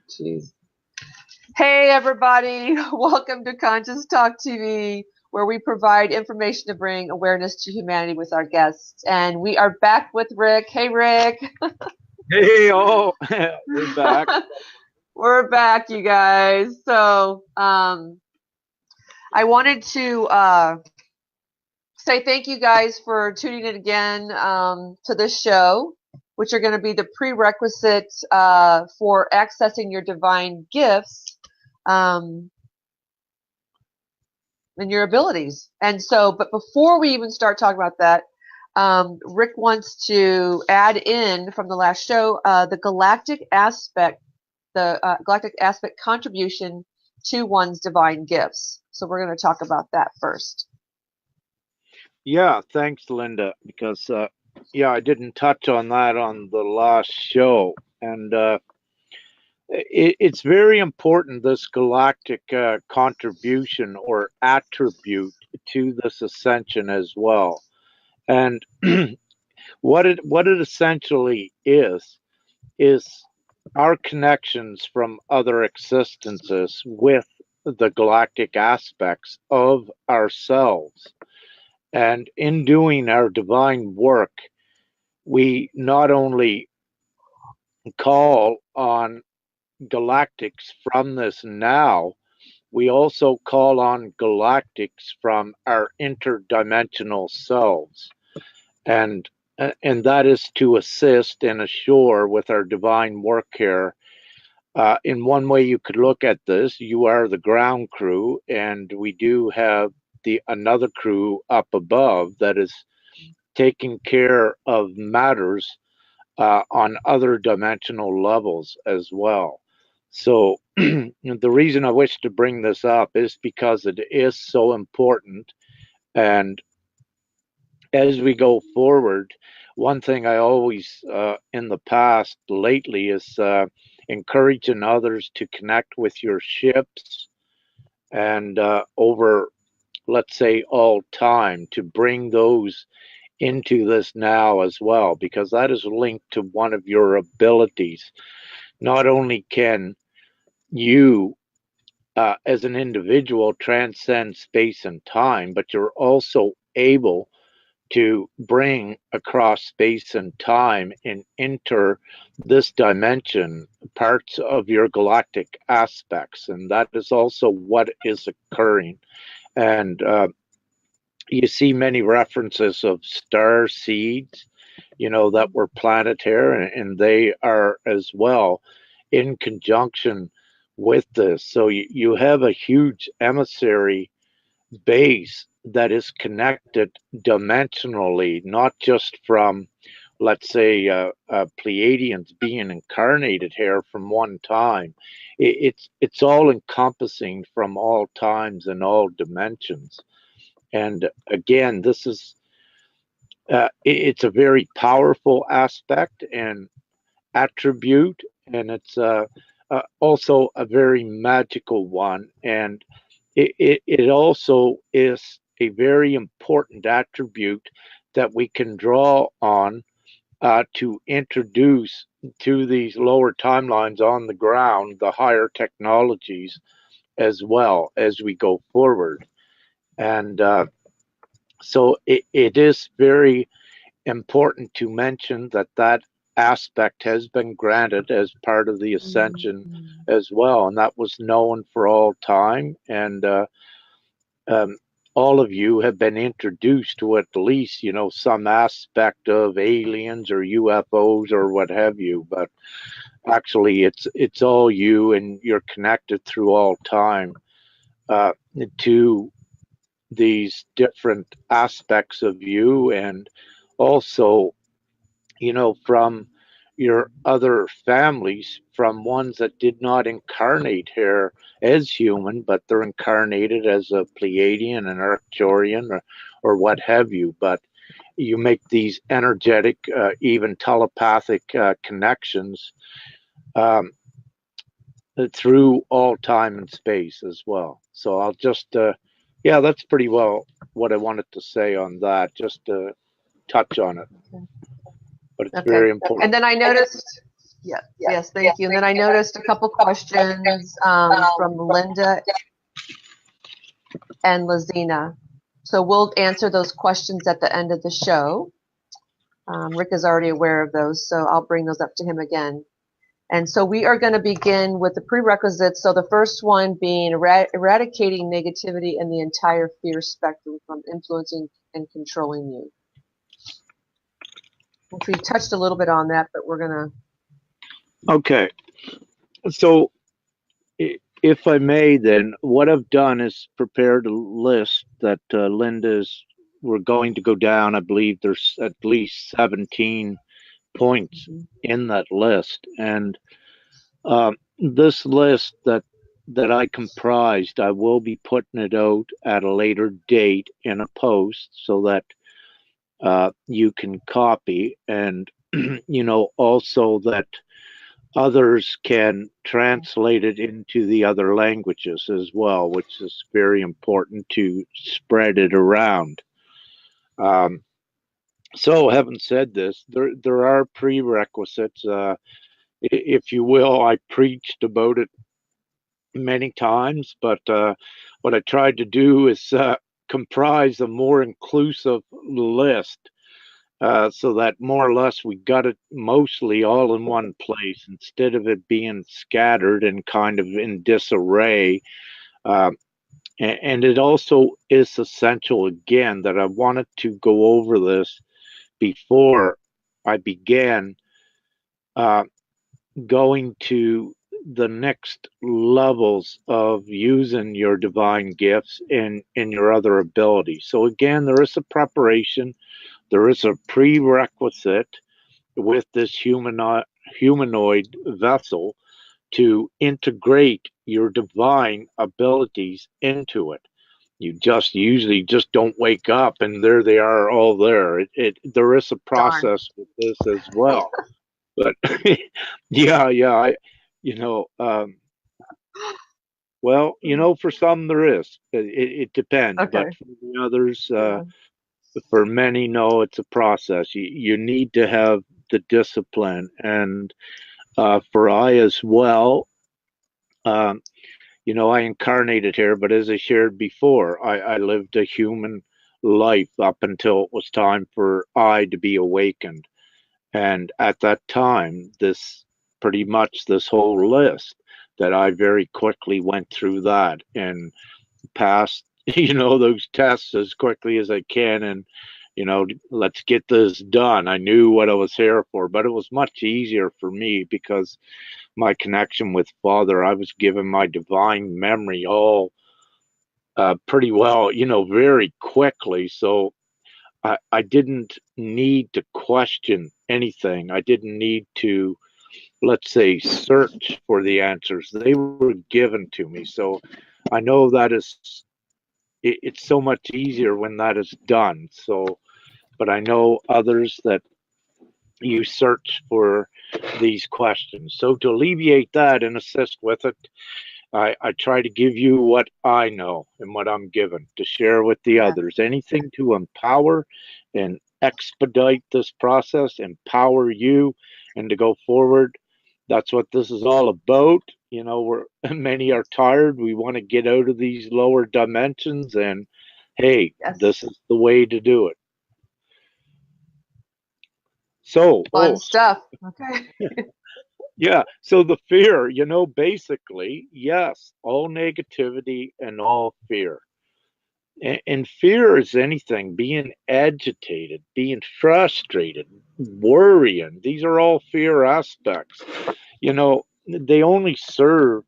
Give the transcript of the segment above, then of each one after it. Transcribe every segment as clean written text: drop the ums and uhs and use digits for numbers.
Jeez. Hey, everybody. Welcome to Conscious Talk TV, where we provide information to bring awareness to humanity with our guests. And we are back with Rick. Hey, Rick. Hey, we're back. We're back, you guys. So I wanted to say thank you guys for tuning in again to this show, which are going to be the prerequisites for accessing your divine gifts and your abilities. And so, but before we even start talking about that, Rick wants to add in from the last show the Galactic Aspect, Galactic Aspect contribution to one's divine gifts. So we're going to talk about that first. Yeah, thanks, Linda, because I didn't touch on that on the last show, and it's very important, this galactic contribution or attribute to this ascension as well. And what it essentially is our connections from other existences with the galactic aspects of ourselves. And in doing our divine work, we not only call on galactics from this now, we also call on galactics from our interdimensional selves. And that is to assist and assure with our divine work here. In one way you could look at this, you are the ground crew, and we do have another crew up above that is taking care of matters on other dimensional levels as well. So the reason I wish to bring this up is because it is so important. And as we go forward, one thing I always in the past lately is encouraging others to connect with your ships and over, let's say, all time, to bring those into this now as well, because that is linked to one of your abilities. Not only can you as an individual transcend space and time, but you're also able to bring across space and time and enter this dimension parts of your galactic aspects, and that is also what is occurring. And you see many references of star seeds, that were planetary, and they are as well in conjunction with this. So you have a huge emissary base that is connected dimensionally, not just from, let's say, Pleiadians being incarnated here from one time. It's all encompassing from all times and all dimensions. And again, this is it's a very powerful aspect and attribute, and it's also a very magical one. And it also is a very important attribute that we can draw on to introduce to these lower timelines on the ground the higher technologies as well as we go forward. And so it is very important to mention that aspect has been granted as part of the ascension as well, and that was known for all time. And all of you have been introduced to at least some aspect of aliens or UFOs or what have you, but actually it's all you, and you're connected through all time to these different aspects of you, and also from your other families, from ones that did not incarnate here as human, but they're incarnated as a Pleiadian, an Arcturian, or what have you. But you make these energetic, even telepathic connections through all time and space as well. So I'll just, that's pretty well what I wanted to say on that, just to touch on it. But it's very important. And then I noticed Yes, thank you. And then I noticed a couple questions from Linda and Lazina. So we'll answer those questions at the end of the show. Rick is already aware of those, so I'll bring those up to him again. And so we are going to begin with the prerequisites. So the first one being eradicating negativity in the entire fear spectrum from influencing and controlling you. Which we touched a little bit on that, but we're going to... Okay. So if I may, then what I've done is prepared a list that we're going to go down. I believe there's at least 17 points in that list. And this list that I comprised, I will be putting it out at a later date in a post so that you can copy, and also that others can translate it into the other languages as well, which is very important to spread it around. So having said this, there are prerequisites. If you will, I preached about it many times, but what I tried to do is comprise a more inclusive list, so that more or less we got it mostly all in one place instead of it being scattered and kind of in disarray. And it also is essential, again, that I wanted to go over this before I began going to the next levels of using your divine gifts in your other abilities. So again, there is a preparation, there is a prerequisite with this humanoid vessel to integrate your divine abilities into it. You just usually just don't wake up and there they are, all there. There is a process with this as well. But yeah, well, for some there is. It depends, Okay. but for the others, for many, no, it's a process. You need to have the discipline, and for I as well, I incarnated here, but as I shared before, I lived a human life up until it was time for I to be awakened. And at that time, this whole list that I very quickly went through that and passed, those tests as quickly as I can. And, let's get this done. I knew what I was here for, but it was much easier for me because my connection with Father, I was given my divine memory all pretty well, very quickly. So I didn't need to question anything. I didn't need to, let's say, search for the answers. They were given to me. So I know that it's so much easier when that is done. So, but I know others that you search for these questions. So to alleviate that and assist with it, I try to give you what I know and what I'm given to share with the others. Anything to empower and expedite this process, empower you, and to go forward. That's what this is all about. Many are tired. We want to get out of these lower dimensions, and hey, this is the way to do it. So fun stuff. Okay. Yeah, so the fear, basically, yes, all negativity and all fear. And fear is anything, being agitated, being frustrated, worrying. These are all fear aspects. They only serve,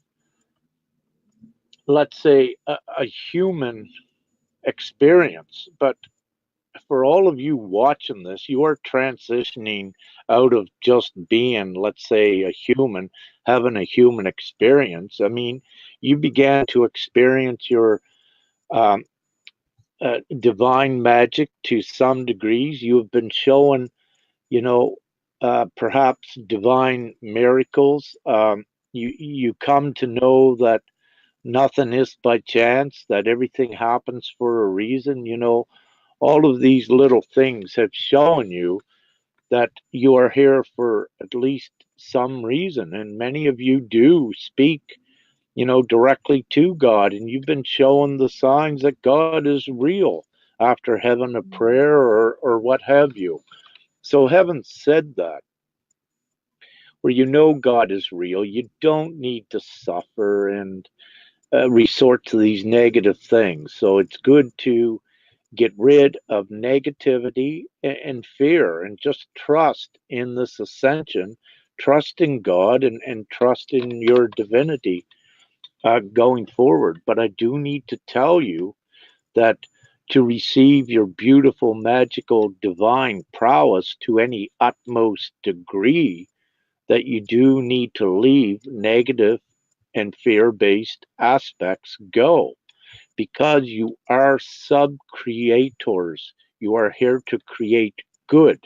let's say, a human experience. But for all of you watching this, you are transitioning out of just being, let's say, a human, having a human experience. I mean, you began to experience your divine magic to some degrees. You have been shown, perhaps divine miracles. You come to know that nothing is by chance, that everything happens for a reason. All of these little things have shown you that you are here for at least some reason. And many of you do speak, directly to God, and you've been showing the signs that God is real after having a prayer or what have you. So having said that, where God is real, you don't need to suffer and resort to these negative things. So it's good to get rid of negativity and fear and just trust in this ascension, trust in God, and trust in your divinity going forward. But I do need to tell you that to receive your beautiful, magical, divine prowess to any utmost degree, that you do need to leave negative and fear-based aspects go, because you are sub-creators. You are here to create good.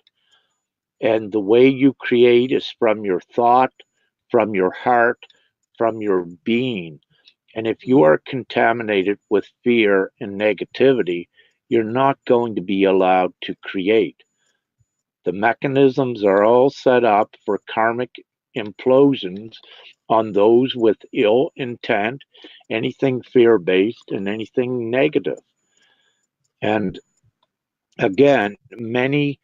And the way you create is from your thought, from your heart, from your being. And if you are contaminated with fear and negativity, you're not going to be allowed to create. The mechanisms are all set up for karmic implosions on those with ill intent, anything fear-based, and anything negative. And again, many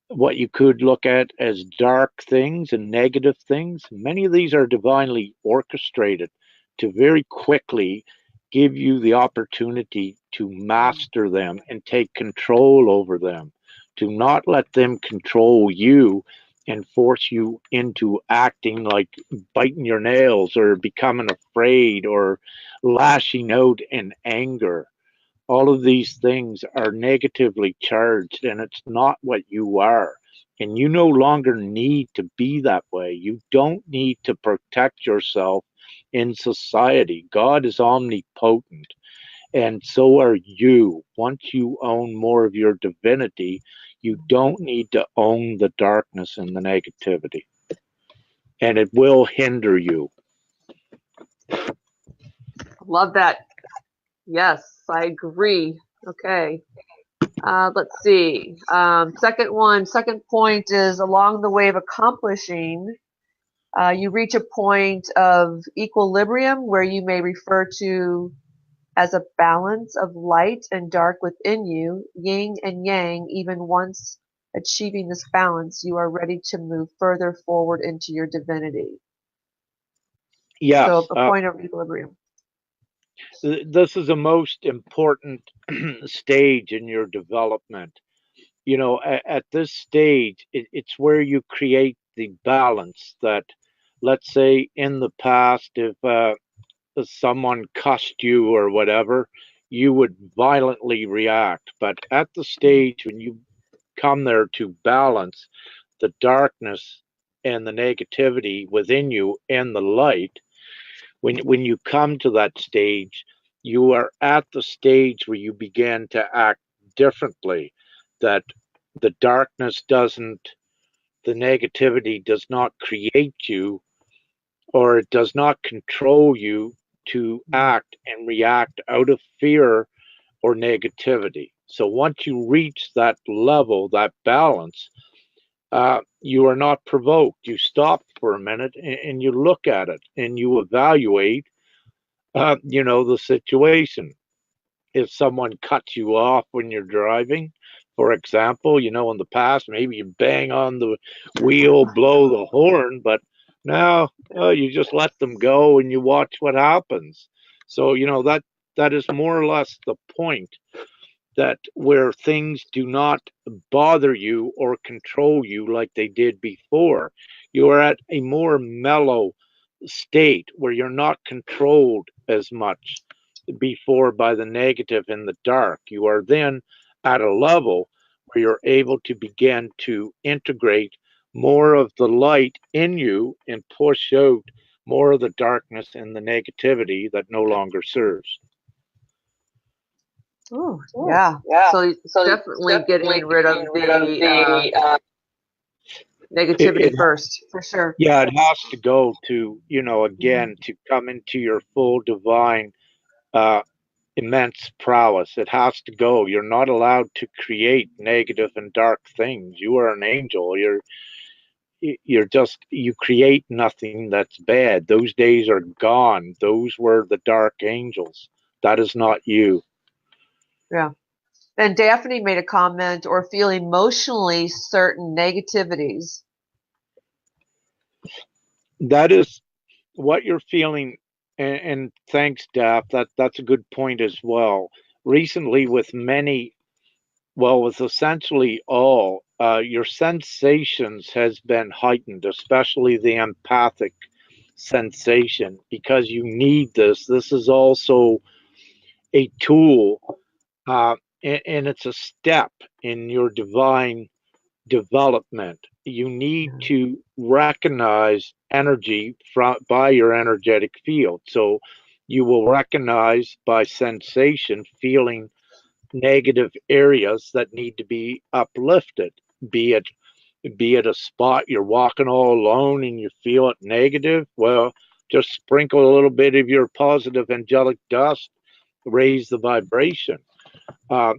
what you could look at as dark things and negative things, many of these are divinely orchestrated to very quickly give you the opportunity to master them and take control over them, to not let them control you and force you into acting like biting your nails or becoming afraid or lashing out in anger. All of these things are negatively charged, and it's not what you are. And you no longer need to be that way. You don't need to protect yourself in society. God is omnipotent, and so are you. Once you own more of your divinity, you don't need to own the darkness and the negativity, and it will hinder you. Love that. Yes, I agree. Okay. Let's see. Second point is along the way of accomplishing, you reach a point of equilibrium where you may refer to as a balance of light and dark within you, yin and yang. Even once achieving this balance, you are ready to move further forward into your divinity. Yes. So a point of equilibrium. This is a most important stage in your development. At this stage, it's where you create the balance that, let's say, in the past, if someone cussed you or whatever, you would violently react. But at the stage when you come there to balance the darkness and the negativity within you and the light, when you come to that stage, you are at the stage where you begin to act differently. That the darkness doesn't, the negativity does not create you, or it does not control you to act and react out of fear or negativity. So once you reach that level, that balance, you are not provoked. You stop for a minute and you look at it and you evaluate, the situation. If someone cuts you off when you're driving, for example, in the past, maybe you bang on the wheel, blow the horn, but now you just let them go and you watch what happens. So, that is more or less the point, that where things do not bother you or control you like they did before. You are at a more mellow state where you're not controlled as much before by the negative and the dark. You are then at a level where you're able to begin to integrate more of the light in you and push out more of the darkness and the negativity that no longer serves. Oh, yeah. So definitely getting rid of the negativity first, for sure. Yeah, it has to go to, again, to come into your full divine immense prowess. It has to go. You're not allowed to create negative and dark things. You are an angel. you create nothing that's bad. Those days are gone. Those were the dark angels. That is not you. Yeah. And Daphne made a comment, or feel emotionally certain negativities. That is what you're feeling. And thanks, Daph. That's a good point as well. Recently, with many, well, with essentially all, your sensations has been heightened, especially the empathic sensation, because you need this. This is also a tool, and it's a step in your divine development. You need to recognize energy by your energetic field. So you will recognize by sensation, feeling negative areas that need to be uplifted, be it a spot you're walking all alone and you feel it negative. Well, just sprinkle a little bit of your positive angelic dust, raise the vibration. uh,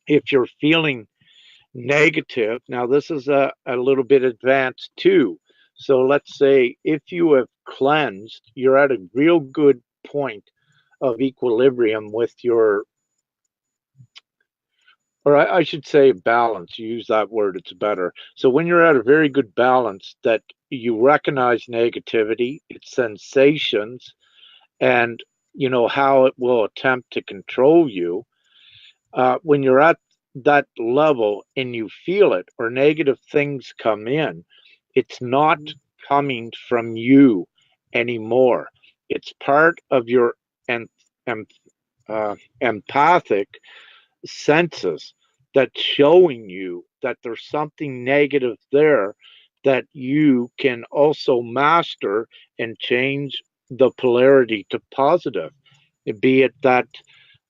if you're feeling negative, now this is a little bit advanced too. So let's say if you have cleansed, you're at a real good point of equilibrium with your, or I should say balance, use that word, it's better. So when you're at a very good balance, that you recognize negativity, its sensations, and you know how it will attempt to control you. When you're at that level and you feel it, or negative things come in, it's not coming from you anymore. It's part of your em- em- empathic senses that's showing you that there's something negative there that you can also master and change the polarity to positive, be it that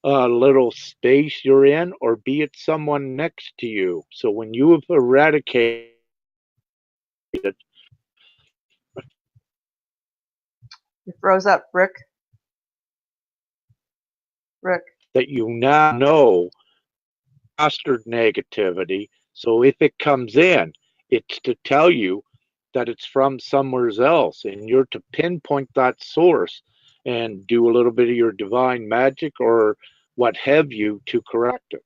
little space you're in, or be it someone next to you. So when you have eradicated You froze up, Rick. Rick. that, you now know mastered negativity. So if it comes in, it's to tell you that it's from somewhere else, and you're to pinpoint that source and do a little bit of your divine magic or what have you to correct it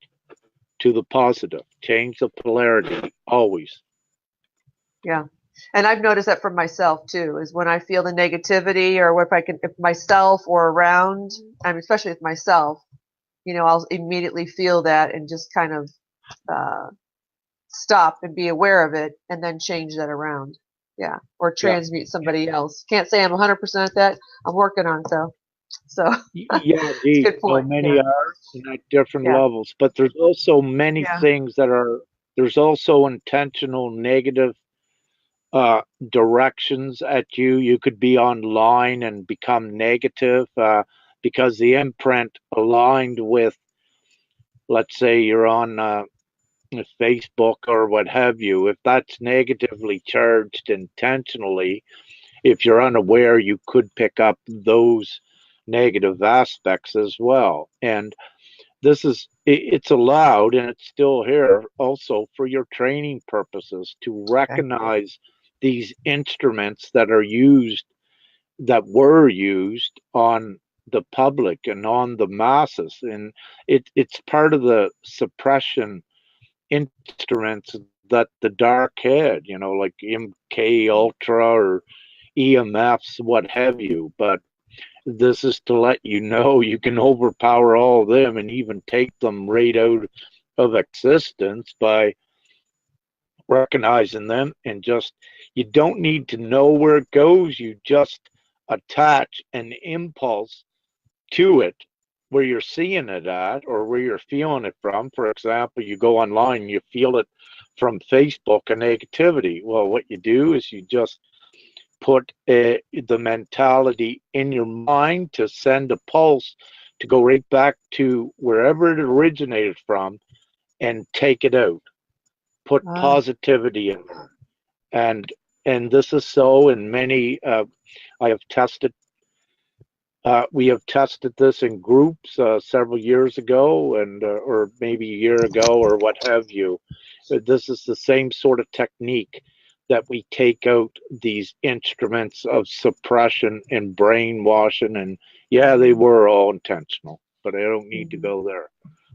to the positive. Change the polarity always. Yeah. And I've noticed that for myself too, is when I feel the negativity, or if myself or around, I mean, especially with myself, I'll immediately feel that and just kind of uh, stop and be aware of it, and then change that around. Yeah. Or Yeah. transmute somebody else. Can't say I'm 100% at that. I'm working on it though. So Yeah, it's a indeed. good So point. many Yeah. are at different Yeah. levels, but there's also many Yeah. things that are, there's also intentional negative directions at you. You could be online and become negative because the imprint aligned with, let's say you're on Facebook or what have you. If that's negatively charged intentionally, if you're unaware, you could pick up those negative aspects as well. And this is, it's allowed, and it's still here also for your training purposes, to Okay. recognize these instruments that are used, that were used on the public and on the masses. And it's part of the suppression instruments that the dark had, like MK Ultra or EMFs, what have you. But this is to let you know you can overpower all of them and even take them right out of existence by recognizing them. And just, you don't need to know where it goes, you just attach an impulse to it where you're seeing it at, or where you're feeling it from. For example, you go online, you feel it from Facebook, a negativity. Well, what you do is you just put the mentality in your mind to send a pulse to go right back to wherever it originated from and take it out. Put Ah, positivity in there. And this is so in many. I have tested. We have tested this in groups several years ago, and or maybe a year ago, or what have you. This is the same sort of technique that we take out these instruments of suppression and brainwashing. And yeah, they were all intentional, but I don't need to go there.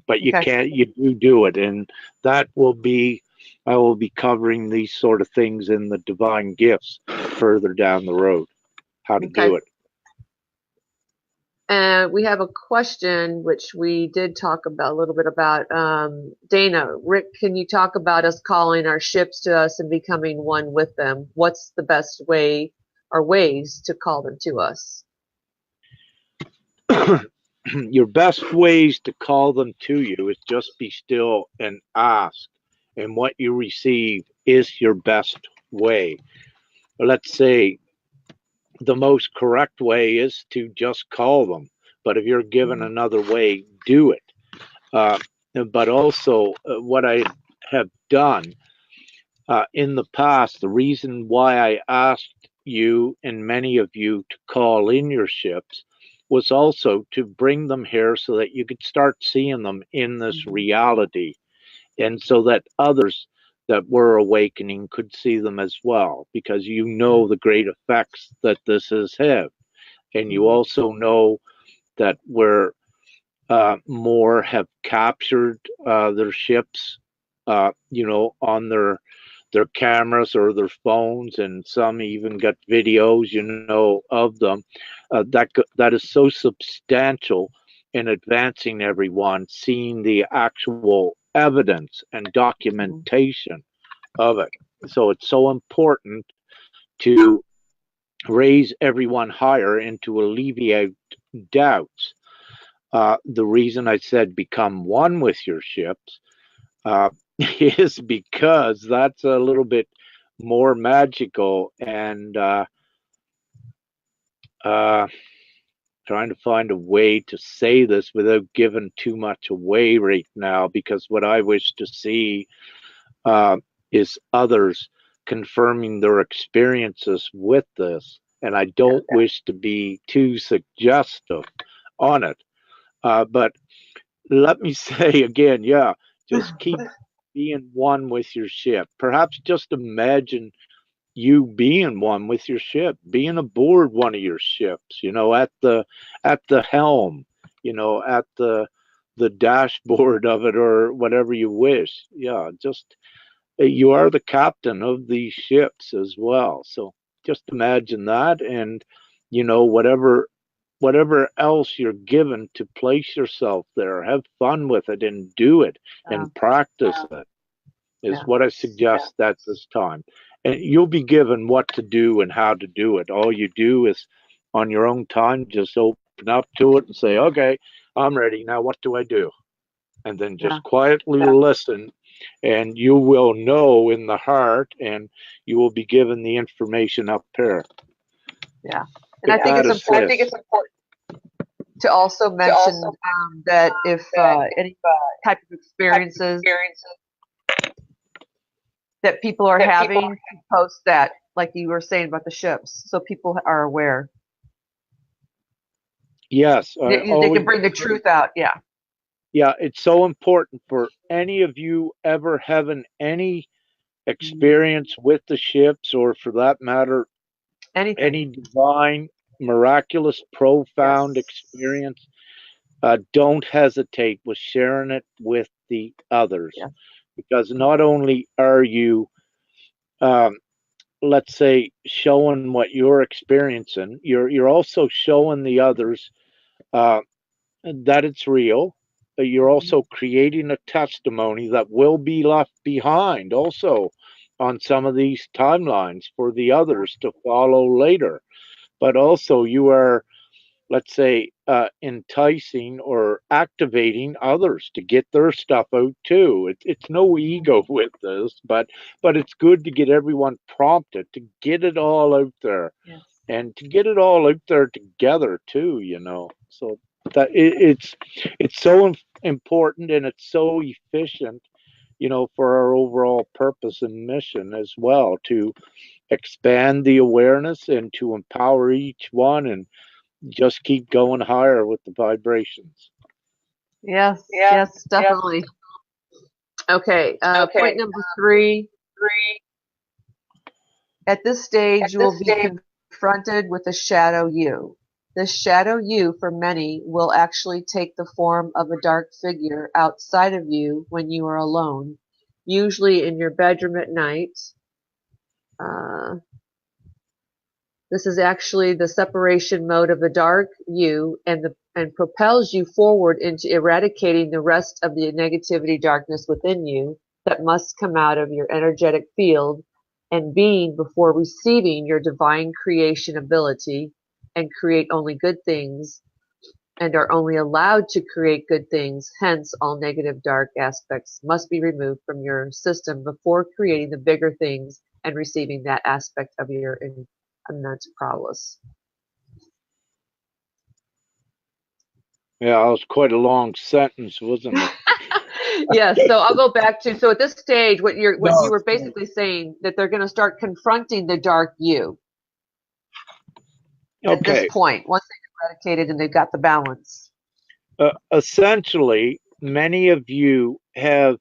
But you can't, you do it. And that will be, I will be covering these sort of things in the divine gifts further down the road, how to do it. And we have a question, which we did talk about a little bit about. Dana, Rick, can you talk about us calling our ships to us and becoming one with them? What's the best way or ways to call them to us? Your best ways to call them to you is just be still and ask. And what you receive is your best way. Let's say the most correct way is to just call them. But if you're given another way, do it. But also, what I have done in the past, the reason why I asked you and many of you to call in your ships was also to bring them here so that you could start seeing them in this reality, and so that others that were awakening could see them as well, because you know the great effects that this has had. And you also know that where more have captured their ships, you know, on their cameras or their phones, and some even got videos, you know, of them. That is so substantial in advancing everyone, seeing the actual evidence and documentation of it. So it's so important to raise everyone higher and to alleviate doubts. The reason I said become one with your ships is because that's a little bit more magical, and trying to find a way to say this without giving too much away right now, because what I wish to see is others confirming their experiences with this, and I don't wish to be too suggestive on it. But let me say again, just keep being one with your ship. Perhaps just imagine you being one with your ship, being aboard one of your ships, you know, at the helm, you know, at the dashboard of it, or whatever you wish. Yeah, just you are the captain of these ships as well. So just imagine that, and you know, whatever else you're given to place yourself there, have fun with it and do it and practice it is what I suggest at this time. And you'll be given what to do and how to do it. All you do is on your own time, just open up to it and say, okay, I'm ready. Now what do I do? And then just quietly listen, and you will know in the heart, and you will be given the information up here. Yeah. And I think it's important to also mention that if any type of experiences that people are having, to post that, like you were saying about the ships, so people are aware. Yes. They can bring the truth out. Yeah. Yeah, it's so important for any of you ever having any experience with the ships, or for that matter, any divine, miraculous, profound experience, don't hesitate with sharing it with the others. Because not only are you, let's say, showing what you're experiencing, you're also showing the others that it's real. You're also creating a testimony that will be left behind also on some of these timelines for the others to follow later. But also you are, let's say, enticing or activating others to get their stuff out too. It's no ego with this, but it's good to get everyone prompted to get it all out there, and to get it all out there together too, you know. So that it's so important, and it's so efficient, you know, for our overall purpose and mission as well, to expand the awareness and to empower each one, and just keep going higher with the vibrations. Yes, definitely. Okay, point number 3. At this stage, you will be confronted with a shadow you. This shadow you, for many, will actually take the form of a dark figure outside of you when you are alone, usually in your bedroom at night. This is actually the separation mode of the dark you and propels you forward into eradicating the rest of the negativity darkness within you that must come out of your energetic field and being before receiving your divine creation ability and create only good things and are only allowed to create good things. Hence, all negative dark aspects must be removed from your system before creating the bigger things and receiving that aspect of your immense prowess. Yeah, that was quite a long sentence, wasn't it? Yes, so I'll go back to, so at this stage, what you were basically saying, that they're going to start confronting the dark you at this point, once they've eradicated and they've got the balance. Essentially, many of you have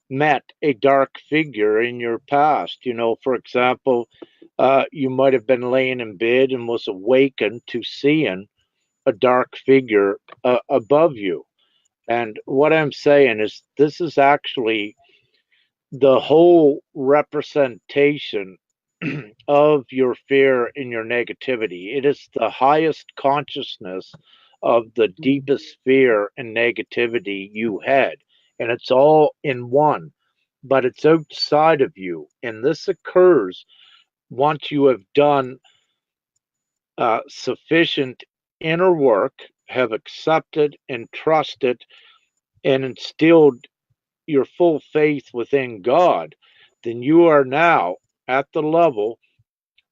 met a dark figure in your past. You know, for example, you might have been laying in bed and was awakened to seeing a dark figure above you. And what I'm saying is, this is actually the whole representation of your fear and your negativity. It is the highest consciousness of the deepest fear and negativity you had. And it's all in one, but it's outside of you. And this occurs once you have done sufficient inner work, have accepted and trusted and instilled your full faith within God, then you are now at the level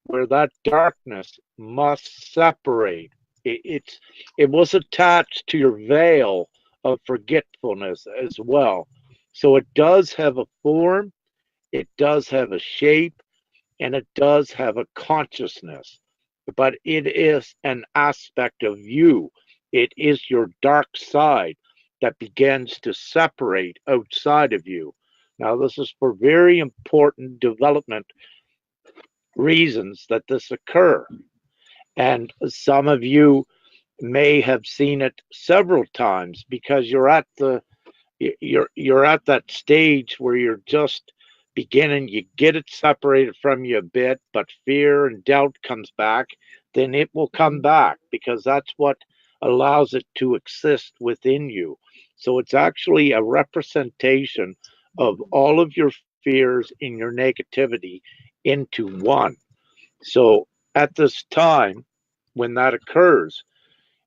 where that darkness must separate. It was attached to your veil of forgetfulness as well. So it does have a form, it does have a shape, and it does have a consciousness. But it is an aspect of you. It is your dark side that begins to separate outside of you. Now, this is for very important development reasons that this occur. And some of you may have seen it several times because you're at that stage where you're just beginning, you get it separated from you a bit, but fear and doubt comes back, then it will come back because that's what allows it to exist within you. So it's actually a representation of all of your fears and your negativity into one. So at this time, when that occurs,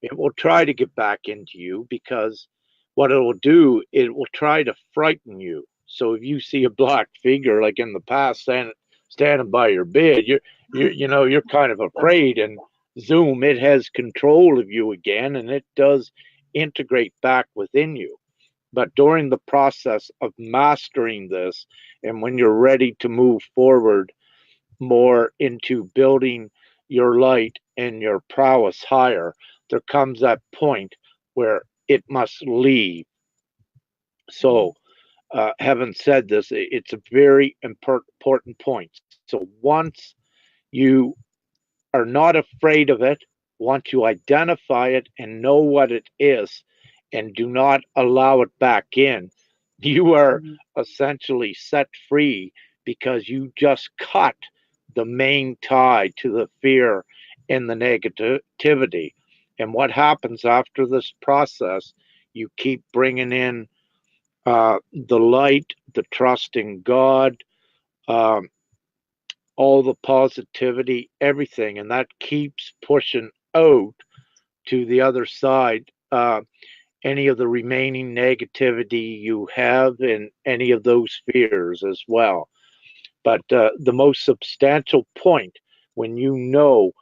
it will try to get back into you because what it will do, it will try to frighten you. So if you see a black figure like in the past standing by your bed, you're kind of afraid, and zoom, it has control of you again, and it does integrate back within you. But during the process of mastering this, and when you're ready to move forward more into building your light and your prowess higher, there comes that point where it must leave. So, having said this, it's a very important point. So, once you are not afraid of it, once you identify it and know what it is, and do not allow it back in, you are essentially set free because you just cut the main tie to the fear and the negativity. And what happens after this process, you keep bringing in the light, the trust in God, um, all the positivity, everything, and that keeps pushing out to the other side any of the remaining negativity you have and any of those fears as well. But the most substantial point, when you know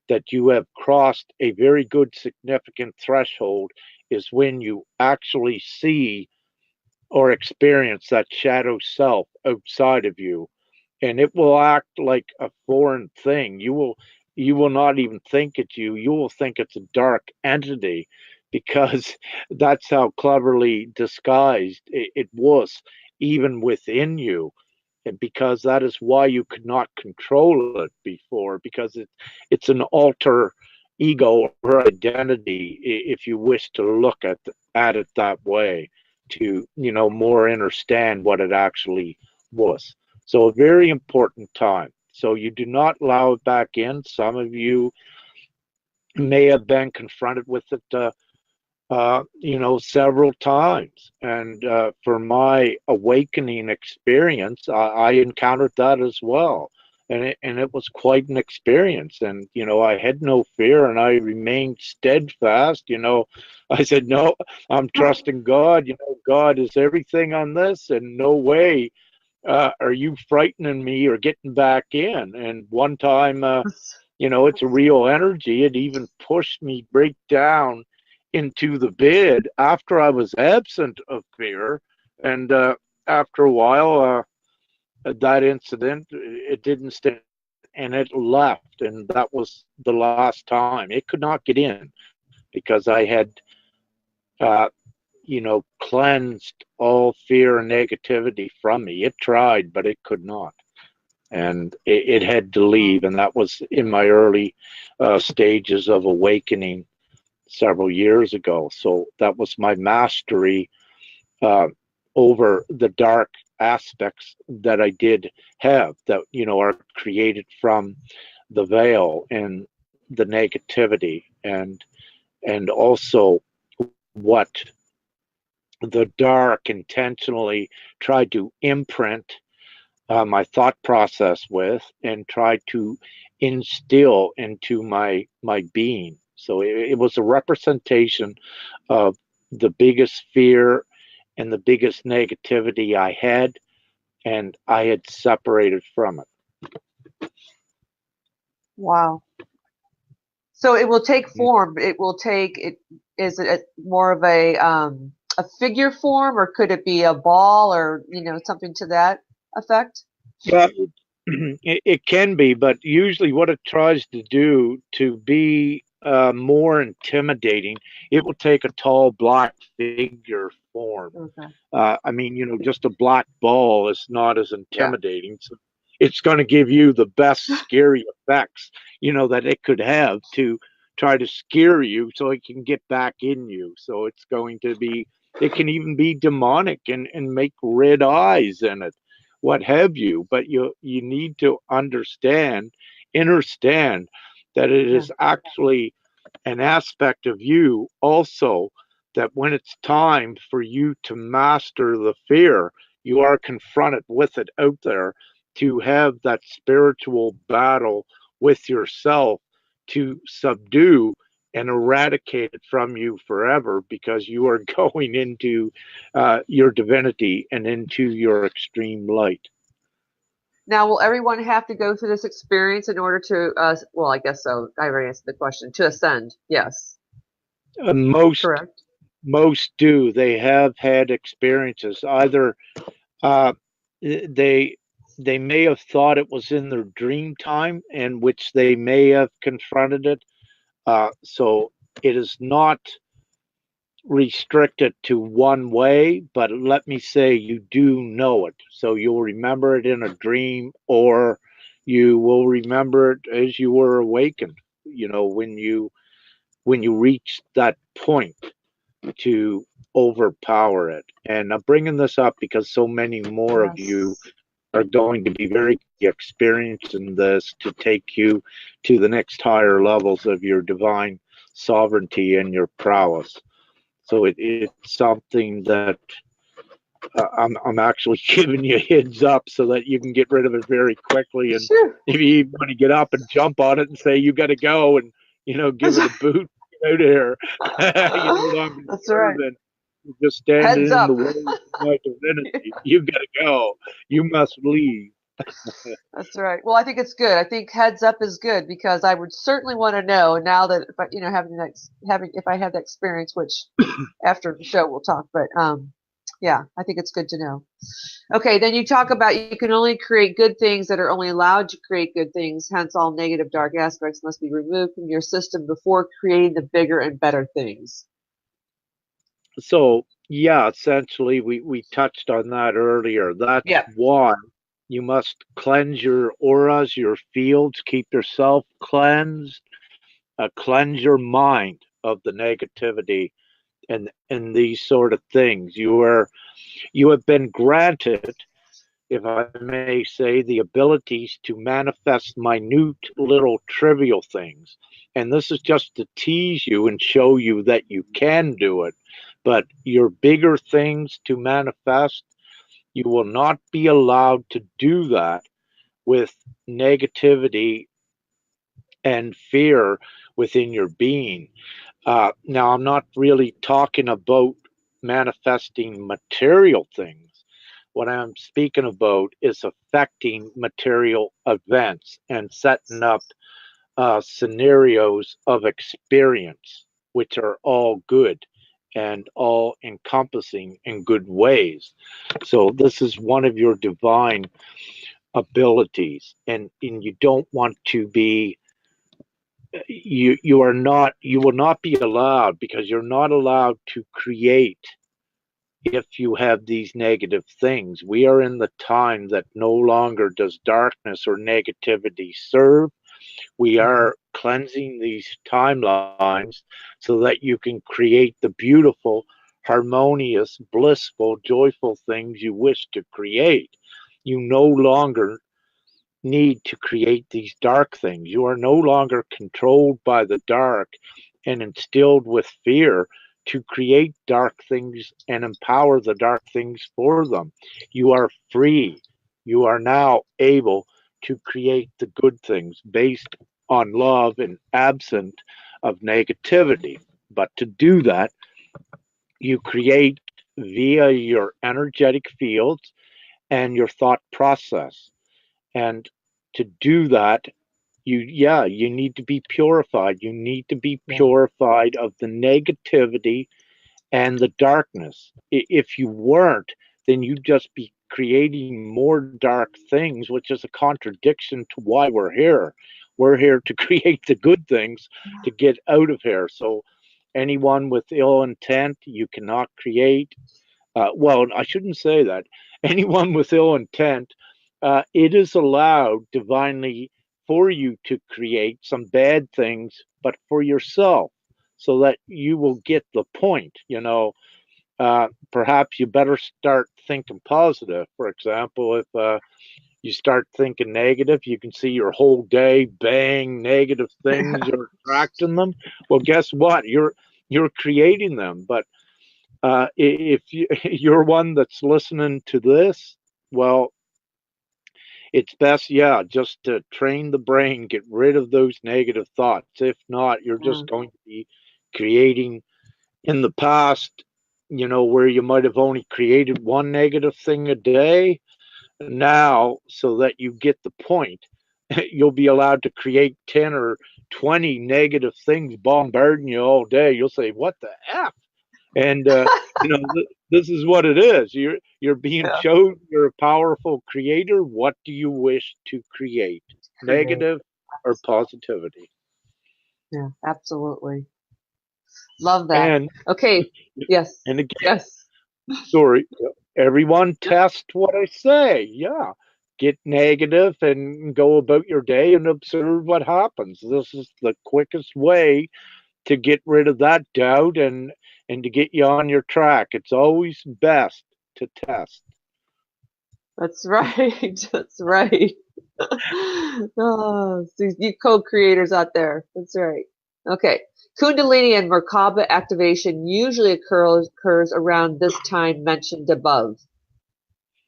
that you have crossed a very good significant threshold, is when you actually see or experience that shadow self outside of you, and it will act like a foreign thing. You will not even think it's you. You will think it's a dark entity because that's how cleverly disguised it was even within you. because that is why you could not control it before, because it's an alter ego or identity, if you wish to look at it that way, to more understand what it actually was. So a very important time. So you do not allow it back in. Some of you may have been confronted with it several times. And for my awakening experience, I encountered that as well. And it was quite an experience. And, I had no fear and I remained steadfast. I said, no, I'm trusting God. God is everything on this, and no way are you frightening me or getting back in. And one time, it's a real energy. It even pushed me right down into the bed after I was absent of fear. And after a while, that incident, it didn't stay, and it left. And that was the last time. It could not get in because I had, uh, cleansed all fear and negativity from me. It tried, but it could not. And it had to leave. And that was in my early stages of awakening several years ago. So that was my mastery over the dark aspects that I did have, that are created from the veil and the negativity, and also what the dark intentionally tried to imprint my thought process with and tried to instill into my being. So it was a representation of the biggest fear and the biggest negativity I had, and I had separated from it. Wow. So it will take form. It will take it. Is it more of a figure form, or could it be a ball, or something to that effect? Yeah, it can be, but usually what it tries to do to be more intimidating, it will take a tall black figure form. Okay. I mean, just a black ball is not as Yeah. intimidating. So it's going to give you the best scary effects, that it could have to try to scare you so it can get back in you. So it's going to be, it can even be demonic and make red eyes in it, what have you. But you need to understand that it Yeah. is actually an aspect of you also, that when it's time for you to master the fear, you are confronted with it out there, to have that spiritual battle with yourself to subdue and eradicate it from you forever, because you are going into your divinity and into your extreme light. Now, will everyone have to go through this experience in order to? Well, I guess so. I already answered the question. To ascend, yes. Most Correct. most do. They have had experiences. Either uh, they they may have thought it was in their dream time, in which they may have confronted it. So it is not restricted to one way, but let me say you do know it. So you'll remember it in a dream, or you will remember it as you were awakened, when you reach that point to overpower it. And I'm bringing this up because so many more of you Yes. are going to be very experienced in this, to take you to the next higher levels of your divine sovereignty and your prowess. So it's something that I'm actually giving you a heads up so that you can get rid of it very quickly. And Sure. if you want to get up and jump on it and say you got to go, and give it a boot, get out of here. I'm That's right. serving. You're just standing Heads in the up. way of my divinity. You got to go. You must leave. That's right. Well, I think it's good. I think heads up is good, because I would certainly want to know now that if I, having if I have that experience, which after the show we'll talk. But yeah, I think it's good to know. Okay, then you talk about you can only create good things that are only allowed to create good things. Hence, all negative dark aspects must be removed from your system before creating the bigger and better things. So yeah, essentially we touched on that earlier. That's Yeah. why You must cleanse your auras, your fields, keep yourself cleansed, cleanse your mind of the negativity and these sort of things. You have been granted, if I may say, the abilities to manifest minute little trivial things. And this is just to tease you and show you that you can do it. But your bigger things to manifest, you will not be allowed to do that with negativity and fear within your being. Now, I'm not really talking about manifesting material things. What I'm speaking about is affecting material events and setting up scenarios of experience, which are all good and all encompassing in good ways. So, this is one of your divine abilities, and you don't want to be you will not be allowed, because you're not allowed to create if you have these negative things. We are in the time that no longer does darkness or negativity serve. We are cleansing these timelines so that you can create the beautiful, harmonious, blissful, joyful things you wish to create. You no longer need to create these dark things. You are no longer controlled by the dark and instilled with fear to create dark things and empower the dark things for them. You are free. You are now able to create the good things based on love and absent of negativity. But to do that, you create via your energetic fields and your thought process. And to do that, you need to be purified. You need to be purified of the negativity and the darkness. If you weren't, then you'd just be creating more dark things, which is a contradiction to why we're here. We're here to create the good things to get out of here. So anyone with ill intent, you cannot create. Well, I shouldn't say that. Anyone with ill intent, it is allowed divinely for you to create some bad things, but for yourself, so that you will get the point. Perhaps you better start thinking positive. For example, if you start thinking negative, you can see your whole day, bang, negative things, you're attracting them. Well, guess what? You're creating them. But if you're one that's listening to this, well, it's best, just to train the brain, get rid of those negative thoughts. If not, you're just going to be creating in the past, where you might have only created one negative thing a day. Now, so that you get the point, you'll be allowed to create 10 or 20 negative things bombarding you all day. You'll say, what the F? And this is what it is. You're being chosen. You're a powerful creator. What do you wish to create? Negative or positivity? Yeah, absolutely. Love that. And Okay. Yes. and again, Yes. sorry, everyone test what I say. Yeah. Get negative and go about your day and observe what happens. This is the quickest way to get rid of that doubt and to get you on your track. It's always best to test. That's right. That's right. Oh, so you co-creators out there. That's right. Okay. Kundalini and Makabe activation usually occurs around this time mentioned above.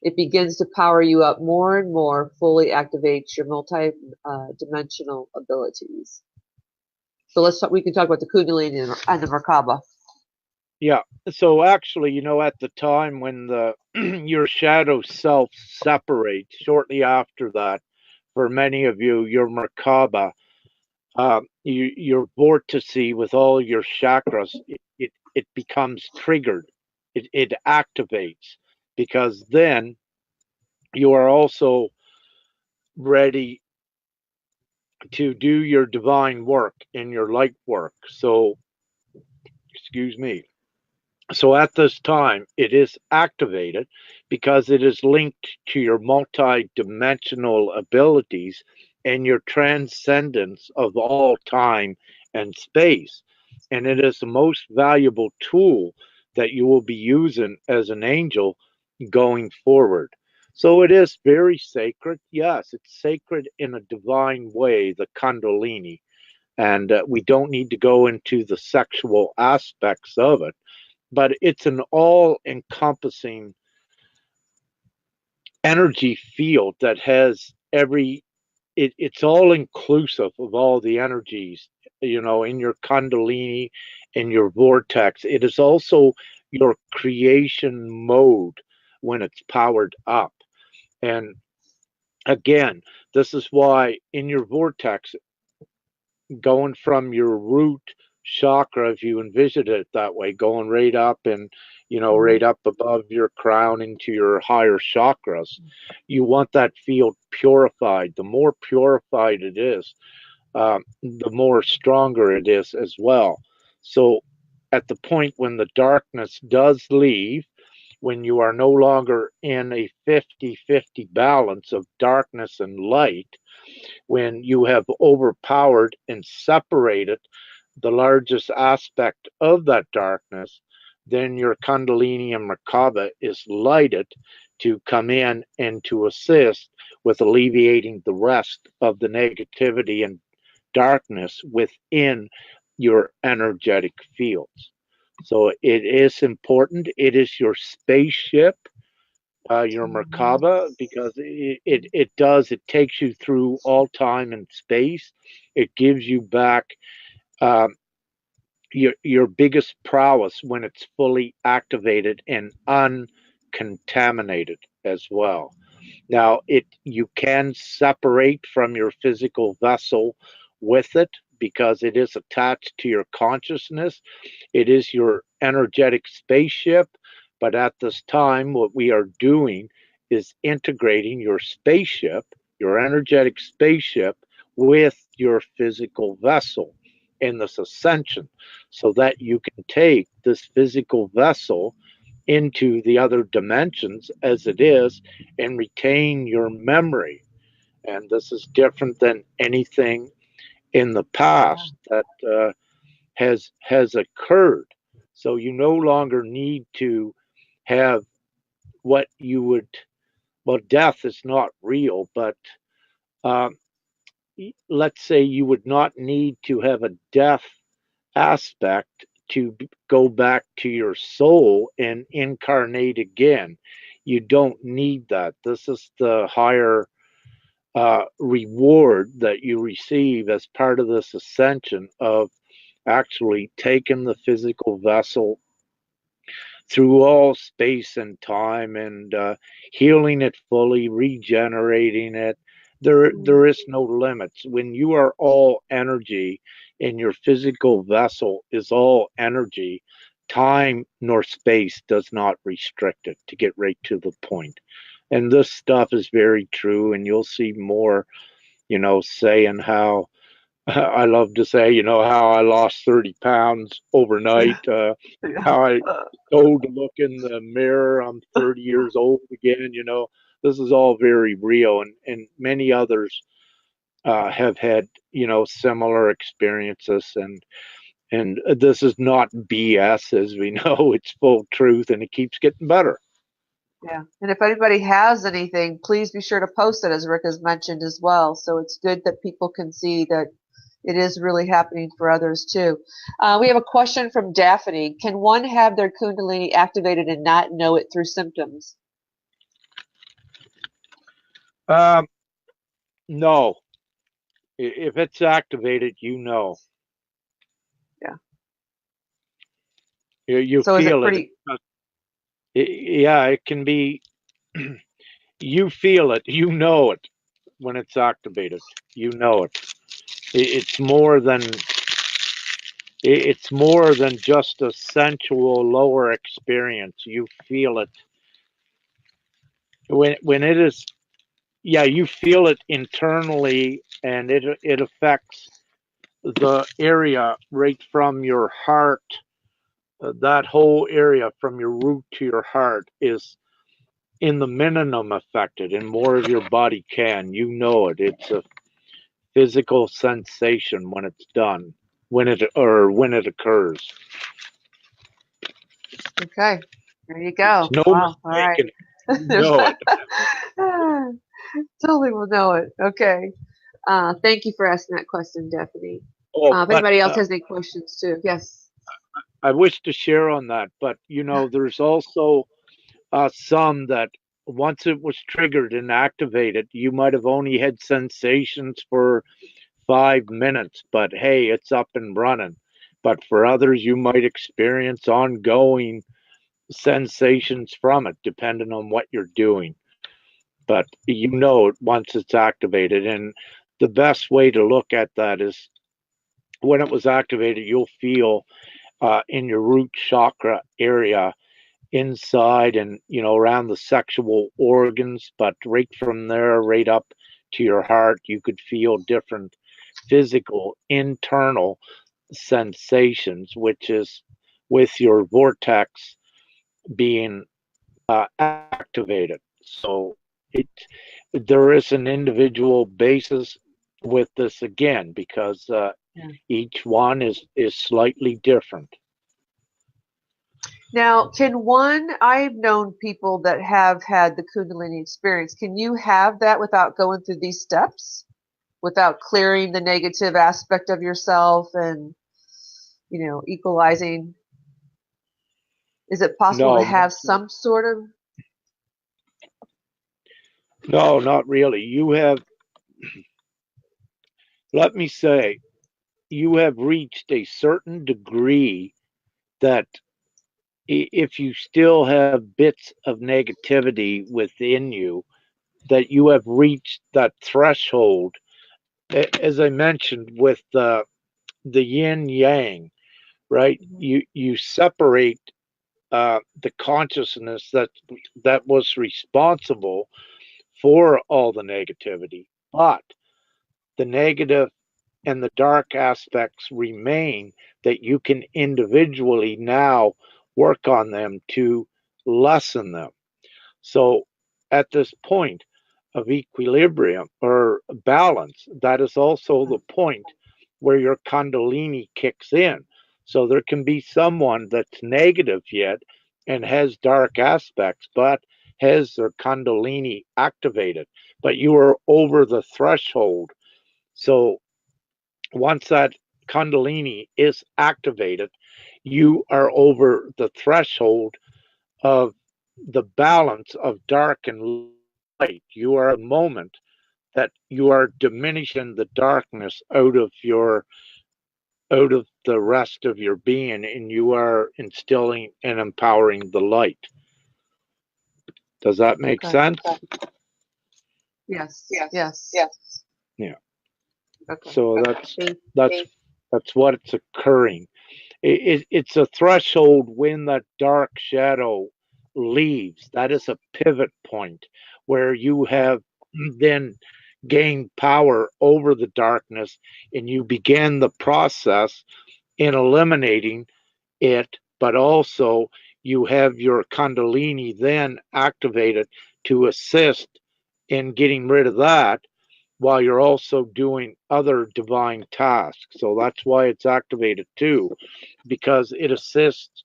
It begins to power you up more and more, fully activates your multi-dimensional abilities. So we can talk about the Kundalini and the Merkaba. Yeah. So actually, at the time when your shadow self separates, shortly after that, for many of you, your Merkaba, your vortex with all your chakras, it becomes triggered. It activates, because then you are also ready to do your divine work and your light work. So, excuse me. So at this time, it is activated because it is linked to your multi-dimensional abilities and your transcendence of all time and space. And it is the most valuable tool that you will be using as an angel going forward. So it is very sacred. Yes, it's sacred in a divine way, the Kundalini. And we don't need to go into the sexual aspects of it, but it's an all encompassing energy field that has it's all inclusive of all the energies, in your Kundalini, in your vortex. It is also your creation mode when it's powered up. And again, this is why in your vortex, going from your root chakra, if you envision it that way, going right up and right up above your crown into your higher chakras, you want that field purified. The more purified it is, the more stronger it is as well. So at the point when the darkness does leave, when you are no longer in a 50-50 balance of darkness and light, when you have overpowered and separated the largest aspect of that darkness, then your Kundalini and Makabe is lighted to come in and to assist with alleviating the rest of the negativity and darkness within your energetic fields. So it is important. It is your spaceship, your Merkaba, because it takes you through all time and space. It gives you back um, your biggest prowess when it's fully activated and uncontaminated as well. Now, you can separate from your physical vessel with it because it is attached to your consciousness. It is your energetic spaceship. But at this time, what we are doing is integrating your spaceship, your energetic spaceship, with your physical vessel in this ascension so that you can take this physical vessel into the other dimensions as it is and retain your memory. And this is different than anything in the past that has occurred. So you no longer need to have what you would. Well, death is not real, but um, let's say you would not need to have a death aspect to go back to your soul and incarnate again. You don't need that. This is the higher reward that you receive as part of this ascension of actually taking the physical vessel through all space and time and healing it fully, regenerating it. There is no limits. When you are all energy and your physical vessel is all energy, time nor space does not restrict it, to get right to the point. And this stuff is very true, and you'll see more, saying how I love to say, how I lost 30 pounds overnight, how I go to look in the mirror, I'm 30 years old again, this is all very real. And many others have had, similar experiences. And this is not BS, as we know, it's full truth, and it keeps getting better. Yeah. And if anybody has anything, please be sure to post it, as Rick has mentioned as well. So it's good that people can see that it is really happening for others too. We have a question from Daphne. Can one have their Kundalini activated and not know it through symptoms? No. If it's activated, Yeah. You So is it feel pretty? Yeah, it can be. You feel it. You know it when it's activated. You know it. It's more than. It's more than just a sensual lower experience. You feel it when it is. Yeah, you feel it internally, and it affects the area right from your heart that whole area from your root to your heart is in the minimum affected, and more of your body can. You know it. It's a physical sensation when it's done, when it occurs. Okay. There you go. There's no Wow. All right. mistaking it. You know it. Totally will know it. Okay. Thank you for asking that question, Daphne. Oh, If but anybody else has any questions too, yes. I wish to share on that. But there's also some that once it was triggered and activated, you might have only had sensations for 5 minutes, but hey, it's up and running. But for others, you might experience ongoing sensations from it, depending on what you're doing. But you know it once it's activated. And the best way to look at that is when it was activated, you'll feel in your root chakra area inside and around the sexual organs, but right from there right up to your heart you could feel different physical internal sensations, which is with your vortex being activated. So it there is an individual basis with this again, because Yeah. each one is slightly different. Now, I've known people that have had the Kundalini experience. Can you have that without going through these steps? Without clearing the negative aspect of yourself and, equalizing? Is it possible to No, have some sort of? no, not really. You have, let me say, you have reached a certain degree that if you still have bits of negativity within you, that you have reached that threshold. As I mentioned with the yin yang, right? You separate the consciousness that was responsible for all the negativity, but the negative and the dark aspects remain, that you can individually now work on them to lessen them. So at this point of equilibrium or balance, that is also the point where your Kundalini kicks in. So there can be someone that's negative yet and has dark aspects, but has their Kundalini activated. But you are over the threshold. So once that Kundalini is activated, you are over the threshold of the balance of dark and light. You are a moment that you are diminishing the darkness out of the rest of your being, and you are instilling and empowering the light. Does that make Okay. sense? Yes. Yes. Yeah. Okay. So that's what it's occurring. It's a threshold when that dark shadow leaves. That is a pivot point where you have then gained power over the darkness, and you begin the process in eliminating it, but also you have your Kundalini then activated to assist in getting rid of that, while you're also doing other divine tasks. So that's why it's activated too, because it assists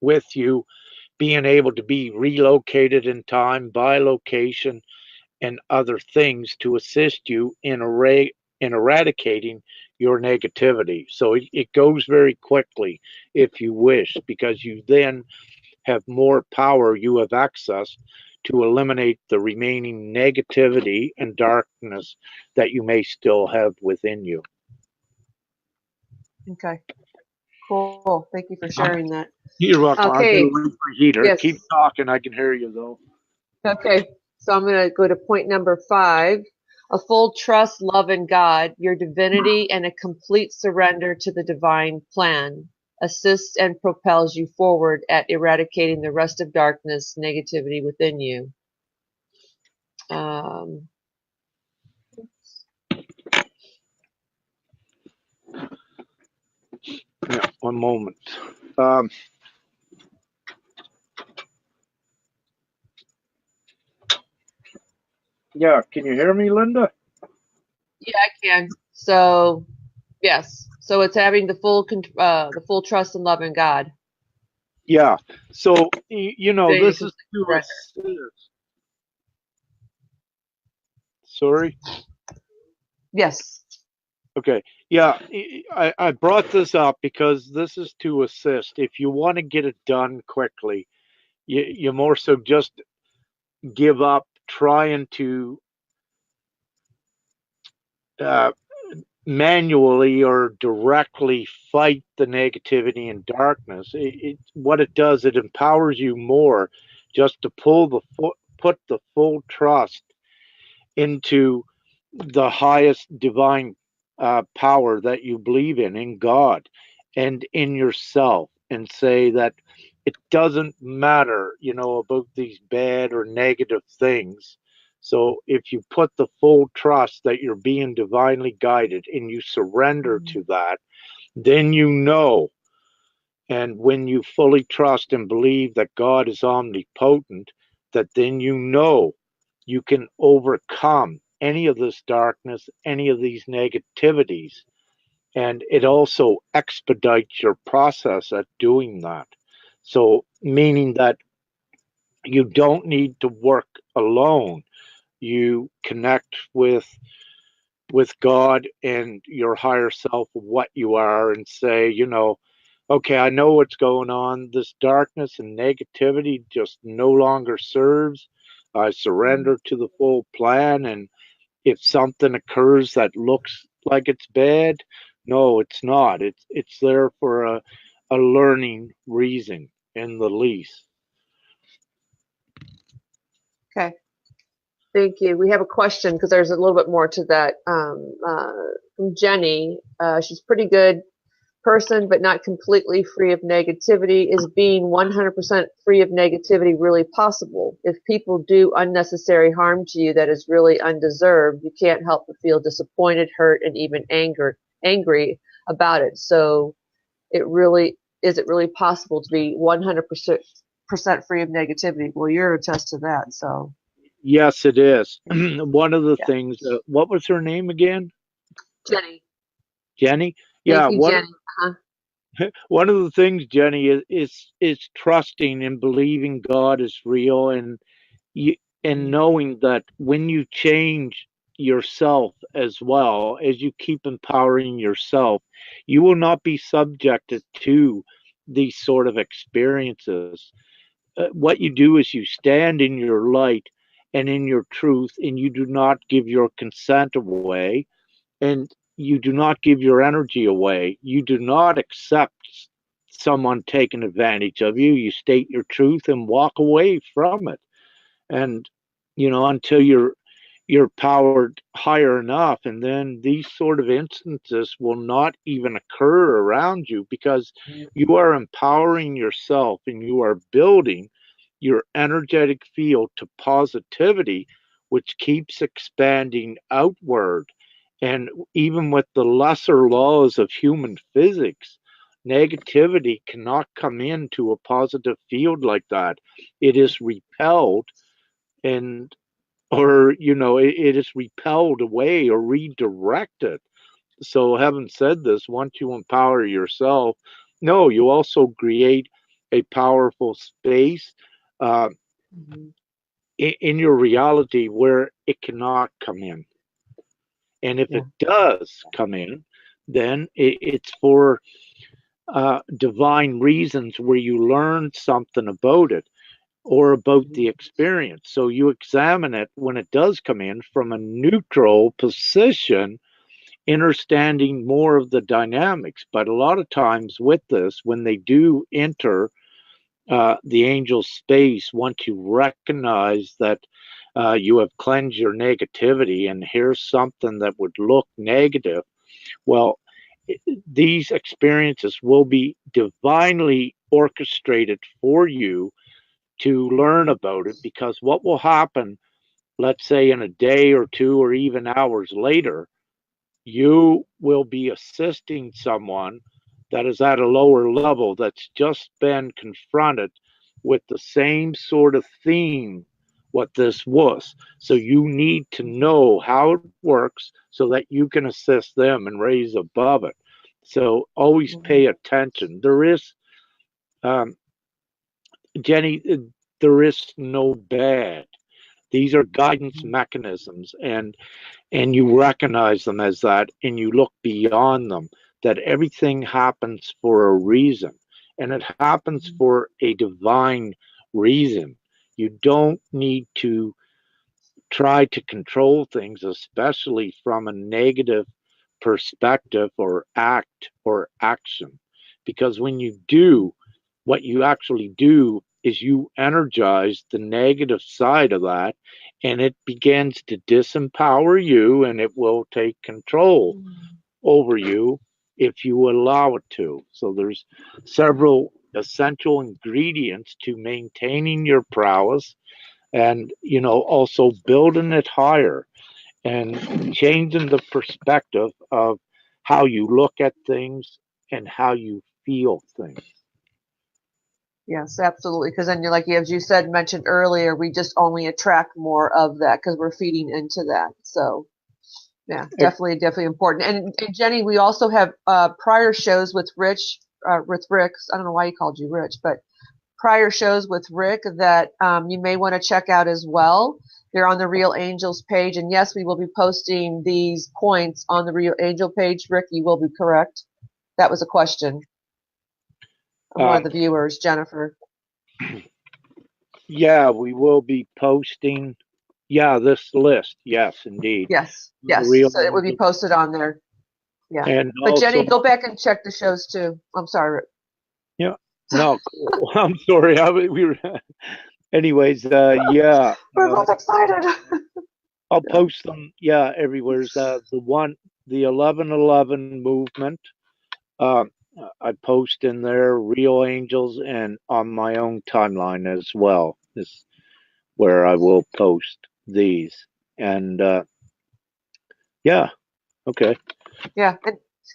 with you being able to be relocated in time by location and other things to assist you in eradicating your negativity. So it goes very quickly if you wish, because you then have more power, you have access to eliminate the remaining negativity and darkness that you may still have within you. Okay. Cool. Thank you for sharing that. You're welcome. I'm Okay. going to leave my heater. Yes. Keep talking. I can hear you though. Okay. So I'm going to go to point number 5. A full trust, love in God, your divinity, and a complete surrender to the divine plan assists and propels you forward at eradicating the rest of darkness, negativity within you. Yeah, one moment. Um, yeah, can you hear me, Linda? Yeah, I can. So, yes. So it's having the full trust and love in God. Yeah. So, you know, Staying in this is complete to surrender. assist. Sorry. Yes. Okay. Yeah, I brought this up because this is to assist. If you want to get it done quickly, you more so just give up trying to uh, manually or directly fight the negativity and darkness. What it does, it empowers you more just to put the full trust into the highest divine power that you believe in God and in yourself, and say that it doesn't matter, you know, about these bad or negative things. So if you put the full trust that you're being divinely guided and you surrender to that, then you know. And when you fully trust and believe that God is omnipotent, that then you know you can overcome any of this darkness, any of these negativities. And it also expedites your process at doing that. So, meaning that you don't need to work alone. You connect with God and your higher self, what you are, and say, you know, okay, I know what's going on. This darkness and negativity just no longer serves. I surrender to the full plan. And if something occurs that looks like it's bad, no, it's not. It's there for a learning reason in the least. Okay. Thank you. We have a question because there's a little bit more to that from Jenny. She's pretty good person, but not completely free of negativity. Is being 100% free of negativity really possible? If people do unnecessary harm to you that is really undeserved, you can't help but feel disappointed, hurt, and even angry about it. So is it really possible to be 100% free of negativity? Well, you're a test to that. So Yes, it is. One of the yeah. things, what was her name again? Jenny. Jenny? Thank Yeah, you, Jenny. Uh-huh. one of the things, Jenny, is trusting and believing God is real, and you and knowing that when you change yourself as well as you keep empowering yourself, you will not be subjected to these sort of experiences. What you do is you stand in your light and in your truth, and you do not give your consent away, and you do not give your energy away. You do not accept someone taking advantage of you. You state your truth and walk away from it. And you know, until you're powered higher enough, and then these sort of instances will not even occur around you, because you are empowering yourself and you are building your energetic field to positivity, which keeps expanding outward. And even with the lesser laws of human physics, negativity cannot come into a positive field like that. It is repelled, and or you know, it is repelled away or redirected. So having said this, once you empower yourself, no, you also create a powerful space uh, Mhm. in your reality where it cannot come in. And if Yeah. it does come in, then it's for divine reasons where you learn something about it or about the experience. So you examine it when it does come in from a neutral position, understanding more of the dynamics. But a lot of times with this, when they do enter the angel space, once you recognize that you have cleansed your negativity and here's something that would look negative, well, these experiences will be divinely orchestrated for you to learn about it, because what will happen, let's say in a day or two or even hours later, you will be assisting someone that is at a lower level that's just been confronted with the same sort of theme what this was. So you need to know how it works so that you can assist them and raise above it. So always Mhm. pay attention. There is, um, Jenny, there is no bad. These are guidance mechanisms, and you recognize them as that, and you look beyond them, that everything happens for a reason, and it happens for a divine reason. You don't need to try to control things, especially from a negative perspective or act or action, because when you do, what you actually do is you energize the negative side of that, and it begins to disempower you, and it will take control over you if you allow it to. So there's several essential ingredients to maintaining your prowess, and also building it higher and changing the perspective of how you look at things and how you feel things. Yes, absolutely. Because then, as you said, mentioned earlier, we just only attract more of that because we're feeding into that. So, yeah, definitely important. And Jenny, we also have prior shows with Rick. I don't know why he called you Rich, but prior shows with Rick that you may want to check out as well. They're on the Real Angels page. And yes, we will be posting these points on the Real Angel page. Rick, you will be correct. That was a question of one of the viewers, Jennifer. Yeah, we will be posting. Yeah, this list. Yes, indeed. Yes, The yes. Real So it would be Angels. posted on there. Yeah. And But also, Jenny, go back and check the shows too. I'm sorry, Rick. yeah, no, cool. I'm sorry. We were, anyways, yeah, We're both excited. I'll Yeah. post them. Yeah, everywhere. The 1111 movement. Uh, I post in there, Real Angels, and on my own timeline as well is where I will post these. And yeah, okay. Yeah.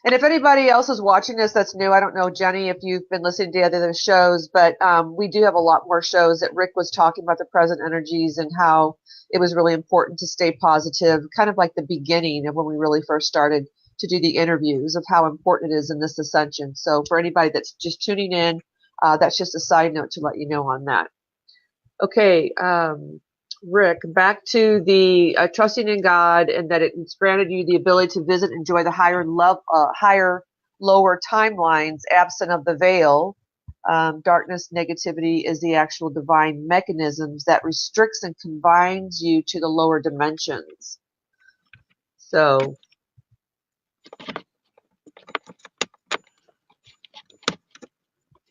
And if anybody else is watching this that's new, I don't know, Jenny, if you've been listening to other shows, but we do have a lot more shows that Rick was talking about the present energies and how it was really important to stay positive, kind of like the beginning of when we really first started to do the interviews of how important it is in this ascension. So for anybody that's just tuning in, that's just a side note to let you know on that. Okay, Rick, back to the trusting in God and that it's granted you the ability to visit and enjoy the higher, lower timelines absent of the veil. Darkness, negativity is the actual divine mechanisms that restricts and confines you to the lower dimensions. So,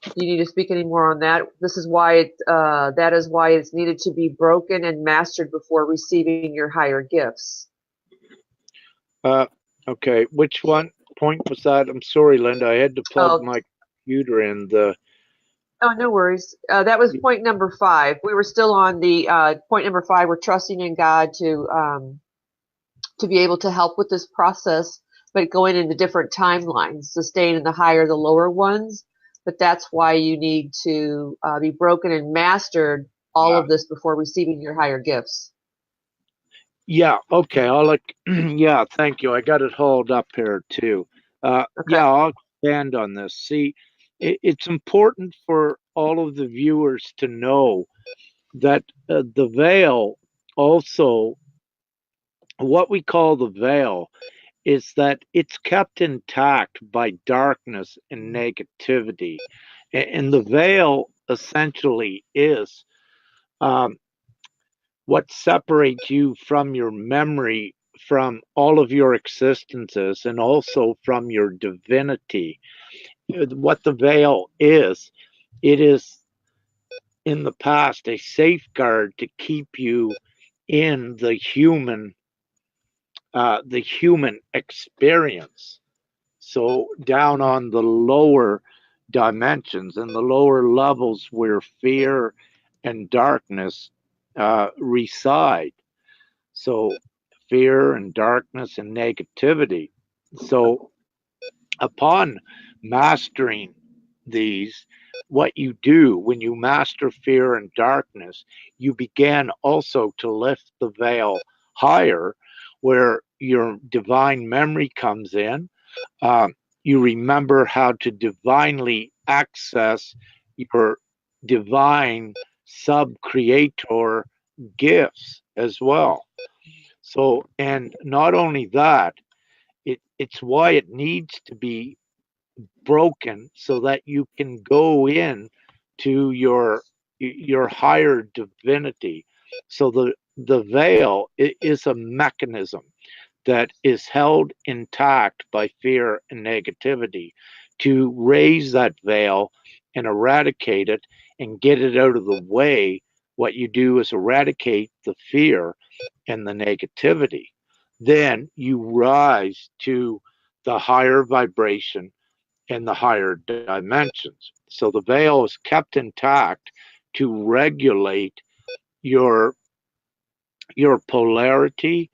do you need to speak any more on that? This is why that is why it's needed to be broken and mastered before receiving your higher gifts. Okay. Which one point was that? I'm sorry, Linda. I had to plug Oh, my computer in. oh, no worries. That was point number 5. We were still on the point number 5. We're trusting in God to be able to help with this process, but going into different timelines, so staying in the higher, the lower ones. But that's why you need to be broken and mastered all of this before receiving your higher gifts. Yeah. Okay. Yeah. Thank you. I got it hauled up here too. Okay. Yeah. I'll expand on this. See, it's important for all of the viewers to know that the veil also, what we call the veil, is that it's kept intact by darkness and negativity. And the veil essentially is um, what separates you from your memory, from all of your existences, and also from your divinity. What the veil is, it is in the past a safeguard to keep you in the human experience. So down on the lower dimensions and the lower levels where fear and darkness reside. So fear and darkness and negativity. So upon mastering these, what you do when you master fear and darkness, you begin also to lift the veil higher, where your divine memory comes in. You remember how to divinely access your divine sub creator gifts as well. So, and not only that, it's why it needs to be broken so that you can go in to your higher divinity. So the veil is a mechanism that is held intact by fear and negativity. To raise that veil and eradicate it and get it out of the way, what you do is eradicate the fear and the negativity. Then you rise to the higher vibration and the higher dimensions. So the veil is kept intact to regulate your your polarity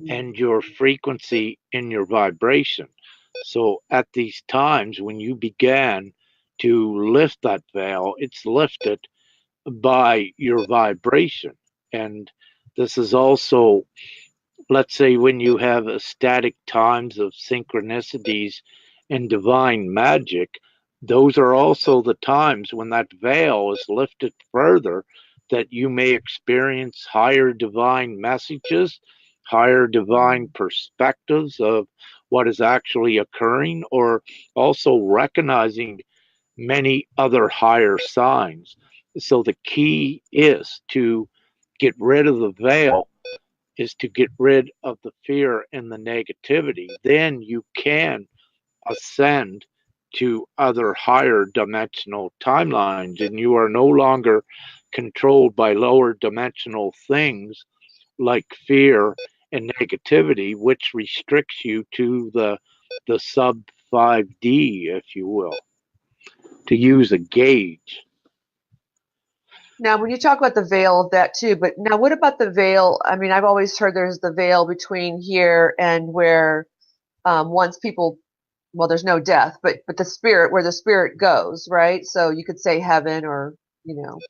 and your frequency in your vibration. So at these times when you began to lift that veil, it's lifted by your vibration. And this is also, let's say, when you have ecstatic times of synchronicities and divine magic, those are also the times when that veil is lifted further, that you may experience higher divine messages, higher divine perspectives of what is actually occurring, or also recognizing many other higher signs. So the key is to get rid of the veil, is to get rid of the fear and the negativity. Then you can ascend to other higher dimensional timelines, and you are no longer controlled by lower dimensional things like fear and negativity, which restricts you to the sub 5D, if you will, to use a gauge. Now, when you talk about the veil of that too, but now what about the veil? I mean, I've always heard there's the veil between here and where once people, well, there's no death, but the spirit, where the spirit goes, right? So you could say heaven, or, well,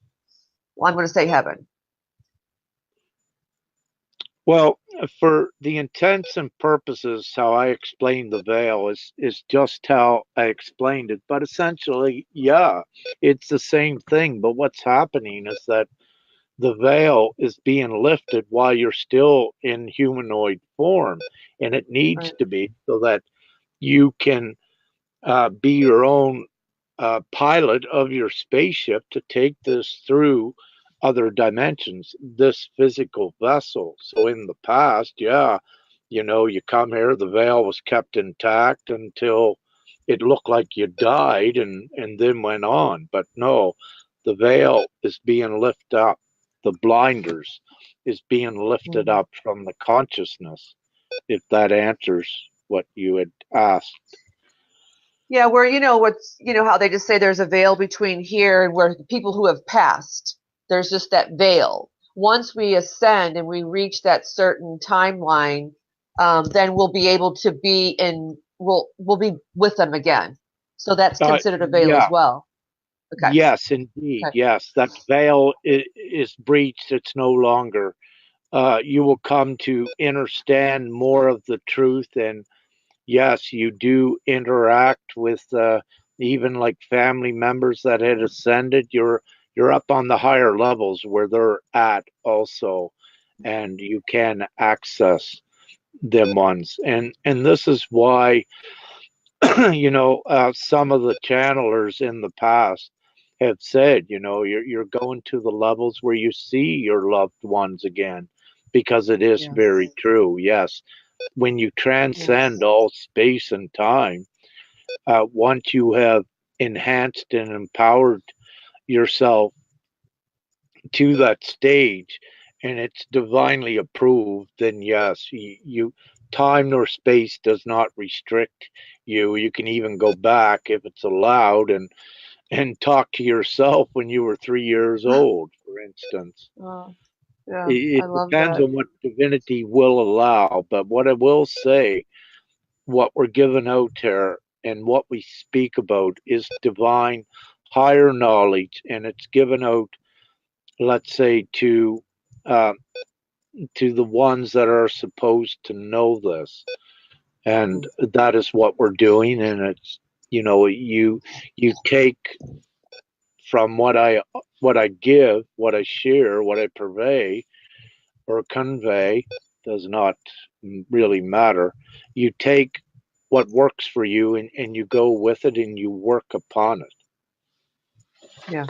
I'm going to say heaven. Well, for the intents and purposes, how I explained the veil is just how I explained it. But essentially, yeah, it's the same thing. But what's happening is that the veil is being lifted while you're still in humanoid form, and it needs Right. to be so that you can be your own pilot of your spaceship to take this through other dimensions, this physical vessel. So in the past, yeah, you come here, the veil was kept intact until it looked like you died, and then went on. But no, the veil is being lifted up. The blinders is being lifted Mhm. up from the consciousness, if that answers what you had asked. Yeah, where how they just say there's a veil between here and where people who have passed, there's just that veil. Once we ascend and we reach that certain timeline, then we'll be able to be in, we'll be with them again. So that's considered a veil as Yeah, well. Okay. yes, indeed. Okay. Yes, that veil is breached. It's no longer. You will come to understand more of the truth, and yes, you do interact with even like family members that had ascended. You're up on the higher levels where they're at also, and you can access them ones. And this is why some of the channelers in the past have said, you're going to the levels where you see your loved ones again, because it is very Yes. true. Yes, when you transcend Yes. all space and time, once you have enhanced and empowered yourself to that stage, and it's divinely approved, then yes, time nor space does not restrict you. You can even go back if it's allowed, and talk to yourself when you were 3 years old, for instance. Oh, yeah, It I love depends that. on what divinity will allow, but what I will say, what we're giving out here and what we speak about is divine, higher knowledge, and it's given out, let's say, to the ones that are supposed to know this, and that is what we're doing. And it's, you take from what I give, what I share, what I purvey or convey, does not really matter. You take what works for you, and you go with it, and you work upon it. Yeah.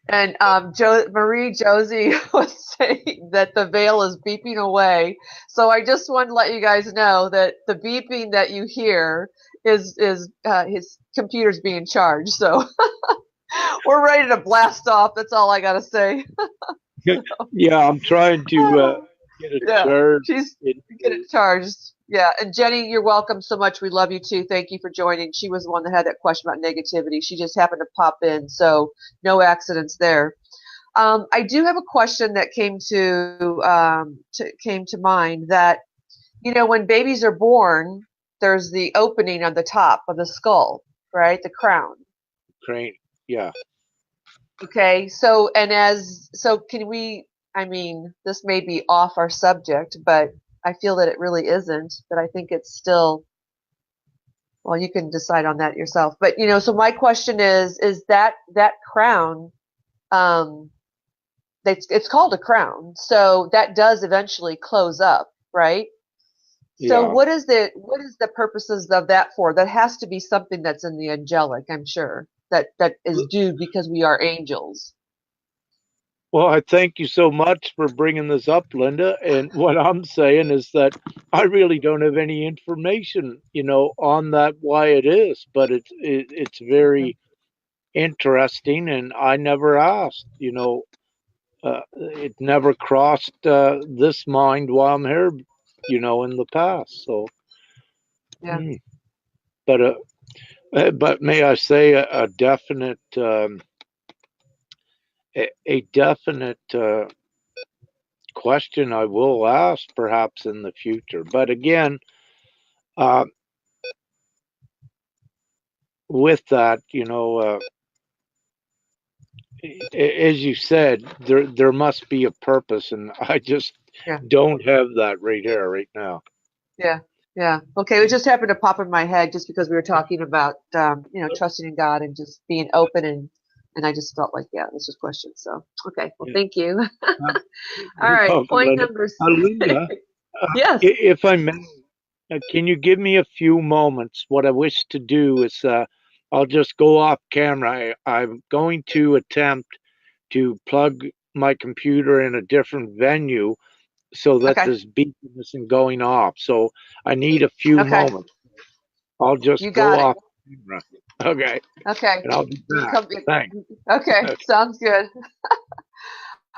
And Marie Josie was saying that the veil is beeping away. So I just want to let you guys know that the beeping that you hear is his computer's being charged. So we're ready to blast off. That's all I got to say. Yeah, I'm trying to get it Yeah, charged. she's get it charged. Yeah, and Jenny, you're welcome so much. We love you too. Thank you for joining. She was the one that had that question about negativity. She just happened to pop in, so no accidents there. I do have a question that came to mind that, when babies are born, there's the opening on the top of the skull, right? The crown. Crane, yeah. Okay, so can we, this may be off our subject, but I feel that it really isn't, but I think it's still, well, you can decide on that yourself. But, so my question is that crown, it's called a crown, so that does eventually close up, right? So Yeah. what is the purposes of that for? That has to be something that's in the angelic, I'm sure, that is due because we are angels. Well, I thank you so much for bringing this up, Linda. And what I'm saying is that I really don't have any information, on that, why it is, but it's very interesting, and I never asked. It never crossed this mind while I'm here, in the past. So, Yeah. but may I say a definite. A definite question I will ask perhaps in the future. But again, uh, with that, as you said, there must be a purpose, and I just don't have that right here, right now. Yeah. Yeah. Okay. It just happened to pop in my head just because we were talking about, trusting in God and just being open, and I just felt like, let's just question. So, okay. Well, thank you. All right. Point number 6. Linda, Yes. if I may, can you give me a few moments? What I wish to do is, I'll just go off camera. I'm going to attempt to plug my computer in a different venue so that this beacon isn't going off. So I need a few moments. I'll just go off camera. Okay. Okay. And I'll be back. Thanks. Okay. Sounds good.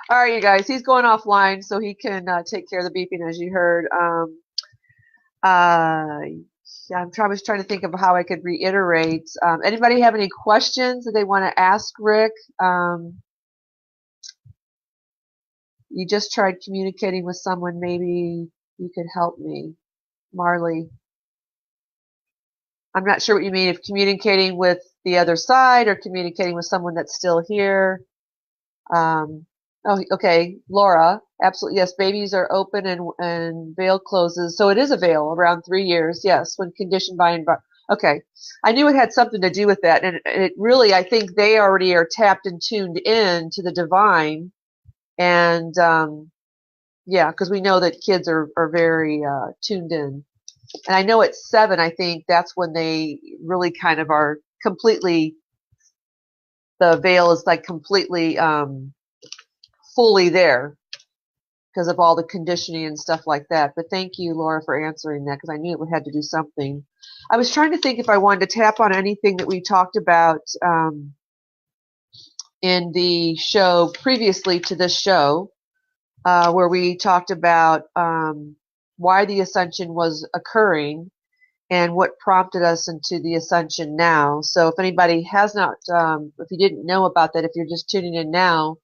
All right, you guys. He's going offline so he can take care of the beeping, as you heard. I was trying to think of how I could reiterate. Anybody have any questions that they want to ask Rick? You just tried communicating with someone. Maybe you could help me. Marley. I'm not sure what you mean, if communicating with the other side or communicating with someone that's still here. Okay. Laura, absolutely. Yes, babies are open and veil closes. So it is a veil around 3 years. Yes, when conditioned by environment. Okay. I knew it had something to do with that. And it really, I think they already are tapped and tuned in to the divine. And, because we know that kids are very tuned in. And I know at 7, I think that's when they really kind of are completely, the veil is like completely fully there because of all the conditioning and stuff like that. But thank you, Laura, for answering that, because I knew it had to do something. I was trying to think if I wanted to tap on anything that we talked about in the show previously to this show, where we talked about why the ascension was occurring and what prompted us into the ascension now. So if anybody has not, if you didn't know about that, if you're just tuning in now,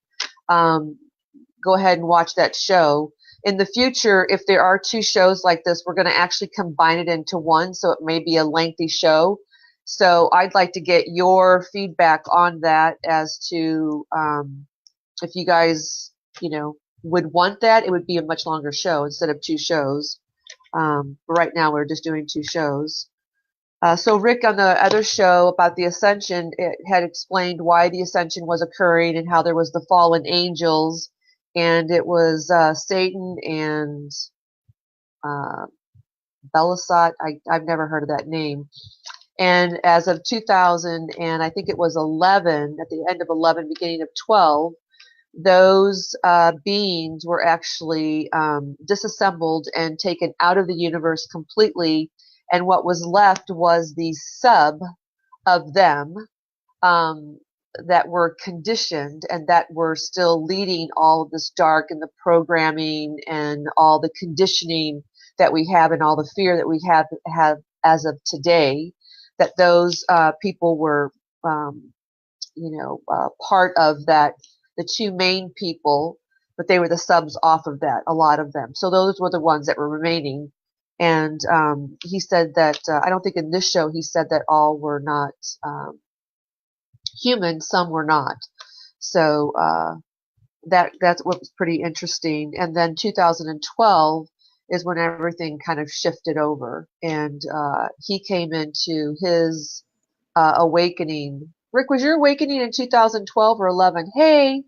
go ahead and watch that show. In the future, if there are 2 shows like this, we're going to actually combine it into one, so it may be a lengthy show. So I'd like to get your feedback on that as to if you guys, would want that. It would be a much longer show instead of 2 shows. But right now we're just doing 2 shows. So Rick, on the other show about the Ascension, it had explained why the Ascension was occurring and how there was the fallen angels, and it was Satan and Belisat. I've never heard of that name. And as of 2000, and I think it was 11, at the end of 11, beginning of 12, those beings were actually disassembled and taken out of the universe completely. And what was left was the sub of them that were conditioned and that were still leading all of this dark and the programming and all the conditioning that we have and all the fear that we have as of today, that those people were, part of that, the 2 main people, but they were the subs off of that, a lot of them. So those were the ones that were remaining. And he said that, I don't think in this show he said that all were not human, some were not. So that's what was pretty interesting. And then 2012 is when everything kind of shifted over, and he came into his awakening. Rick, was your awakening in 2012 or 11? Hey.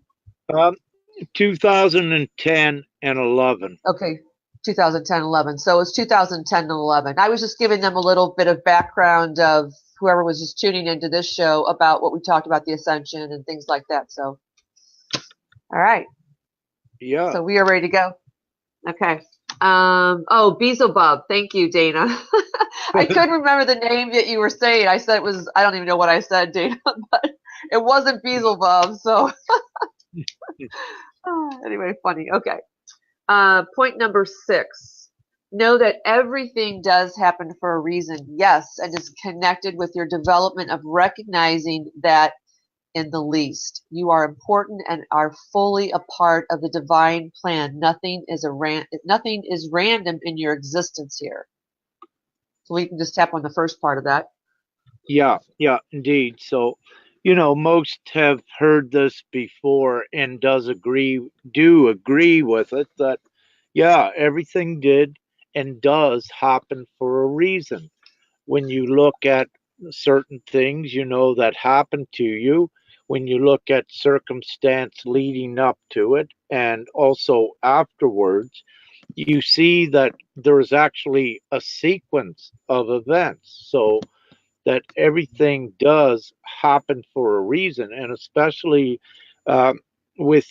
2010 and 11. Okay, 2010, 11. So it was 2010 and 11. I was just giving them a little bit of background of whoever was just tuning into this show about what we talked about, the Ascension and things like that. So, all right. Yeah. So we are ready to go. Okay. Beelzebub. Thank you, Dana. I couldn't remember the name that you were saying. I said it was, I don't even know what I said, Dana, but it wasn't Beelzebub. So anyway, funny. Okay. Point number 6. Know that everything does happen for a reason. Yes, and is connected with your development of recognizing that in the least. You are important and are fully a part of the divine plan. Nothing is random in your existence here. So we can just tap on the first part of that. Yeah, indeed. So, most have heard this before and do agree with it that, yeah, everything did and does happen for a reason. When you look at certain things, that happen to you, when you look at circumstance leading up to it and also afterwards, you see that there's actually a sequence of events. So that everything does happen for a reason, and especially with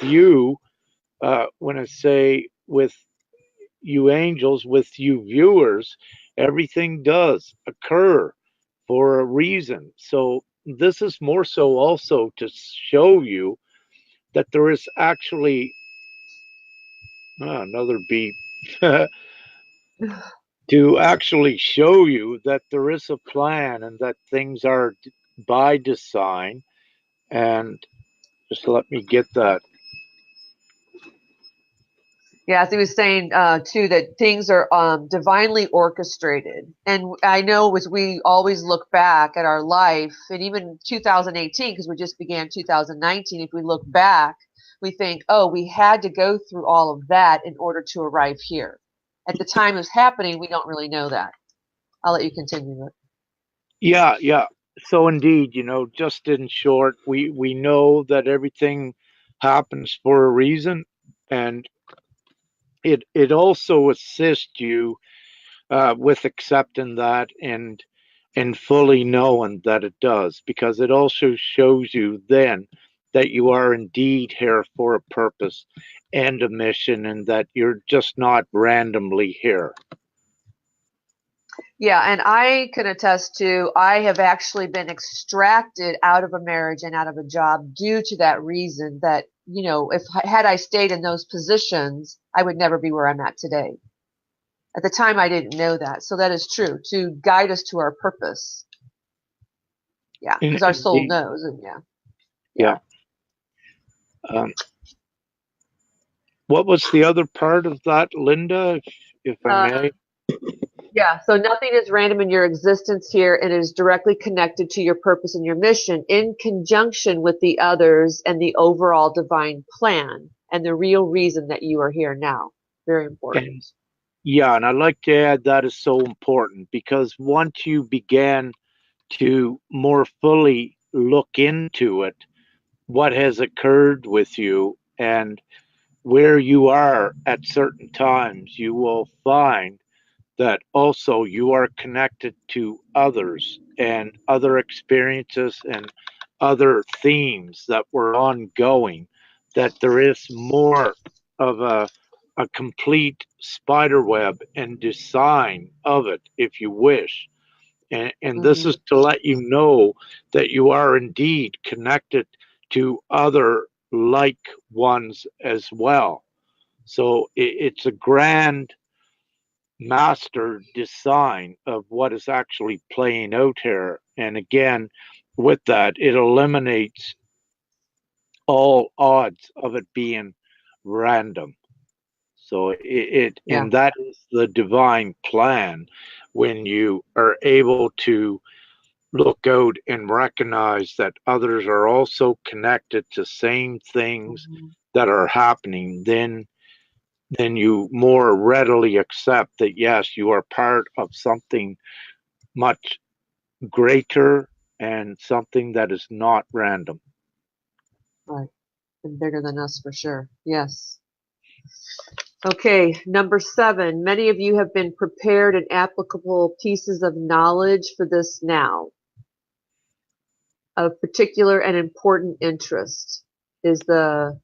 you, when I say with you angels, with you viewers, everything does occur for a reason. So this is more so also to show you that there is actually another beep. To actually show you that there is a plan and that things are by design. And just let me get that. Yeah, as he was saying too, that things are divinely orchestrated. And I know as we always look back at our life, and even 2018, because we just began 2019, if we look back, we think, oh, we had to go through all of that in order to arrive here. At the time it was happening, we don't really know that. I'll let you continue. Yeah. So indeed, just in short, we know that everything happens for a reason, and it also assists you with accepting that and fully knowing that it does, because it also shows you then that you are indeed here for a purpose and a mission, and that you're just not randomly here. Yeah, and I can attest to, I have actually been extracted out of a marriage and out of a job due to that reason, that, if had I stayed in those positions, I would never be where I'm at today. At the time, I didn't know that. So that is true, to guide us to our purpose. Yeah, because our soul knows. And yeah. What was the other part of that, Linda, if I may? Yeah, so nothing is random in your existence here, and it is directly connected to your purpose and your mission in conjunction with the others and the overall divine plan and the real reason that you are here now. Very important. And yeah, and I'd like to add that is so important because once you began to more fully look into it, what has occurred with you and where you are at certain times, you will find that also you are connected to others and other experiences and other themes that were ongoing, that there is more of a complete spider web and design of it, if you wish. And this Mm-hmm. is to let you know that you are indeed connected to other like ones as well. So it's a grand master design of what is actually playing out here. And again, with that, it eliminates all odds of it being random. So Yeah. and that is the divine plan when you are able to look out and recognize that others are also connected to same things Mm-hmm. that are happening, then you more readily accept that yes, you are part of something much greater and something that is not random. Right. And bigger than us for sure. Yes. Okay, number 7. Many of you have been prepared and applicable pieces of knowledge for this now. Of particular and important interest is the,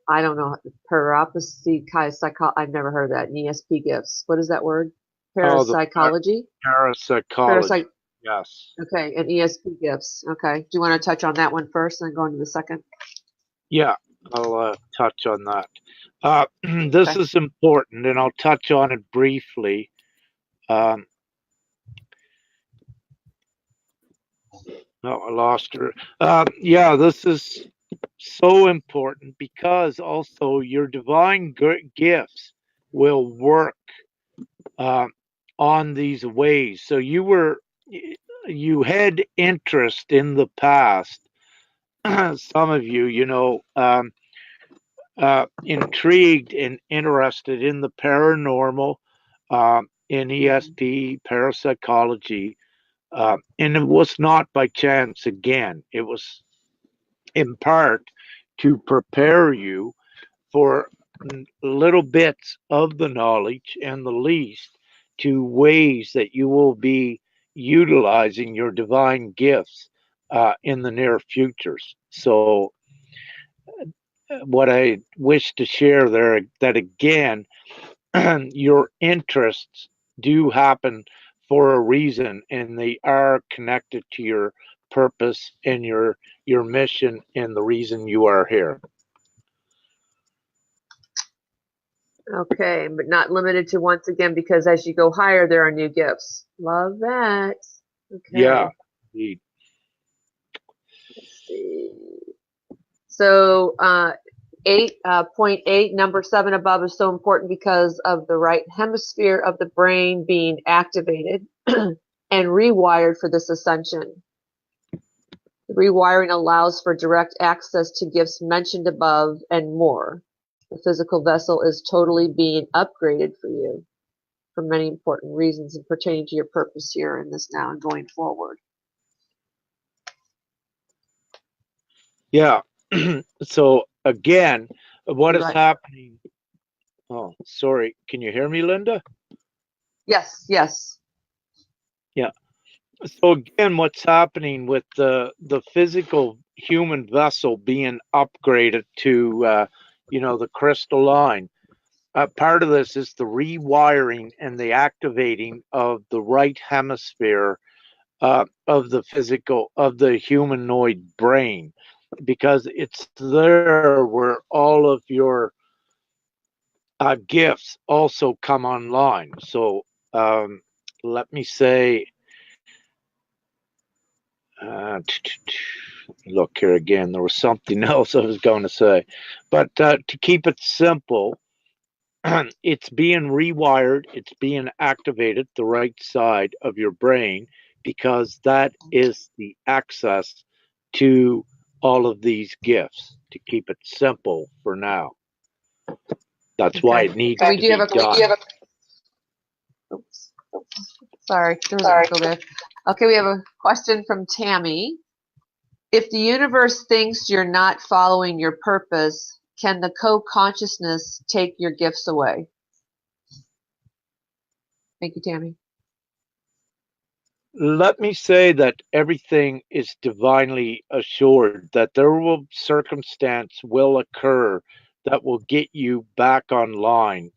I don't know, parapsychology. I've never heard of that. And ESP gifts. What is that word? Oh, the Parapsychology? parapsychology. Parapsych. Yes. Okay, and ESP gifts. Okay. Do you want to touch on that one first and then go into the second? Yeah, I'll touch on that. This Okay. is important, and I'll touch on it briefly. Um, oh, I lost her. Yeah, this is so important because also your divine gifts will work uh, on these ways. So you had interest in the past. Some of you, intrigued and interested in the paranormal, in Mhm. ESP, parapsychology, and it was not by chance again. It was in part to prepare you for little bits of the knowledge and the least to ways that you will be utilizing your divine gifts in the near futures. So, what I wish to share there that again, your interests do happen for a reason, and they are connected to your purpose and your mission and the reason you are here. Okay, but not limited to once again because as you go higher, there are new gifts. Love that. Yeah, Okay, indeed. let's see. So, 8.8, number 7 above is so important because of the right hemisphere of the brain being activated and rewired for this ascension. The rewiring allows for direct access to gifts mentioned above and more. The physical vessel is totally being upgraded for you for many important reasons and pertaining to your purpose here in this now and going forward. Yeah. So again, what is Right. happening? Oh, sorry. Can you hear me, Linda? Yes, yes. Yeah. So again, what's happening with the physical human vessel being upgraded to the crystalline? Part of this is the rewiring and the activating of the right hemisphere of the humanoid brain, because it's there where all of your gifts also come online. So let me say, look here again. There was something else I was going to say, but to keep it simple, it's being rewired, it's being activated the right side of your brain, because that is the access to all of these gifts, to keep it simple for now. That's why it needs to be done. Oops. Sorry, there was an echo there. Okay, we have a question from Tammy. If the universe thinks you're not following your purpose, can the co-consciousness take your gifts away? Thank you, Tammy. Let me say that everything is divinely assured, that there will circumstance will occur that will get you back online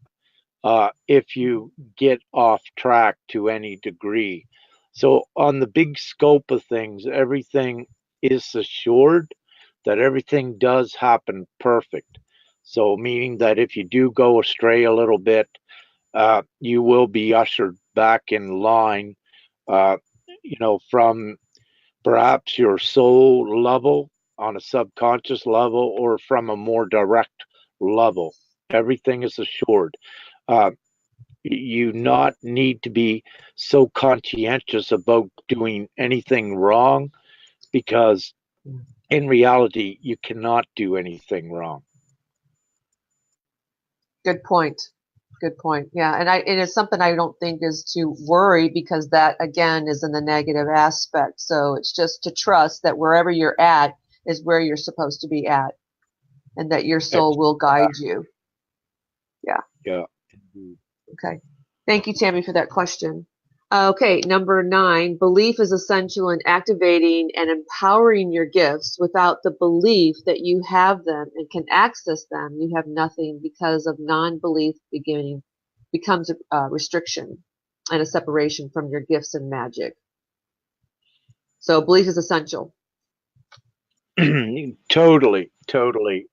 if you get off track to any degree. So on the big scope of things, everything is assured, that everything does happen perfect. So meaning that if you do go astray a little bit, you will be ushered back in line, uh, from perhaps your soul level, on a subconscious level, or from a more direct level. Everything is assured. Uh, you not need to be so conscientious about doing anything wrong, because in reality, you cannot do anything wrong. Good point. Good point. Yeah, and it is something I don't think is to worry, because that again is in the negative aspect. So it's just to trust that wherever you're at is where you're supposed to be at, and that your soul will guide you. Yeah. Yeah. Okay. Thank you, Tammy, for that question. Okay, number 9, belief is essential in activating and empowering your gifts. Without the belief that you have them and can access them, you have nothing, because of non-belief becomes a restriction and a separation from your gifts and magic. So belief is essential. Totally.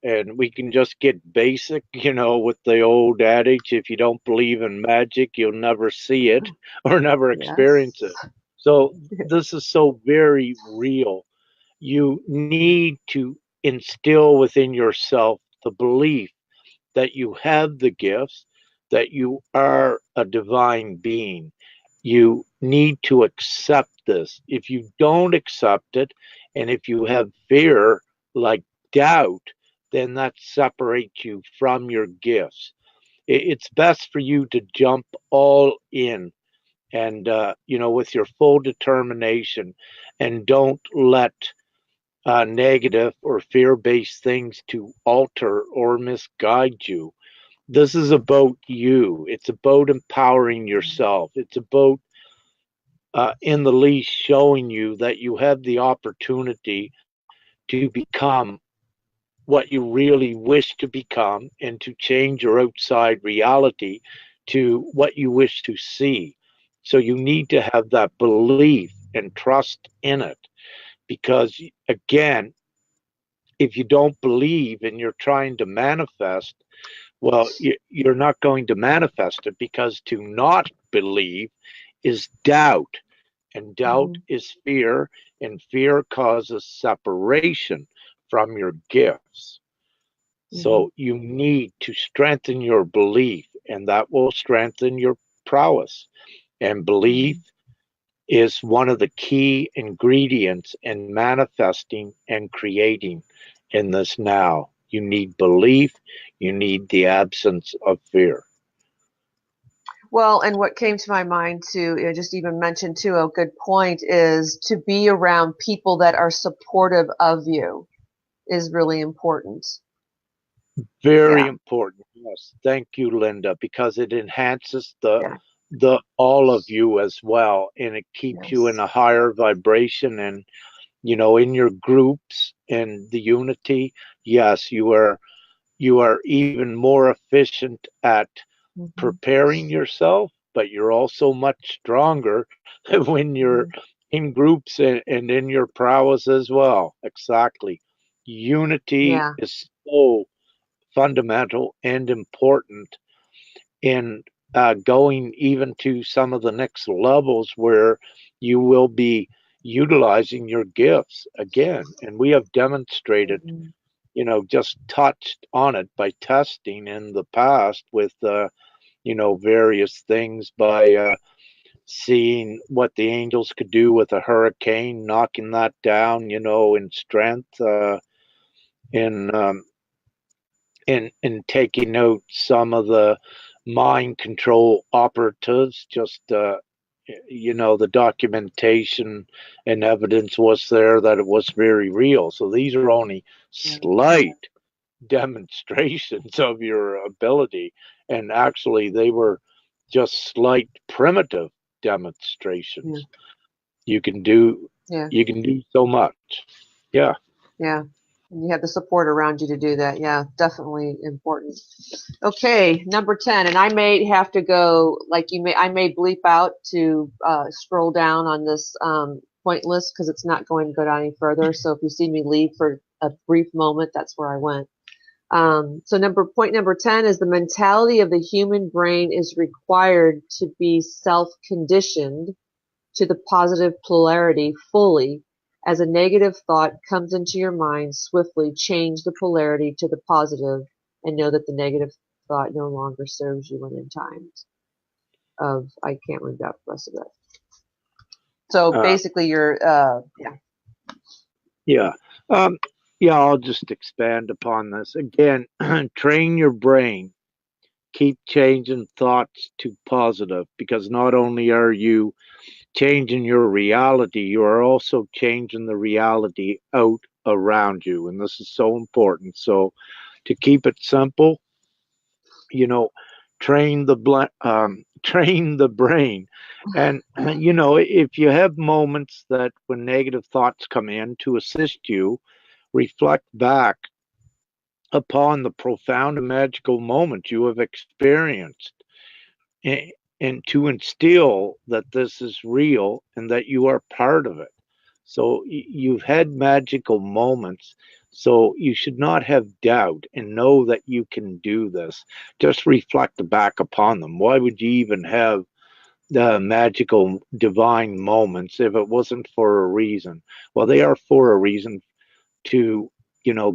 And we can just get basic, with the old adage, if you don't believe in magic, you'll never see it or never experience it. So this is so very real. You need to instill within yourself the belief that you have the gifts, that you are a divine being. You need to accept this. If you don't accept it, and if you have fear like doubt, then that separates you from your gifts. It's best for you to jump all in, and with your full determination, and don't let negative or fear-based things to alter or misguide you. This is about you. It's about empowering yourself. It's about, in the least, showing you that you have the opportunity to become what you really wish to become, and to change your outside reality to what you wish to see. So you need to have that belief and trust in it, because, again, if you don't believe and you're trying to manifest, well, you're not going to manifest it, because to not believe is doubt, and doubt is fear, and fear causes separation from your gifts. So you need to strengthen your belief, and that will strengthen your prowess. And belief is one of the key ingredients in manifesting and creating in this now. You need belief, you need the absence of fear. Well, and what came to my mind too, just even mentioned too, a good point, is to be around people that are supportive of you is really important. Very important. Yes. Thank you, Linda, because it enhances the all of you as well, and it keeps you in a higher vibration, and in your groups and the unity. Yes, you are even more efficient at preparing yourself, but you're also much stronger when you're in groups and in your prowess as well. Exactly. Unity is so fundamental and important in going even to some of the next levels, where you will be utilizing your gifts again. And we have demonstrated, just touched on it by testing in the past with, various things by seeing what the angels could do with a hurricane, knocking that down, in strength, in taking out some of the mind control operatives. Just the documentation and evidence was there that it was very real. So these are only slight demonstrations of your ability, and actually they were just slight primitive demonstrations. You can do so much. Yeah. And you have the support around you to do that. Yeah, definitely important. Okay, number 10, and I may have to go, I may bleep out to scroll down on this point list because it's not going to go down any further. So if you see me leave for a brief moment, that's where I went. So point number 10 is the mentality of the human brain is required to be self-conditioned to the positive polarity fully. As a negative thought comes into your mind, swiftly change the polarity to the positive and know that the negative thought no longer serves you when in times of, I can't read that the rest of it. So basically you're, Yeah. I'll just expand upon this. Again, train your brain. Keep changing thoughts to positive, because not only are you changing your reality, you are also changing the reality out around you. And this is so important. So to keep it simple, train the brain. And if you have moments that when negative thoughts come in, to assist you, reflect back upon the profound and magical moment you have experienced, and to instill that this is real and that you are part of it. So you've had magical moments, so you should not have doubt and know that you can do this. Just reflect back upon them. Why would you even have the magical divine moments if it wasn't for a reason? Well, they are for a reason, to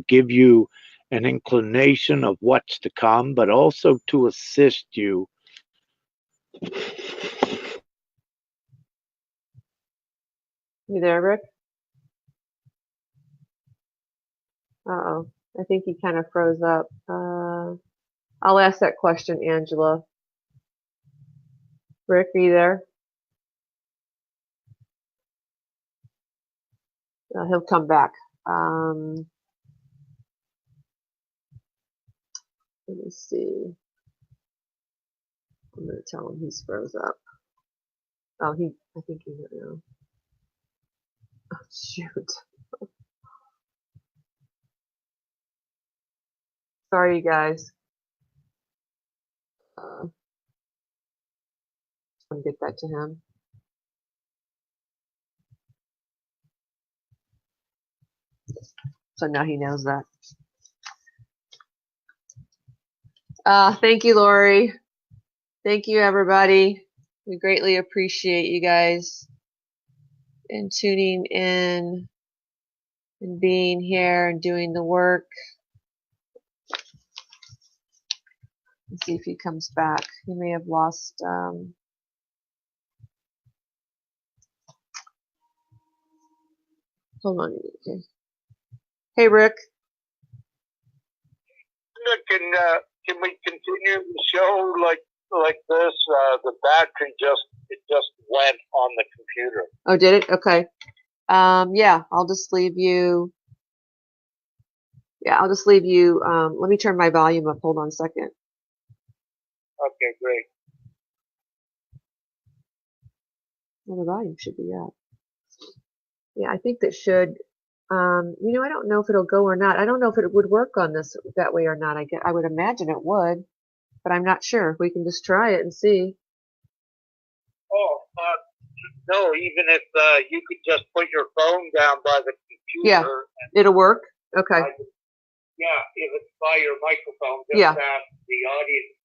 give you an inclination of what's to come, but also to assist you. You there, Rick? Uh-oh. I think he kind of froze up. I'll ask that question, Angela. Rick, are you there? He'll come back. Let me see. I'm going to tell him he's froze up. Oh, I think he's now. Oh, shoot. Sorry, you guys. I'm going to get that to him. So now he knows that. Thank you, Lori. Thank you, everybody. We greatly appreciate you guys and tuning in and being here and doing the work. Let's see if he comes back. He may have lost. Hold on. Okay. Hey, Rick. Can we continue the show like this? The battery just went on the computer. Oh, did it? Okay. Yeah, I'll just leave you. Yeah, I'll just leave you. Let me turn my volume up. Hold on a second. Okay, great. Well, the volume should be up. Yeah, I think that should. I don't know if it'll go or not. I don't know if it would work on this that way or not. I would imagine it would, but I'm not sure. We can just try it and see. Oh, no, even if you could just put your phone down by the computer. Yeah, it'll work? Okay. If it's by your microphone, just ask the audience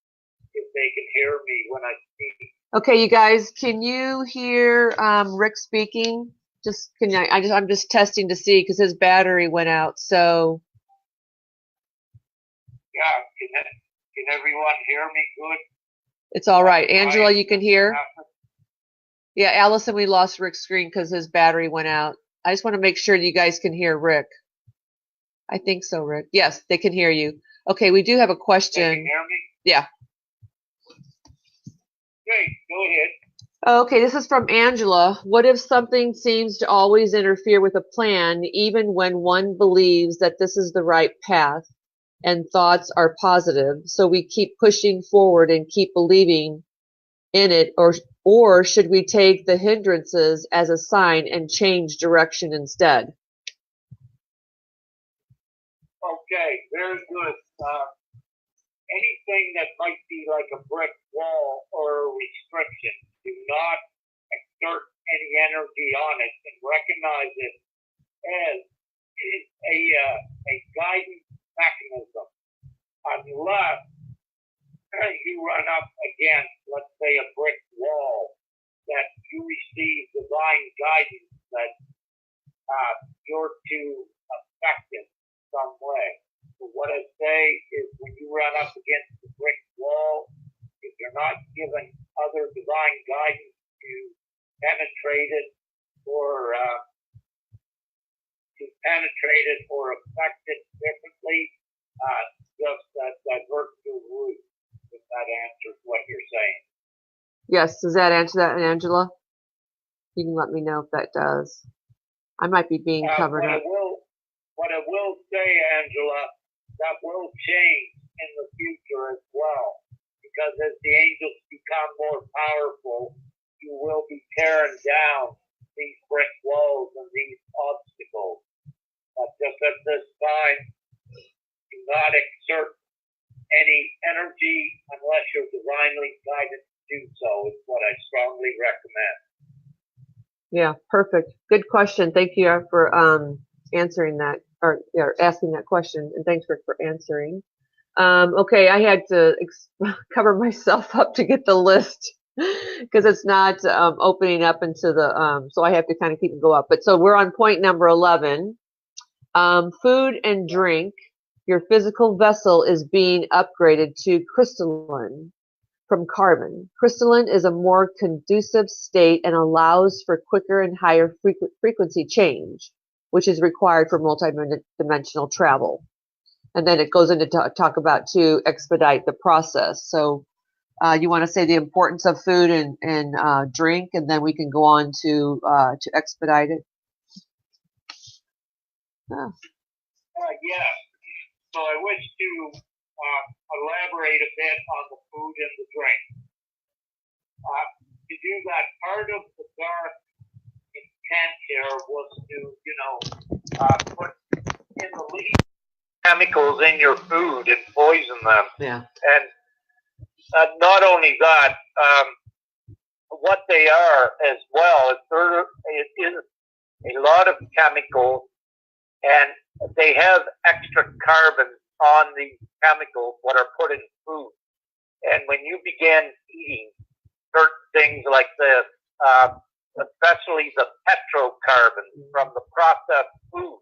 if they can hear me when I speak. Okay, you guys, can you hear Rick speaking? I'm just testing to see because his battery went out. So Yeah, can everyone hear me good? It's all right. Angela, you can hear? Yeah, Allison, we lost Rick's screen because his battery went out. I just want to make sure you guys can hear Rick. I think so, Rick. Yes, they can hear you. Okay, we do have a question. They can hear me? Yeah. Great, go ahead. Okay, this is from Angela. What if something seems to always interfere with a plan, even when one believes that this is the right path and thoughts are positive? So we keep pushing forward and keep believing in it, or should we take the hindrances as a sign and change direction instead? Okay, very good. Anything that might be like a brick wall or a restriction, do not exert any energy on it and recognize it as a guidance mechanism, unless you run up against, let's say, a brick wall that you receive divine guidance that you're to affect it some way. So what I say is when you run up against the brick wall, if you're not given other divine guidance to penetrate it or affect it differently, just divert your route, if that answers what you're saying. Yes, does that answer that, Angela? You can let me know if that does. I might be being covered up. What I will say, Angela, that will change in the future as well, because as the angels become more powerful, you will be tearing down these brick walls and these obstacles. But just at this time, do not exert any energy unless you're divinely guided to do so, is what I strongly recommend. Yeah, perfect. Good question. Thank you for answering that, or asking that question, and thanks for answering. Okay, I had to cover myself up to get the list because it's not opening up into the, so I have to kind of keep it go up. But so we're on point number 11. Food and drink. Your physical vessel is being upgraded to crystalline from carbon. Crystalline is a more conducive state and allows for quicker and higher frequency change, which is required for multidimensional travel. And then it goes into talk about to expedite the process. So you want to say the importance of food and drink, and then we can go on to expedite it. Yeah. So I wish to elaborate a bit on the food and the drink. To do that, part of the dark intent here was to, put in the least chemicals in your food and poison them. Yeah. And not only that, what they are as well, it is a lot of chemicals, and they have extra carbon on the chemicals that are put in food. And when you begin eating certain things like this, especially the petrocarbons from the processed food,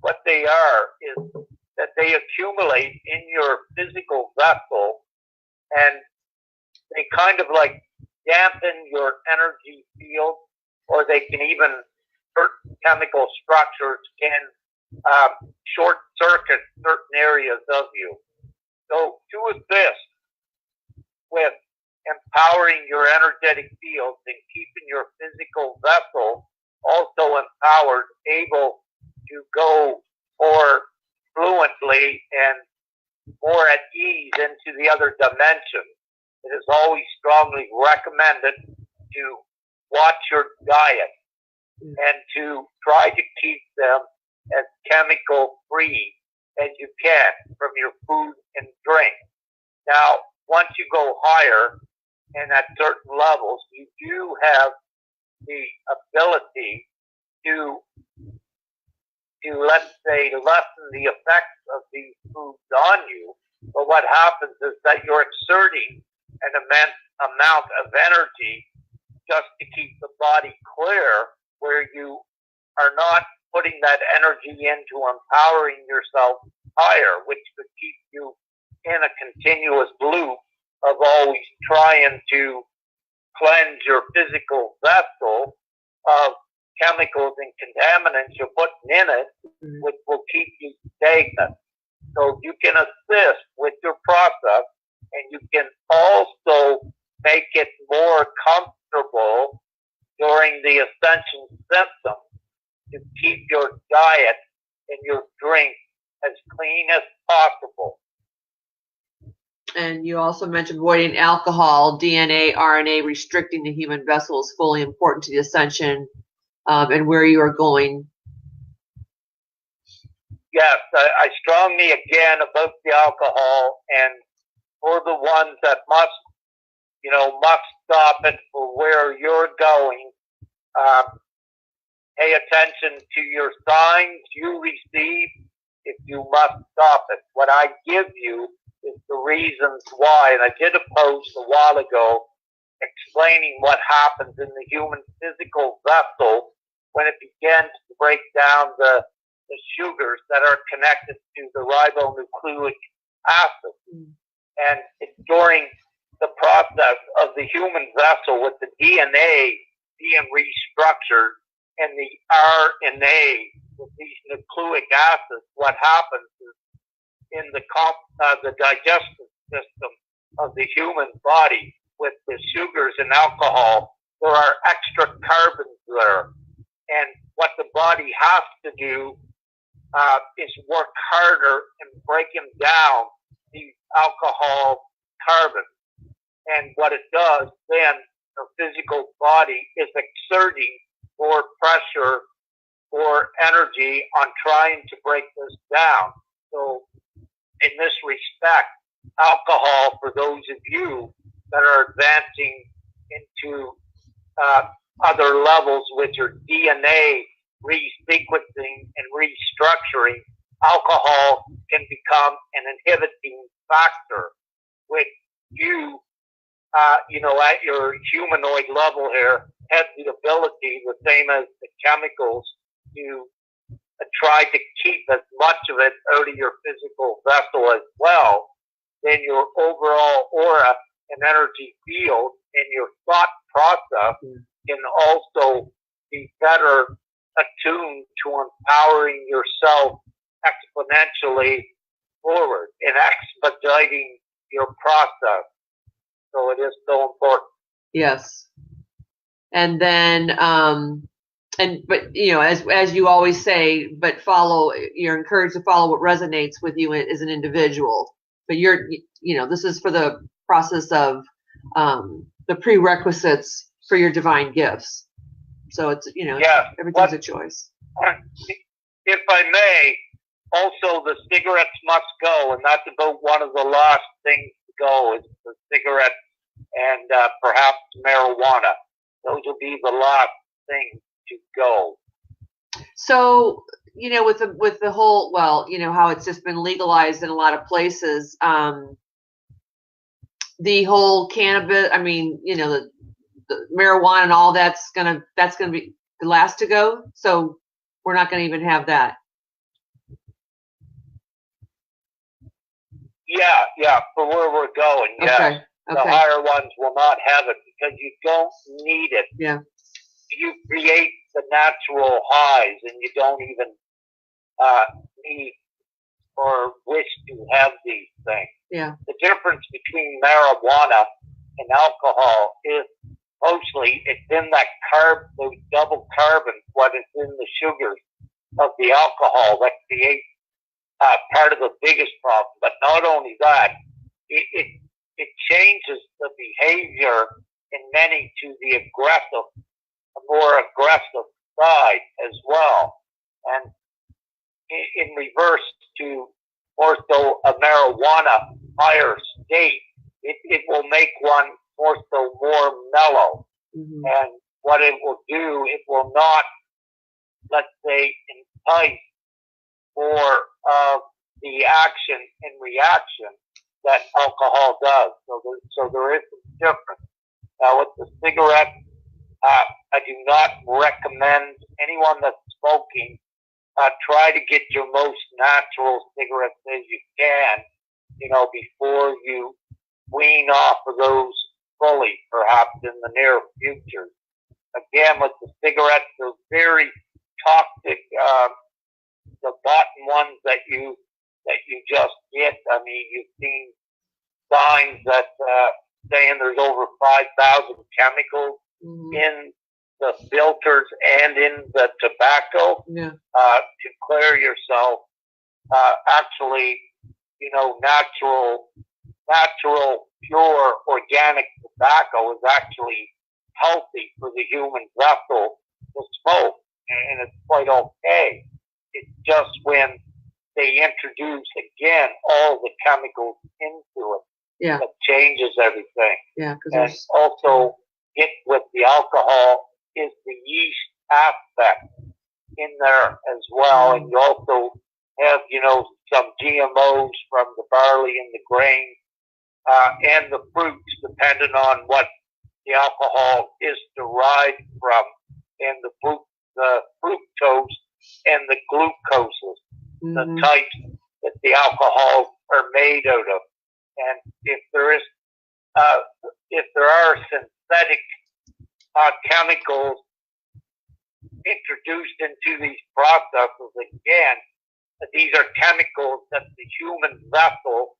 what they are is that they accumulate in your physical vessel, and they kind of like dampen your energy field, or they can even, certain chemical structures can short circuit certain areas of you. So to assist with empowering your energetic fields and keeping your physical vessel also empowered, able to go more fluently and more at ease into the other dimensions, it is always strongly recommended to watch your diet and to try to keep them as chemical free as you can from your food and drink. Now, once you go higher and at certain levels, you do have the ability to let's say, lessen the effects of these foods on you. But what happens is that you're exerting an immense amount of energy just to keep the body clear, where you are not putting that energy into empowering yourself higher, which could keep you in a continuous loop of always trying to cleanse your physical vessel of chemicals and contaminants you're putting in it, which will keep you stagnant. So you can assist with your process, and you can also make it more comfortable during the ascension symptoms to keep your diet and your drink as clean as possible. And you also mentioned avoiding alcohol, DNA, RNA, restricting the human vessel is fully important to the ascension and where you are going. Yes, I strongly again about the alcohol, and for the ones that must stop it for where you're going, pay attention to your signs you receive if you must stop it. What I give you is the reasons why, and I did a post a while ago explaining what happens in the human physical vessel when it begins to break down the sugars that are connected to the ribonucleic acid. And during the process of the human vessel with the DNA being restructured and the RNA with these nucleic acids, what happens is in the digestive system of the human body with the sugars and alcohol, there are extra carbons there. And what the body has to do is work harder in breaking down these alcohol carbons. And what it does then, the physical body is exerting more pressure or energy on trying to break this down. So in this respect, alcohol, for those of you that are advancing into other levels with your DNA resequencing and restructuring, alcohol can become an inhibiting factor, which you, at your humanoid level here, have the ability, the same as the chemicals, to try to keep as much of it out of your physical vessel as well. Then your overall aura and energy field and your thought process can also be better attuned to empowering yourself exponentially forward and expediting your process. So it is so important. Yes. And then, but as you always say, but you're encouraged to follow what resonates with you as an individual. But this is for the process of the prerequisites for your divine gifts. So it's, everything's a choice. If I may, also the cigarettes must go, and that's about one of the last things to go is the cigarettes and perhaps marijuana. Those will be the last things to go. So, with the whole, how it's just been legalized in a lot of places, the whole cannabis, the marijuana and all that's gonna be the last to go. So we're not gonna even have that. Yeah, for where we're going. Okay. The higher ones will not have it because you don't need it. Yeah. You create the natural highs, and you don't even need or wish to have these things. Yeah. The difference between marijuana and alcohol is mostly it's in that those double carbons, what is in the sugars of the alcohol that creates part of the biggest problem. But not only that, it changes the behavior in many to the more aggressive side as well. And in reverse to also a marijuana higher state, it will make one more mellow. Mm-hmm. And what it will do, it will not, let's say, entice more of the action and reaction that alcohol does. So there is some difference. Now with the cigarette, I do not recommend anyone that's smoking, try to get your most natural cigarettes as you can, before you wean off of those fully, perhaps in the near future. Again, with the cigarettes, they're very toxic. The bottom ones that you just get. I mean, you've seen signs that saying there's over 5,000 chemicals in the filters and in the tobacco. To clear yourself. Actually, natural, pure, organic tobacco is actually healthy for the human vessel to smoke, and it's quite okay. It's just when they introduce again all the chemicals into it that changes everything. And also, with the alcohol is the yeast aspect in there as well, and you also have some GMOs from the barley and the grain and the fruits, depending on what the alcohol is derived from, and the fructose and the glucoses, the types that the alcohols are made out of. And if there are synthetic chemicals introduced into these processes, again, these are chemicals that the human vessel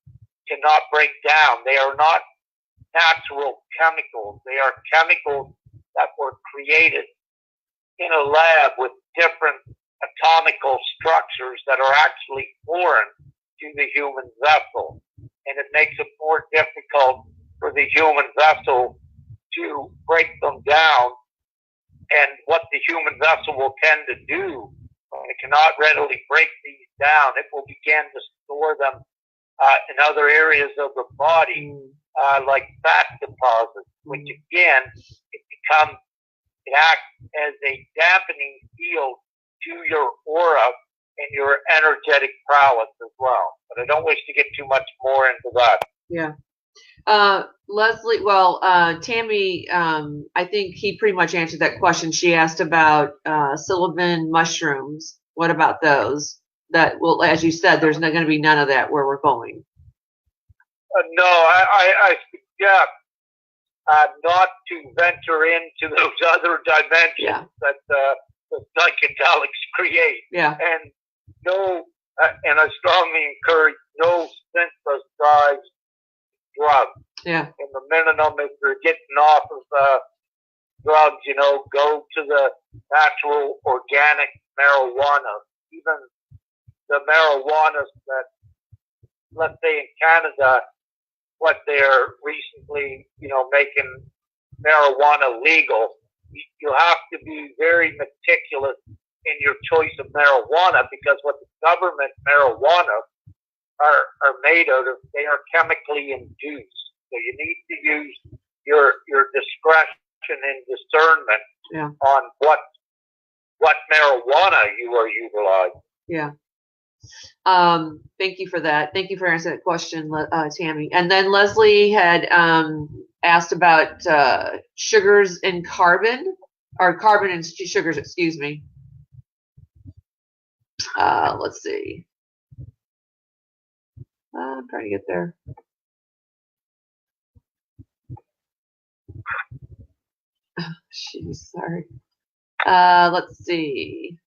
cannot break down. They are not natural chemicals. They are chemicals that were created in a lab with different atomical structures that are actually foreign to the human vessel. And it makes it more difficult for the human vessel to break them down. And what the human vessel will tend to do, when it cannot readily break these down, it will begin to store them in other areas of the body, like fat deposits, which again, it acts as a dampening field to your aura and your energetic prowess as well. But I don't wish to get too much more into that. Leslie, Tammy, I think he pretty much answered that question. She asked about Sylvan mushrooms. What about those? That, well, as you said, there's not going to be none of that where we're going. No, I suggest not to venture into those other dimensions that the psychedelics create. And and I strongly encourage no synthesized drugs. And the minimum, if you're getting off of drugs, go to the natural organic marijuana. Even the marijuana that, let's say in Canada, what they're recently, making marijuana legal, you have to be very meticulous in your choice of marijuana, because what the government marijuana are made out of, they are chemically induced. So you need to use your discretion and discernment on what marijuana you are utilizing. Thank you for that. Thank you for answering that question, Tammy. And then Leslie had asked about sugars and carbon, or carbon and sugars, excuse me. Let's see. I'm trying to get there. Jeez, sorry. Let's see.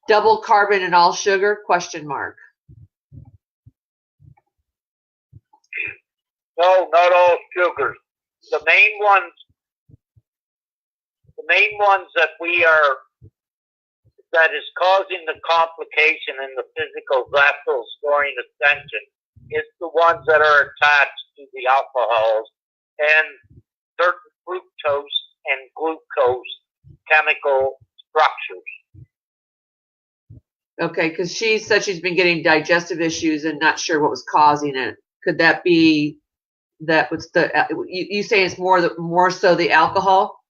Double carbon and all sugar? Question mark. No, not all sugars. The main ones that is causing the complication in the physical vessels during ascension is the ones that are attached to the alcohols and certain fructose and glucose chemical structures. Okay, because she said she's been getting digestive issues and not sure what was causing it. Could that be that? What's you say it's more so the alcohol?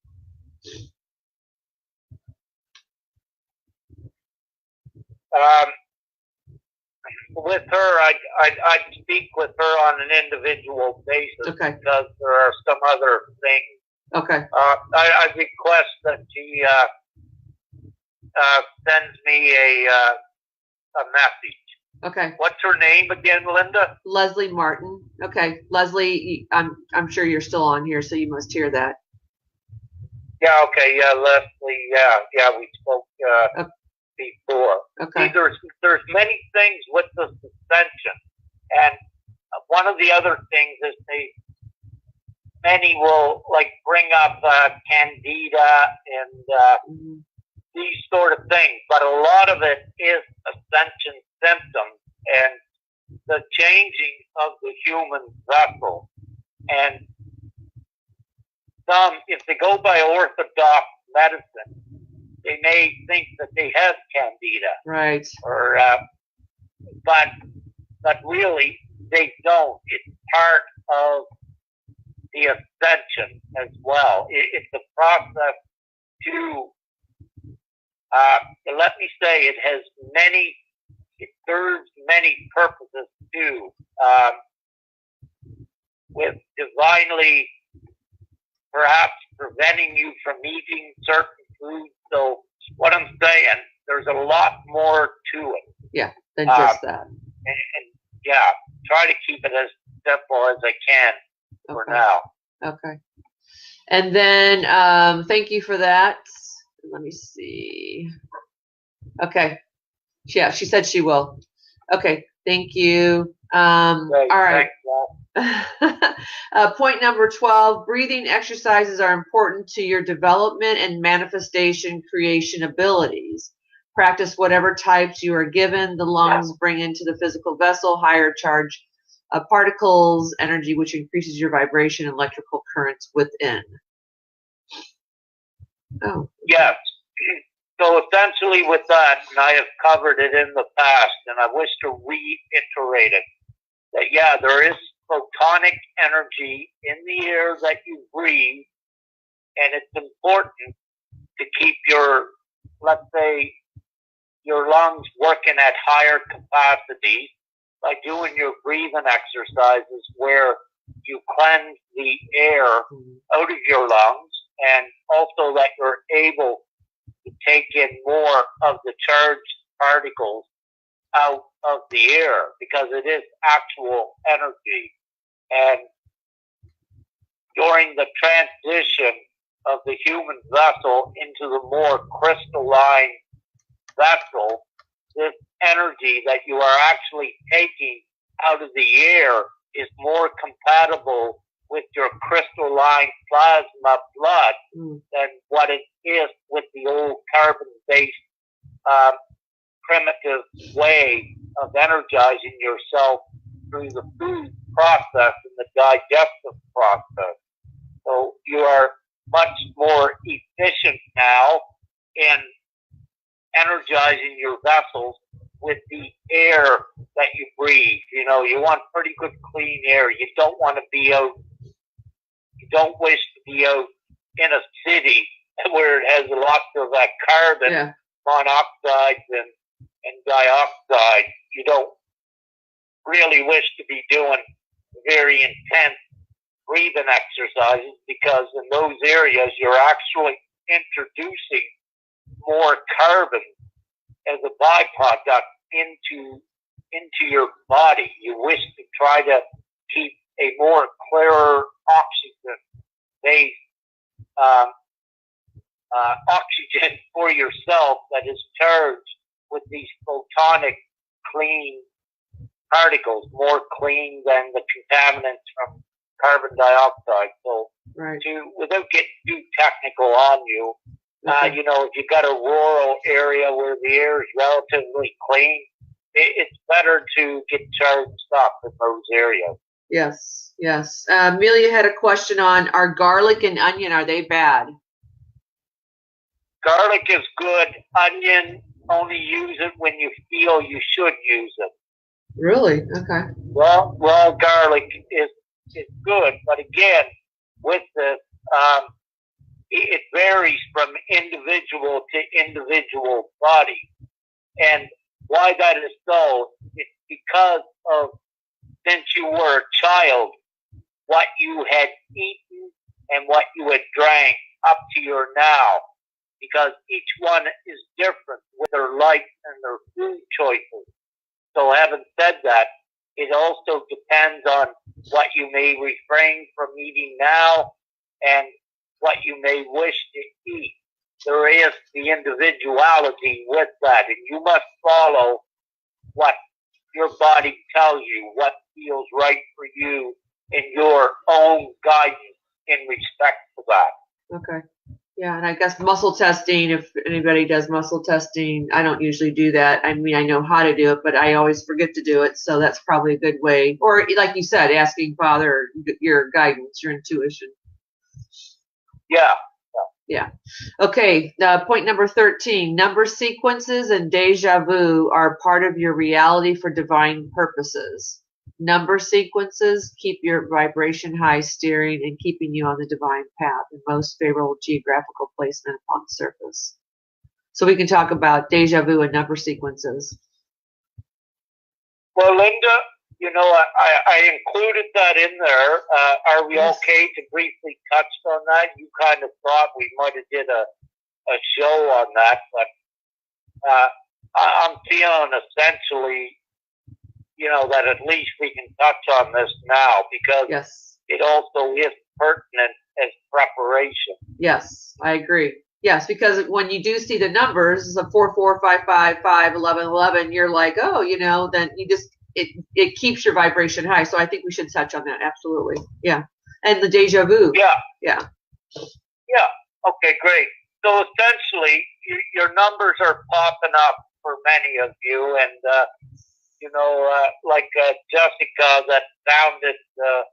With her, I'd speak with her on an individual basis, because there are some other things. I request that she sends me a message. Okay. What's her name again, Linda? Leslie Martin. Okay. Leslie, I'm sure you're still on here, so you must hear that. Yeah, okay, yeah, Leslie, yeah, we spoke before. Okay. See, there's many things with the suspension, and one of the other things is many will like bring up candida and these sort of things, but a lot of it is ascension symptoms and the changing of the human vessel. And some, if they go by orthodox medicine, they may think that they have candida. Right. Or, but really they don't. It's part of the ascension as well. It's a process to, let me say, it serves many purposes too, with divinely perhaps preventing you from eating certain foods. So what I'm saying, there's a lot more to it. Yeah, than just that. And yeah, try to keep it as simple as I can for now. Okay. And then thank you for that. Let me see. Okay. Yeah, she said she will. Okay, thank you. Great. All right. Thanks, Point number 12, breathing exercises are important to your development and manifestation creation abilities. Practice whatever types you are given. The lungs bring into the physical vessel higher charge particles, energy, which increases your vibration and electrical currents within. Oh. Yes. So essentially with that, and I have covered it in the past, and I wish to reiterate it, that yeah, there is photonic energy in the air that you breathe, and it's important to keep your, let's say, your lungs working at higher capacity by doing your breathing exercises where you cleanse the air out of your lungs, and also that you're able to take in more of the charged particles out of the air, because it is actual energy. And during the transition of the human vessel into the more crystalline vessel, this energy that you are actually taking out of the air is more compatible with your crystalline plasma blood than what it is with the old carbon-based primitive way of energizing yourself through the food process and the digestive process. So you are much more efficient now in energizing your vessels with the air that you breathe. You know, you want pretty good clean air. You don't want to be out, you don't wish to be out in a city where it has lots of that carbon monoxide and dioxide. You don't really wish to be doing very intense breathing exercises, because in those areas you're actually introducing more carbon as a byproduct into your body. You wish to try to keep a more clearer oxygen-based oxygen for yourself that is charged with these photonic clean particles, more clean than the contaminants from carbon dioxide. So, without getting too technical on you, you know, if you got a rural area where the air is relatively clean, it's better to get charged up in those areas. Yes, yes. Amelia had a question on, are garlic and onion, are they bad? Garlic is good. Onion, only use it when you feel you should use it. Really? Okay. Well, garlic is good, but again, with this, it varies from individual to individual body. And why that is so, it's because of, since you were a child, what you had eaten and what you had drank up to your now. Because each one is different with their likes and their food choices. So having said that, it also depends on what you may refrain from eating now and what you may wish to eat. There is the individuality with that, and you must follow what your body tells you, what feels right for you in your own guidance in respect to that. Okay. Yeah, and I guess muscle testing, if anybody does muscle testing, I don't usually do that. I mean, I know how to do it, but I always forget to do it, so that's probably a good way. Or, like you said, asking Father your guidance, your intuition. Yeah. Yeah. Okay, point number 13. Number sequences and deja vu are part of your reality for divine purposes. Number sequences keep your vibration high, steering and keeping you on the divine path and most favorable geographical placement upon the surface. So we can talk about deja vu and number sequences. Well, Linda, you know, I included that in there. Are we okay to briefly touch on that? You kind of thought we might have did a show on that, but I'm feeling essentially, you know, that at least we can touch on this now because it also is pertinent as preparation. Yes, I agree. Yes, because when you do see the numbers, the 4, 4, 5, 5, 5, 11, 11, you're like, oh, you know, then you just, it keeps your vibration high. So I think we should touch on that. Absolutely. Yeah. And the deja vu. Yeah. Yeah. Yeah. Okay, great. So essentially, your numbers are popping up for many of you. And, you know, like Jessica that founded the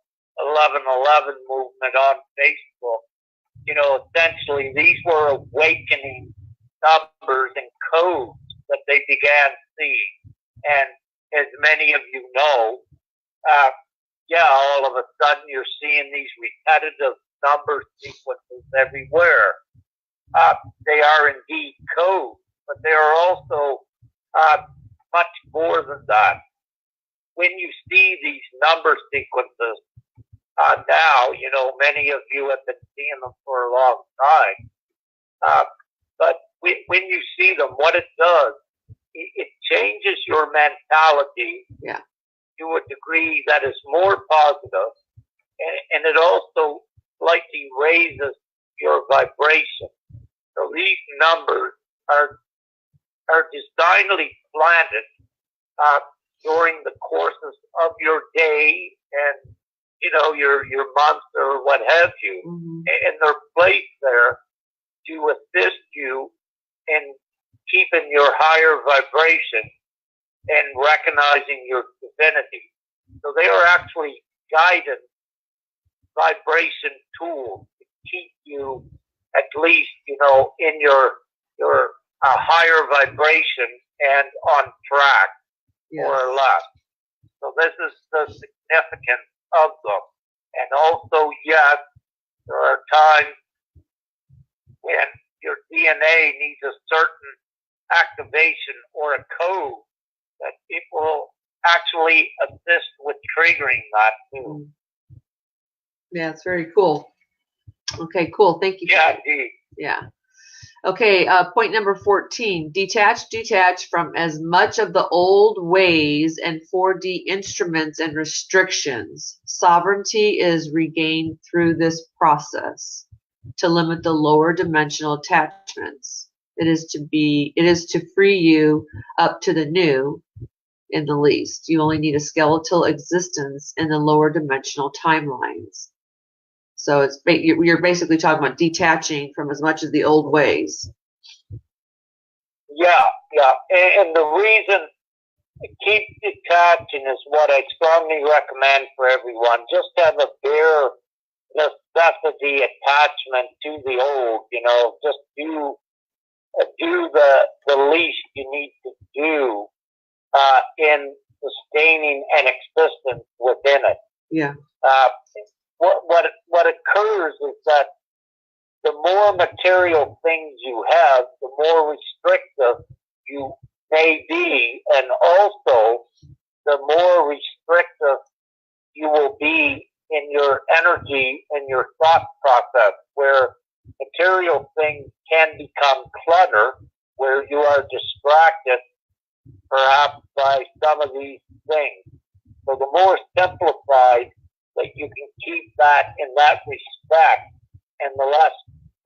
1111 movement on Facebook, you know, essentially these were awakening numbers and codes that they began seeing. And as many of you know, all of a sudden you're seeing these repetitive number sequences everywhere. They are indeed codes, but they are also much more than that. When you see these number sequences now, you know, many of you have been seeing them for a long time. But when you see them, what it does, it changes your mentality to a degree that is more positive, and it also slightly raises your vibration. So these numbers are designedly planted during the courses of your day and, you know, your month or what have you. Mm-hmm. And they're placed there to assist you in keeping your higher vibration and recognizing your divinity. So they are actually guided vibration tools to keep you at least, you know, in your higher vibration and on track, more or less. So this is the significance of them. And also, yes, there are times when your DNA needs a certain activation or a code that it will actually assist with triggering that too. Yeah, it's very cool. Okay, cool. Thank you. Yeah, indeed. Yeah. Okay, point number 14. Detach from as much of the old ways and 4D instruments and restrictions. Sovereignty is regained through this process to limit the lower dimensional attachments. It is to free you up to the new in the least. You only need a skeletal existence in the lower dimensional timelines. So you're basically talking about detaching from as much of the old ways. Yeah. And the reason to keep detaching is what I strongly recommend for everyone. Just have a bare necessity attachment to the old, you know, just do the least you need to do in sustaining an existence within it. Yeah. What occurs is that the more material things you have, the more restrictive you may be, and also the more restrictive you will be in your energy and your thought process, where material things can become clutter, where you are distracted perhaps by by some of these things. So the more simplified that you can keep that in that respect, and the less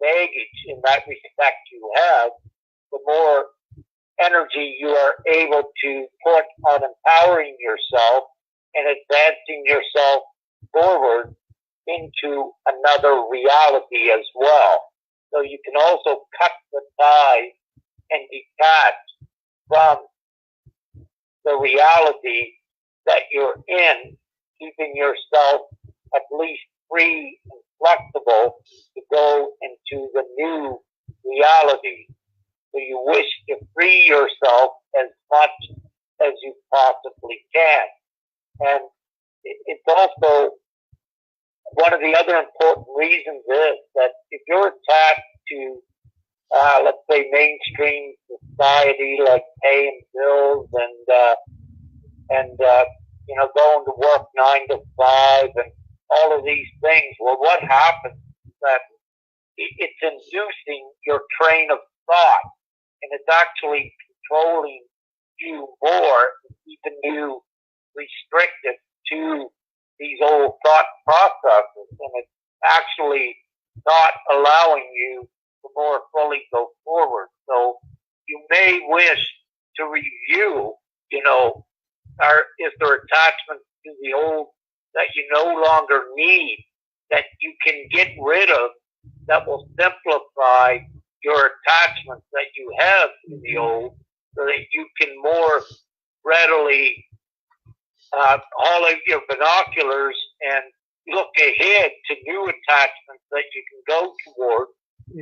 baggage in that respect you have, the more energy you are able to put on empowering yourself and advancing yourself forward into another reality as well. So you can also cut the ties and detach from the reality that you're in, keeping yourself at least free and flexible to go into the new reality. So you wish to free yourself as much as you possibly can. And it's also one of the other important reasons is that if you're attached to, let's say, mainstream society, like paying bills and going to work 9 to 5 and all of these things, well, what happens is that it's inducing your train of thought, and it's actually controlling you more, keeping you restricted to these old thought processes, and it's actually not allowing you to more fully go forward. So you may wish to review, is there attachment to the old that you no longer need, that you can get rid of, that will simplify your attachments that you have to the old, so that you can more readily haul out your binoculars and look ahead to new attachments that you can go toward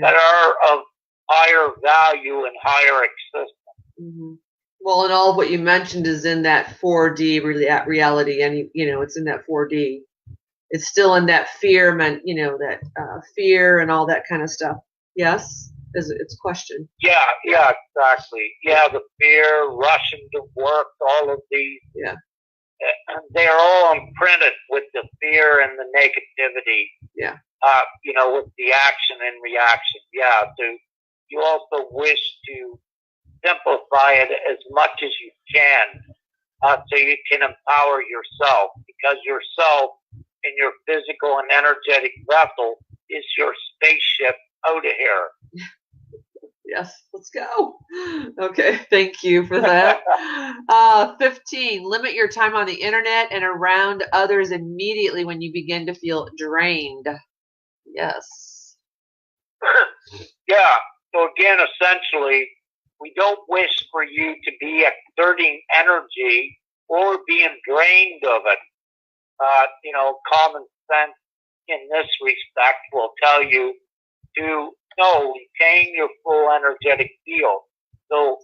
that are of higher value and higher existence. Mm-hmm. Well, and all of what you mentioned is in that 4D reality, and it's in that 4D. It's still in that fear, that fear and all that kind of stuff. Yes, is its question. Yeah, exactly. Yeah, the fear, rushing to work, all of these. Yeah. And they're all imprinted with the fear and the negativity. Yeah. With the action and reaction. Yeah. So you also wish to simplify it as much as you can, so you can empower yourself, because yourself in your physical and energetic vessel is your spaceship out of here. Yes, let's go. Okay, thank you for that. 15, limit your time on the internet and around others immediately when you begin to feel drained. Yes. Yeah, so again, essentially, we don't wish for you to be exerting energy or being drained of it. Common sense in this respect will tell you to retain your full energetic field. So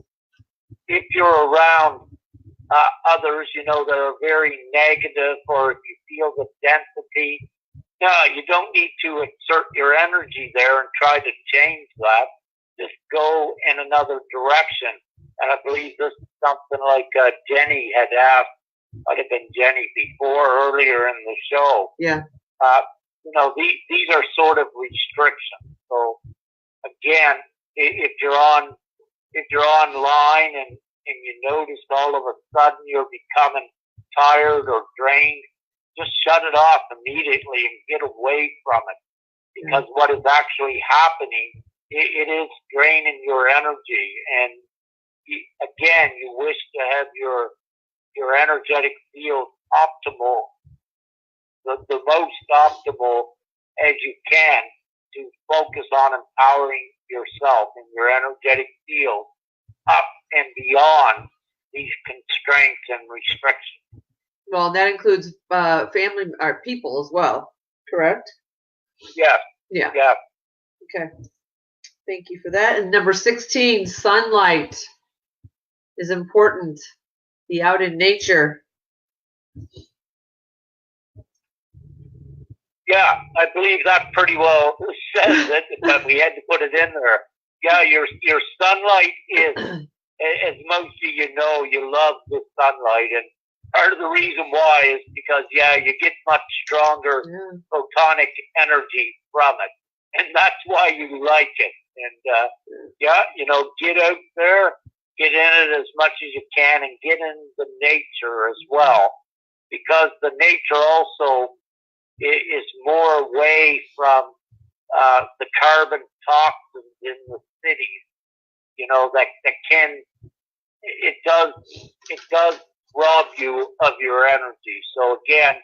if you're around others, that are very negative, or if you feel the density, you don't need to exert your energy there and try to change that. Just go in another direction. And I believe this is something like Jenny had asked, might have been Jenny before, earlier in the show. Yeah. These are sort of restrictions. So again, if you're online and you notice all of a sudden you're becoming tired or drained, just shut it off immediately and get away from it. Because what is actually happening, it is draining your energy. And again, you wish to have your energetic field optimal, the most optimal as you can, to focus on empowering yourself and your energetic field up and beyond these constraints and restrictions. Well, that includes family or people as well, correct? Yeah. Yeah. Yeah. Okay. Thank you for that. And number 16, sunlight is important. Be out in nature. Yeah, I believe that pretty well says it, but we had to put it in there. Yeah, your sunlight is, as most of you love the sunlight, and part of the reason why is because, you get much stronger photonic energy from it, and that's why you like it. And, get out there, get in it as much as you can and get in the nature as well, because the nature also is more away from the carbon toxins in the cities. You know, that can, it does rob you of your energy. So again,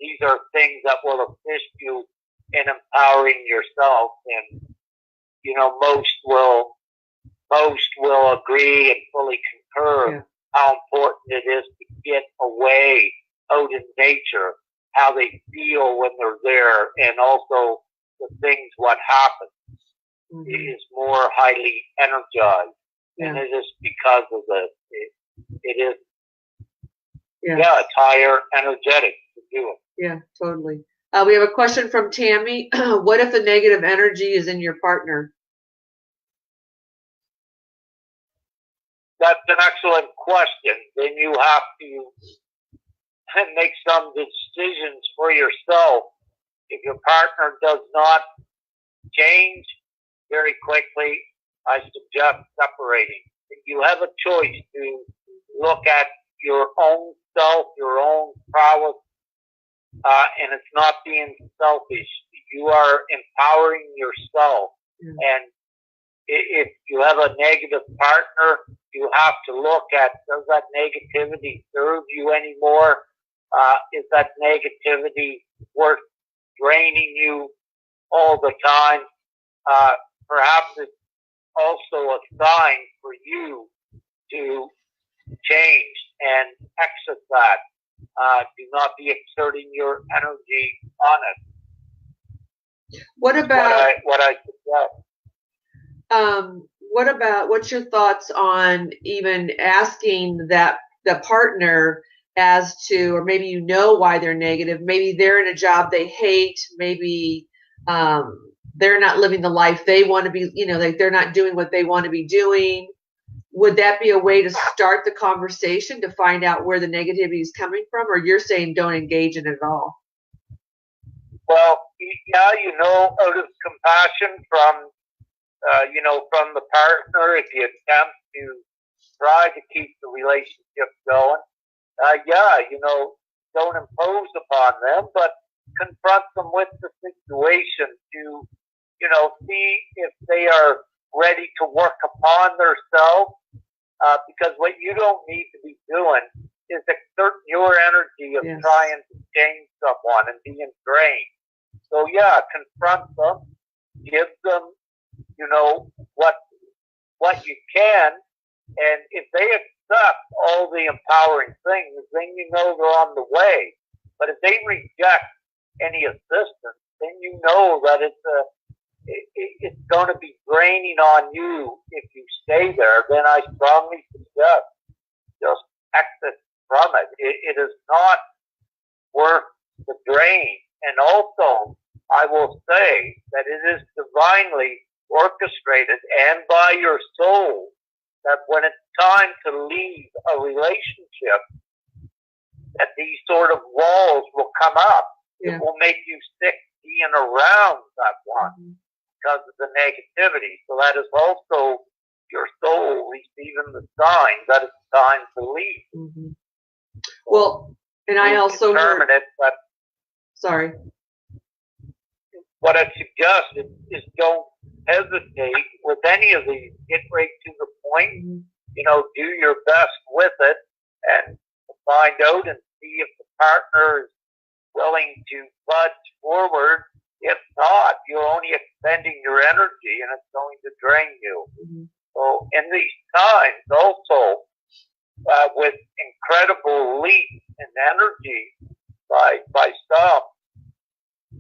these are things that will assist you in empowering yourself, and you know, most will agree and fully concur how important it is to get away out in nature, how they feel when they're there, and also the things what happens. It is more highly energized, and it is because of it's higher energetic to do it. Yeah, totally. We have a question from Tammy. What if the negative energy is in your partner? That's an excellent question. Then you have to make some decisions for yourself. If your partner does not change very quickly, I suggest separating. If you have a choice to look at your own self, your own prowess, and it's not being selfish. You are empowering yourself. And if you have a negative partner, you have to look at, does that negativity serve you anymore? Is that negativity worth draining you all the time? Perhaps it's also a sign for you to change and exit that. Do not be exerting your energy on it. What about what I suggest? What's your thoughts on even asking that the partner as to, or maybe you know why they're negative, maybe they're in a job they hate, maybe they're not living the life they want to be, you know, like they're not doing what they want to be doing. Would that be a way to start the conversation to find out where the negativity is coming from, or you're saying don't engage in it at all? Well, yeah, you know, out of compassion from, you know, from the partner, if you attempt to try to keep the relationship going, you know, don't impose upon them, but confront them with the situation to, you know, see if they are ready to work upon themselves, because what you don't need to be doing is exerting your energy of trying to change someone and being drained. So yeah, confront them, give them, you know, what you can, and if they accept all the empowering things, then you know they're on the way. But if they reject any assistance, then you know that it's going to be draining on you if you stay there. Then I strongly suggest just exit from it. It is not worth the drain. And also, I will say that it is divinely orchestrated and by your soul that when it's time to leave a relationship, that these sort of walls will come up. It will make you sick being around that one because of the negativity. So that is also your soul receiving the sign that it's time to leave. Well, and I also heard it, but sorry. What I suggest is don't hesitate with any of these. Get right to the point. You know, do your best with it and find out and see if the partner is willing to budge forward. If not, you're only expending your energy and it's going to drain you. So in these times also, with incredible leaps in energy by some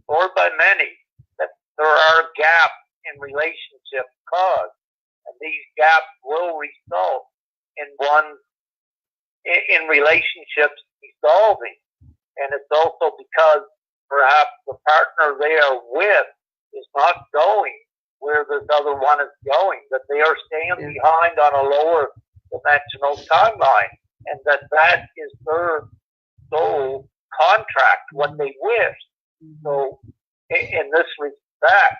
or by many, that there are gaps in relationship caused. And these gaps will result in relationships dissolving. And it's also because perhaps the partner they are with is not going where this other one is going, that they are staying behind on a lower dimensional timeline, and that is their soul contract, what they wish. So in this respect,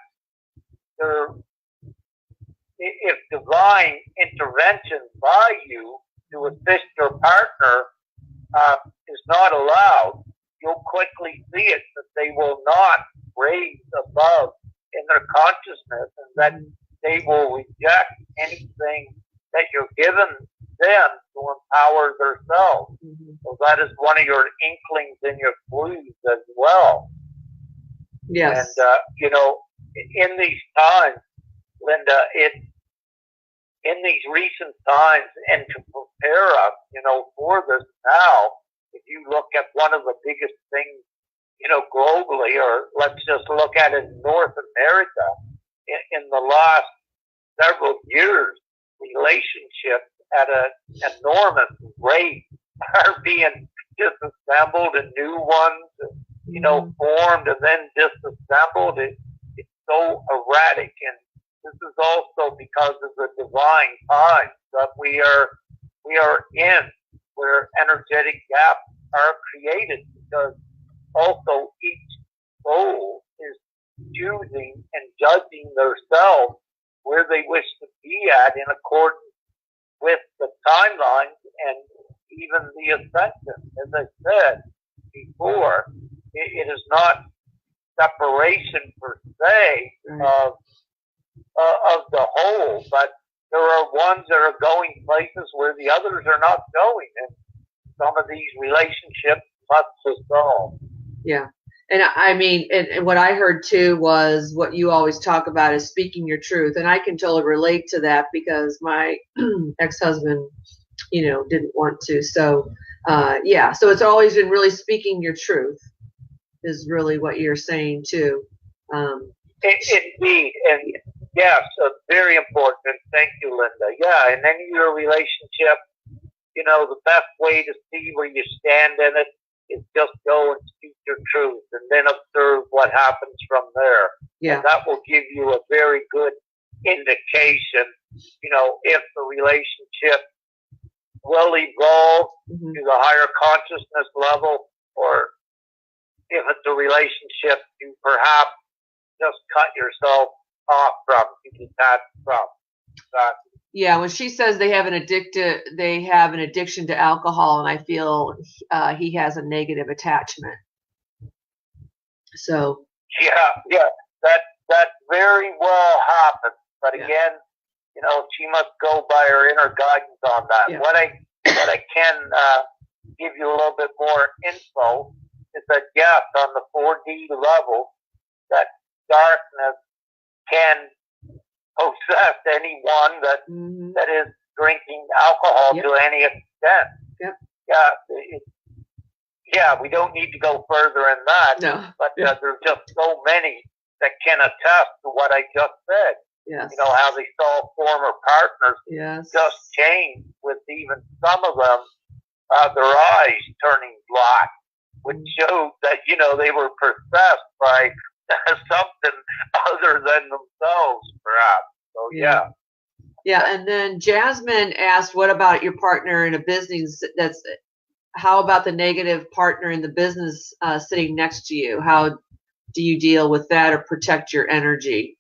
if divine interventions by you to assist your partner is not allowed, you'll quickly see it, that they will not raise above in their consciousness, and that they will reject anything that you're given them to empower themselves. So that is one of your inklings and your clues as well. Yes. And, you know, in these times, Linda, in these recent times, and to prepare us, you know, for this now, if you look at one of the biggest things, you know, globally, or let's just look at it in North America, in the last several years, relationships at an enormous rate are being disassembled and new ones, you know, formed and then disassembled. It's so erratic, and this is also because of the divine times that we are in, where energetic gaps are created, because also each soul is choosing and judging themselves where they wish to be at in accordance with the timelines and even the ascension. As I said before, it is not separation per se of the whole, but there are ones that are going places where the others are not going, and some of these relationships must dissolve. Yeah. And I mean, and what I heard too was what you always talk about is speaking your truth. And I can totally relate to that because my ex-husband, you know, didn't want to. So, yeah. So it's always been really speaking your truth is really what you're saying too. Indeed. And yeah, so very important. Thank you, Linda. Yeah. In any of your relationship, you know, the best way to see where you stand in it is just go and speak your truth and then observe what happens from there. Yeah. And that will give you a very good indication, you know, if the relationship will evolve to the higher consciousness level, or if it's a relationship you perhaps just cut yourself off from, you detach from. Yeah, when she says they have an addiction to alcohol, and I feel he has a negative attachment. So yeah, that very well happens. But again, you know, she must go by her inner guidance on that. Yeah. What I can give you a little bit more info is that yes, on the 4D level, that darkness can possess anyone that is drinking alcohol to any extent. Yep. Yeah, we don't need to go further in that. No. But there's just so many that can attest to what I just said. Yes. You know, how they saw former partners just change, with even some of them, their eyes turning black, which showed that, you know, they were possessed by something other than themselves, perhaps. So, yeah. Yeah, and then Jasmine asked, what about your partner in a business how about the negative partner in the business sitting next to you? How do you deal with that or protect your energy?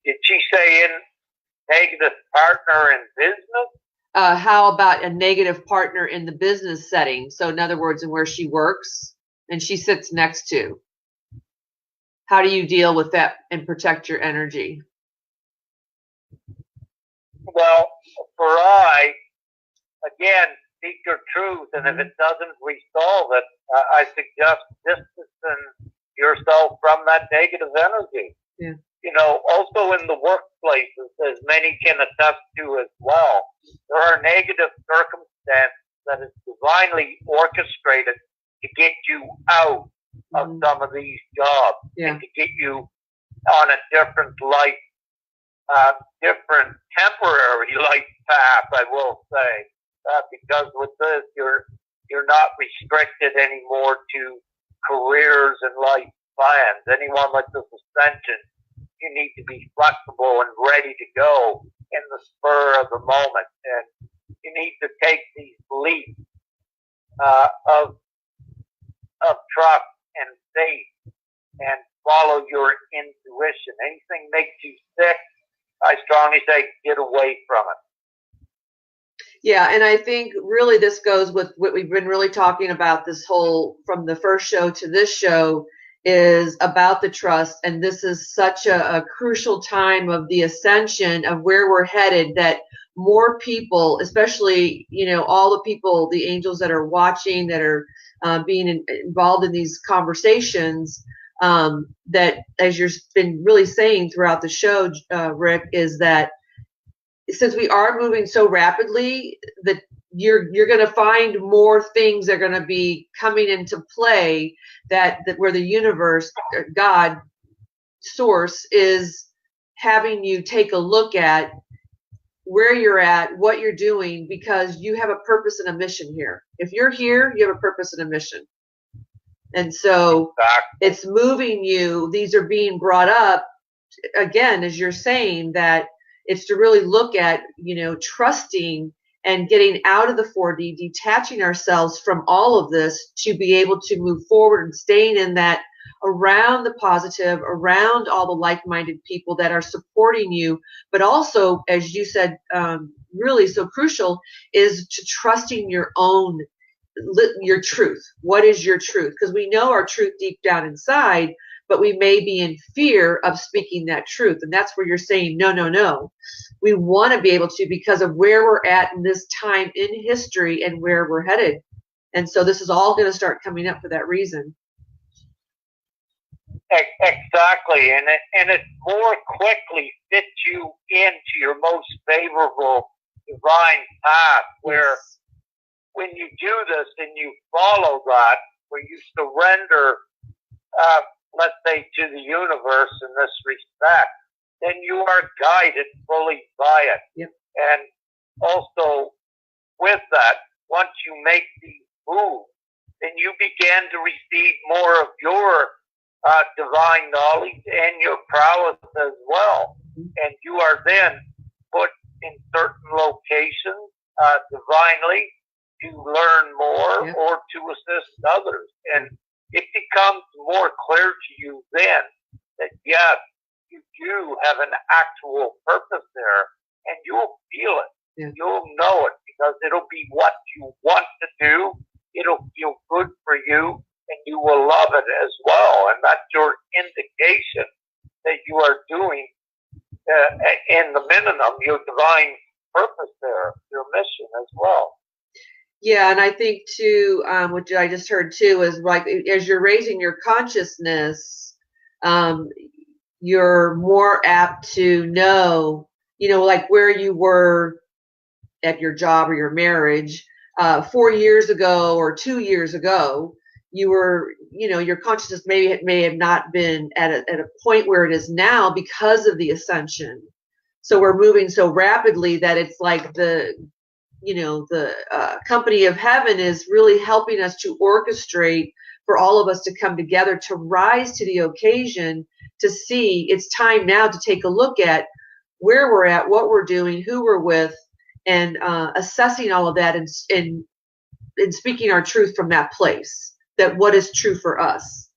Did she say in negative partner in business? How about a negative partner in the business setting? So in other words, in where she works and she sits next to. How do you deal with that and protect your energy? Well, again, speak your truth, and if it doesn't resolve it, I suggest distancing yourself from that negative energy. Yeah. You know, also in the workplaces, as many can attest to as well, there are negative circumstances that is divinely orchestrated to get you out of some of these jobs and to get you on a different life, different temporary life path, I will say, because with this, you're not restricted anymore to careers and life plans. Anyone like this ascension, you need to be flexible and ready to go in the spur of the moment, and you need to take these leaps of trust and faith and follow your intuition. Anything makes you sick, I strongly say, get away from it. Yeah, and I think really this goes with what we've been really talking about this whole, from the first show to this show, is about the trust. And this is such a crucial time of the ascension of where we're headed, that more people, especially, you know, all the people, the angels that are watching, that are being involved in these conversations, that, as you've been really saying throughout the show, Rick, is that since we are moving so rapidly, that you're going to find more things that are going to be coming into play, that where the universe, God, source, is having you take a look at where you're at, what you're doing, because you have a purpose and a mission here. If you're here, you have a purpose and a mission. And so it's moving you. These are being brought up, again, as you're saying, that it's to really look at, you know, trusting and getting out of the 4D, detaching ourselves from all of this to be able to move forward and staying in that, around the positive, around all the like-minded people that are supporting you. But also, as you said, really so crucial, is to trusting your own, your truth. What is your truth? Because we know our truth deep down inside, but we may be in fear of speaking that truth. And that's where you're saying, no, no, no. We want to be able to, because of where we're at in this time in history and where we're headed. And so this is all going to start coming up for that reason. Exactly. And it more quickly fits you into your most favorable divine path, where when you do this and you follow that, where you surrender, let's say, to the universe in this respect, then you are guided fully by it. Yep. And also with that, once you make these moves, then you begin to receive more of your divine knowledge and your prowess as well. And you are then put in certain locations divinely to learn more or to assist others. And it becomes more clear to you then that, yes, you do have an actual purpose there, and you'll feel it. Yeah. You'll know it, because it'll be what you want to do. It'll feel good for you, and you will love it as well. And that's your indication that you are doing, in the minimum, your divine purpose there, your mission as well. Yeah, and I think too, which I just heard too, is like, as you're raising your consciousness, you're more apt to know, you know, like where you were at your job or your marriage 4 years ago or 2 years ago. You were, you know, your consciousness may have not been at a point where it is now because of the ascension. So we're moving so rapidly that it's like the company of heaven is really helping us to orchestrate for all of us to come together, to rise to the occasion, to see it's time now to take a look at where we're at, what we're doing, who we're with, and assessing all of that, and speaking our truth from that place, that what is true for us.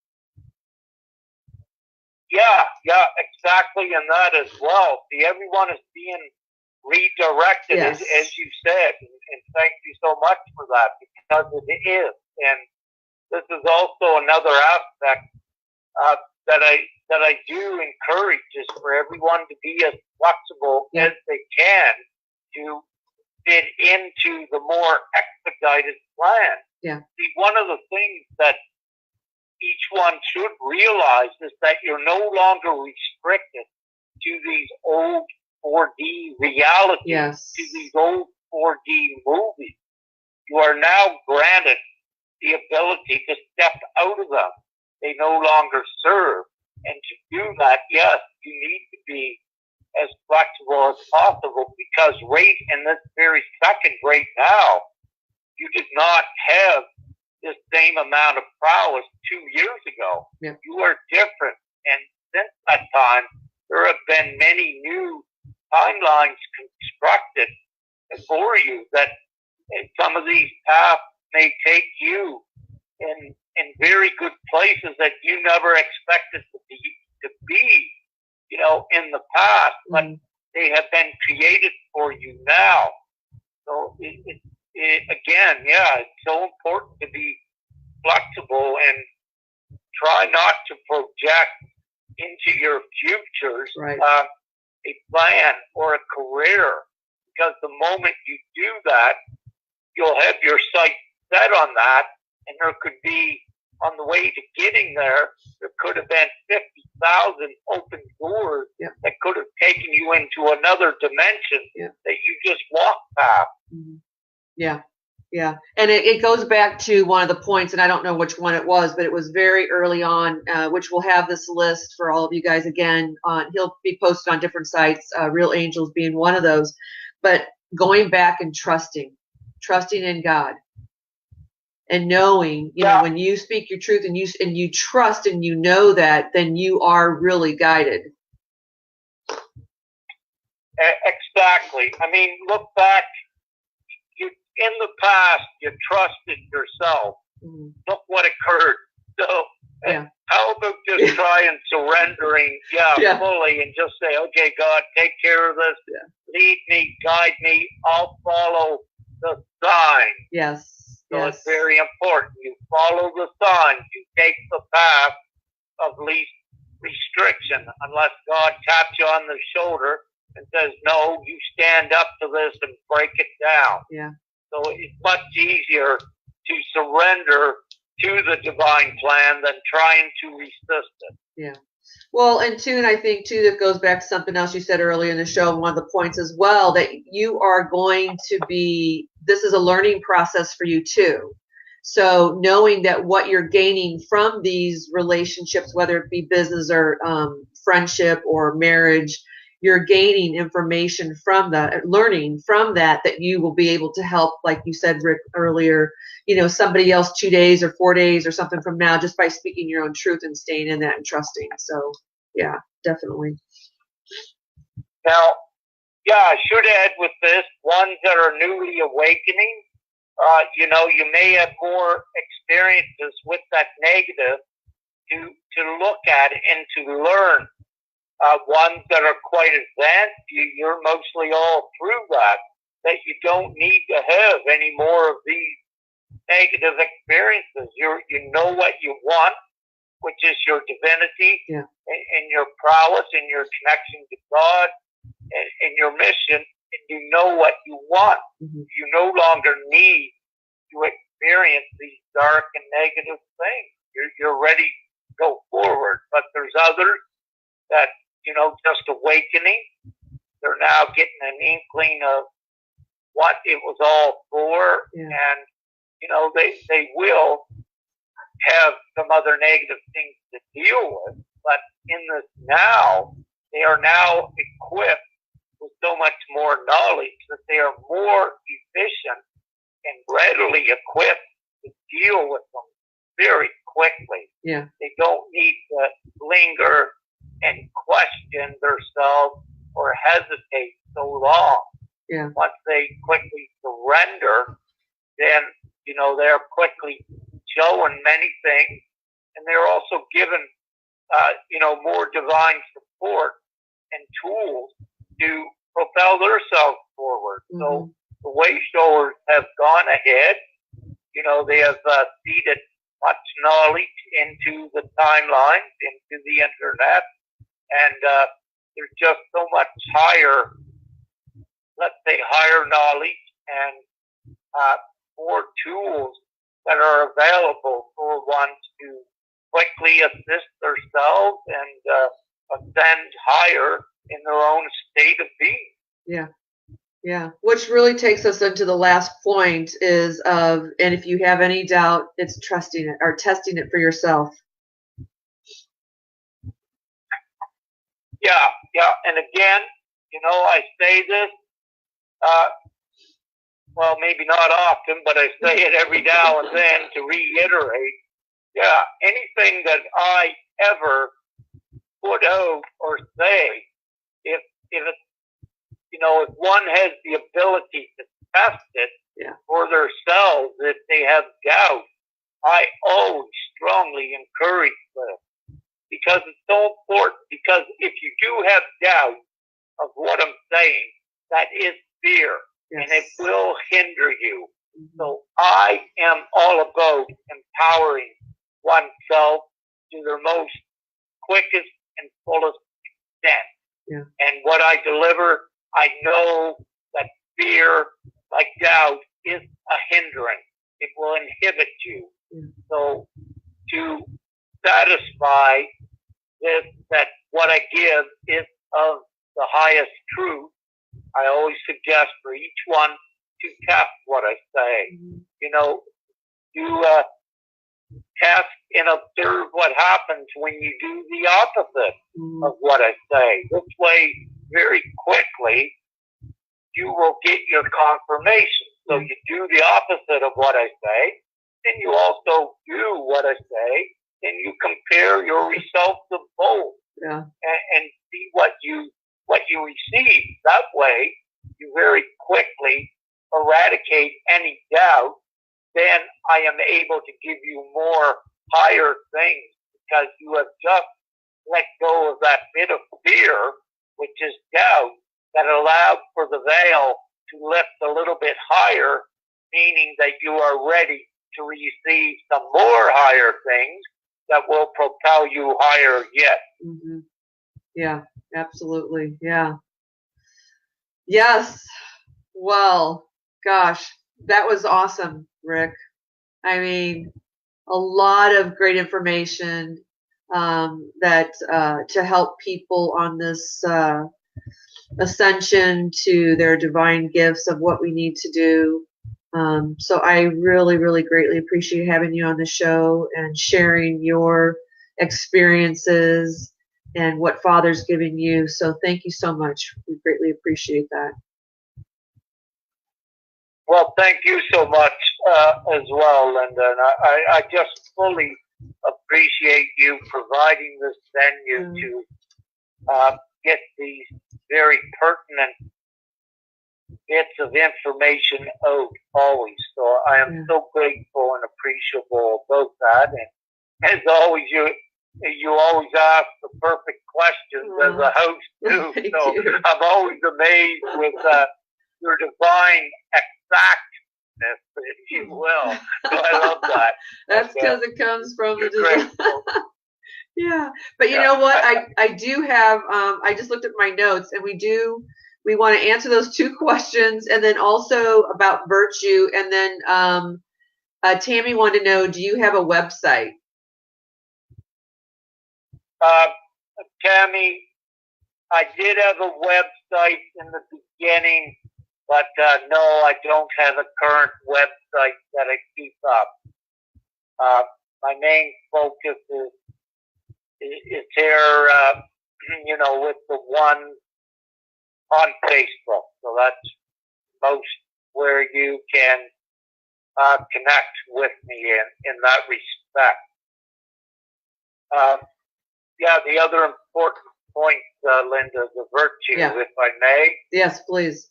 Yeah, exactly, and that as well. See, everyone is being redirected, yes, as you said, and thank you so much for that, because it is. And this is also another aspect that I do encourage, is for everyone to be as flexible as they can to fit into the more expedited plan. Yeah. See, one of the things that each one should realize is that you're no longer restricted to these old 4D realities, yes, to these old 4D movies. You are now granted the ability to step out of them. They no longer serve. And to do that, yes, you need to be as flexible as possible, because right in this very second, right now, you did not have the same amount of prowess 2 years ago. Yeah. You are different. And since that time, there have been many new timelines constructed for you, that some of these paths may take you in very good places that you never expected to be, you know, in the past. But they have been created for you now. So again, yeah, it's so important to be flexible and try not to project into your futures a plan or a career, because the moment you do that, you'll have your sight set on that, and there could be, on the way to getting there, there could have been 50,000 open doors that could have taken you into another dimension that you just walked past. Yeah. Yeah. And it goes back to one of the points, and I don't know which one it was, but it was very early on, which we'll have this list for all of you guys again. He'll be posted on different sites, Real Angels being one of those. But going back and trusting in God. And knowing, you know, when you speak your truth and you trust and you know that, then you are really guided. Exactly. I mean, look back. In the past, you trusted yourself. Look what occurred. So, how about just try and surrendering, fully, and just say, okay, God, take care of this. Lead me, guide me. I'll follow the sign. Yes. So it's very important. You follow the signs. You take the path of least restriction, unless God taps you on the shoulder and says, no, you stand up to this and break it down. Yeah. So it's much easier to surrender to the divine plan than trying to resist it. Yeah. Well, and too, and I think too, that goes back to something else you said earlier in the show, one of the points as well, that you are going to be, this is a learning process for you too. So knowing that what you're gaining from these relationships, whether it be business or friendship or marriage, you're gaining information from that, learning from that you will be able to help, like you said, Rick, earlier, you know, somebody else 2 days or 4 days or something from now, just by speaking your own truth and staying in that and trusting. So, yeah, definitely. Now, I should add with this, ones that are newly awakening, you know, you may have more experiences with that negative to look at and to learn. Ones that are quite advanced, you're mostly all through that you don't need to have any more of these negative experiences. You know what you want, which is your divinity and your prowess and your connection to God and your mission, and you know what you want. You no longer need to experience these dark and negative things. You're ready to go forward. But there's others that, you know, just awakening. They're now getting an inkling of what it was all for, and, you know, they will have some other negative things to deal with, but in this now, they are now equipped with so much more knowledge that they are more efficient and readily equipped to deal with them very quickly. Yeah. They don't need to linger and question themselves or hesitate so long. Yeah. Once they quickly surrender, then, you know, they're quickly showing many things, and they're also given, you know, more divine support and tools to propel themselves forward. So the way showers have gone ahead, you know, they have seeded much knowledge into the timelines, into the internet, and there's just so much higher, let's say, higher knowledge and more tools that are available for one to quickly assist themselves and ascend higher in their own state of being. Yeah. Yeah. Which really takes us into the last point is and if you have any doubt, it's trusting it or testing it for yourself. Yeah. And again, you know, I say this, well, maybe not often, but I say it every now and then to reiterate. Yeah, anything that I ever put out or say, if it's, you know, if one has the ability to test it for themselves, if they have doubt, I always strongly encourage this, because it's so important. Because if you do have doubt, of what I'm saying, that is fear, Yes. and it will hinder you. So I am all about empowering oneself to their most quickest and fullest extent. Yeah. And what I deliver, I know that fear, like doubt, is a hindrance. It will inhibit you. Yeah. So to satisfy this, that what I give is of the highest truth, I always suggest for each one to test what I say. You know, you test and observe what happens when you do the opposite of what I say. This way, very quickly, you will get your confirmation. So you do the opposite of what I say, then you also do what I say, and you compare your results of both, and see what you receive. That way, you very quickly eradicate any doubt. Then I am able to give you more higher things because you have just let go of that bit of fear, which is doubt, that allowed for the veil to lift a little bit higher, meaning that you are ready to receive some more higher things that will propel you higher yet. Yeah, absolutely. Yeah. Yes. Well, gosh, that was awesome, Rick. I mean, a lot of great information that to help people on this ascension to their divine gifts of what we need to do. So I really, really greatly appreciate having you on the show and sharing your experiences and what Father's given you. So thank you so much. We greatly appreciate that. Well, thank you so much as well, Linda. And I just fully appreciate you providing this venue to get these very pertinent bits of information out always. So I am so grateful and appreciable about that. And as always, you always ask the perfect questions as a host too. So I'm always amazed with your divine exactness, if you will. So I love that. That's because it comes from the design. Yeah, but you know what? I do have. I just looked at my notes, and we want to answer those 2 questions, and then also about virtue, and then Tammy wanted to know, do you have a website? Tammy, I did have a website in the beginning, but no, I don't have a current website that I keep up. My main focus is here, you know, with the one on Facebook. So that's most where you can connect with me in that respect. The other important point, Linda, the virtue, if I may. Yes, please.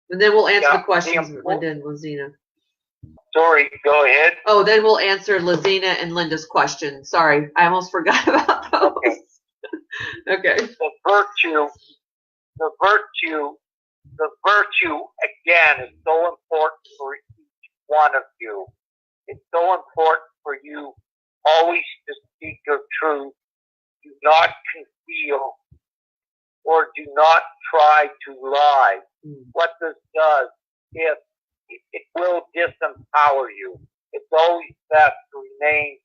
And then we'll answer the questions, Linda and Lizina. Sorry, go ahead. Oh, then we'll answer Lizina and Linda's question. Sorry, I almost forgot about those. Okay. The virtue again is so important for each one of you. It's so important for you always to speak your truth. Do not conceal or do not try to lie. What this does is it will disempower you. It's always best to remain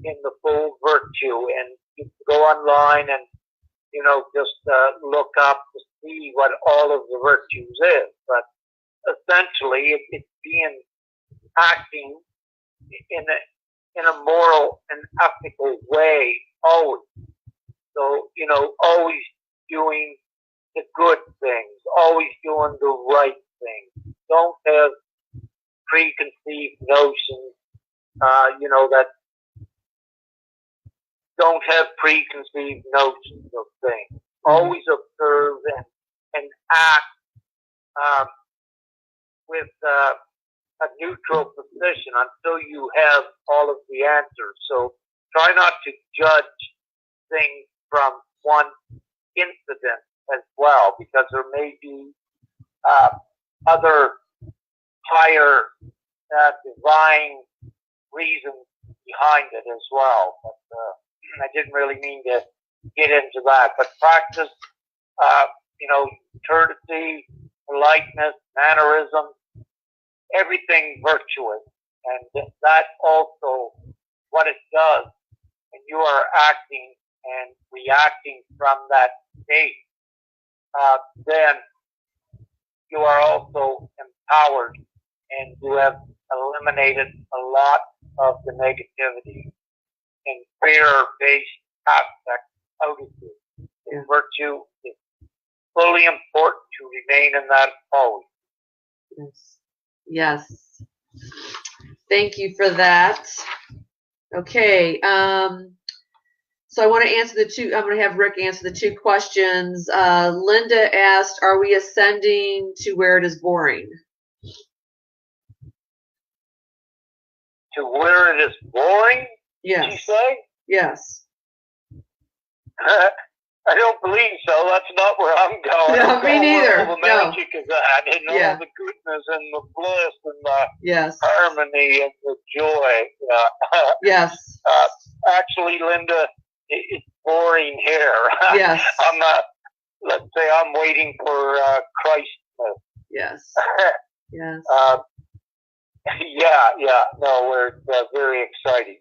in the full virtue, and you can go online and, you know, just look up to see what all of the virtues is. But essentially, it's being acting in a moral and ethical way always. So, you know, always doing the good things, always doing the right thing. Don't have preconceived notions, you know, that don't have preconceived notions of things. Always observe and act with a neutral position until you have all of the answers. So try not to judge things from one incident as well, because there may be other higher divine reasons behind it as well. But I didn't really mean to get into that. But practice, courtesy, politeness, mannerism, everything virtuous. And that also, what it does, when you are acting and reacting from that state, then you are also empowered, and you have eliminated a lot of the negativity and fear-based aspects out of you. Yeah. Virtue is fully important to remain in that pose. Yes. Yes. Thank you for that. Okay. So I want to answer I'm going to have Rick answer the two questions. Linda asked, are we ascending to where it is boring? To where it is boring? Yes. Did you say? Yes. I don't believe so. That's not where I'm going. No, me neither. All the magic is that, and all the goodness and the bliss and the harmony and the joy. Yes. Actually, Linda, it's boring here. Yes. I'm not. Let's say I'm waiting for Christmas. Yes. Yes. Yeah. No, it's very exciting.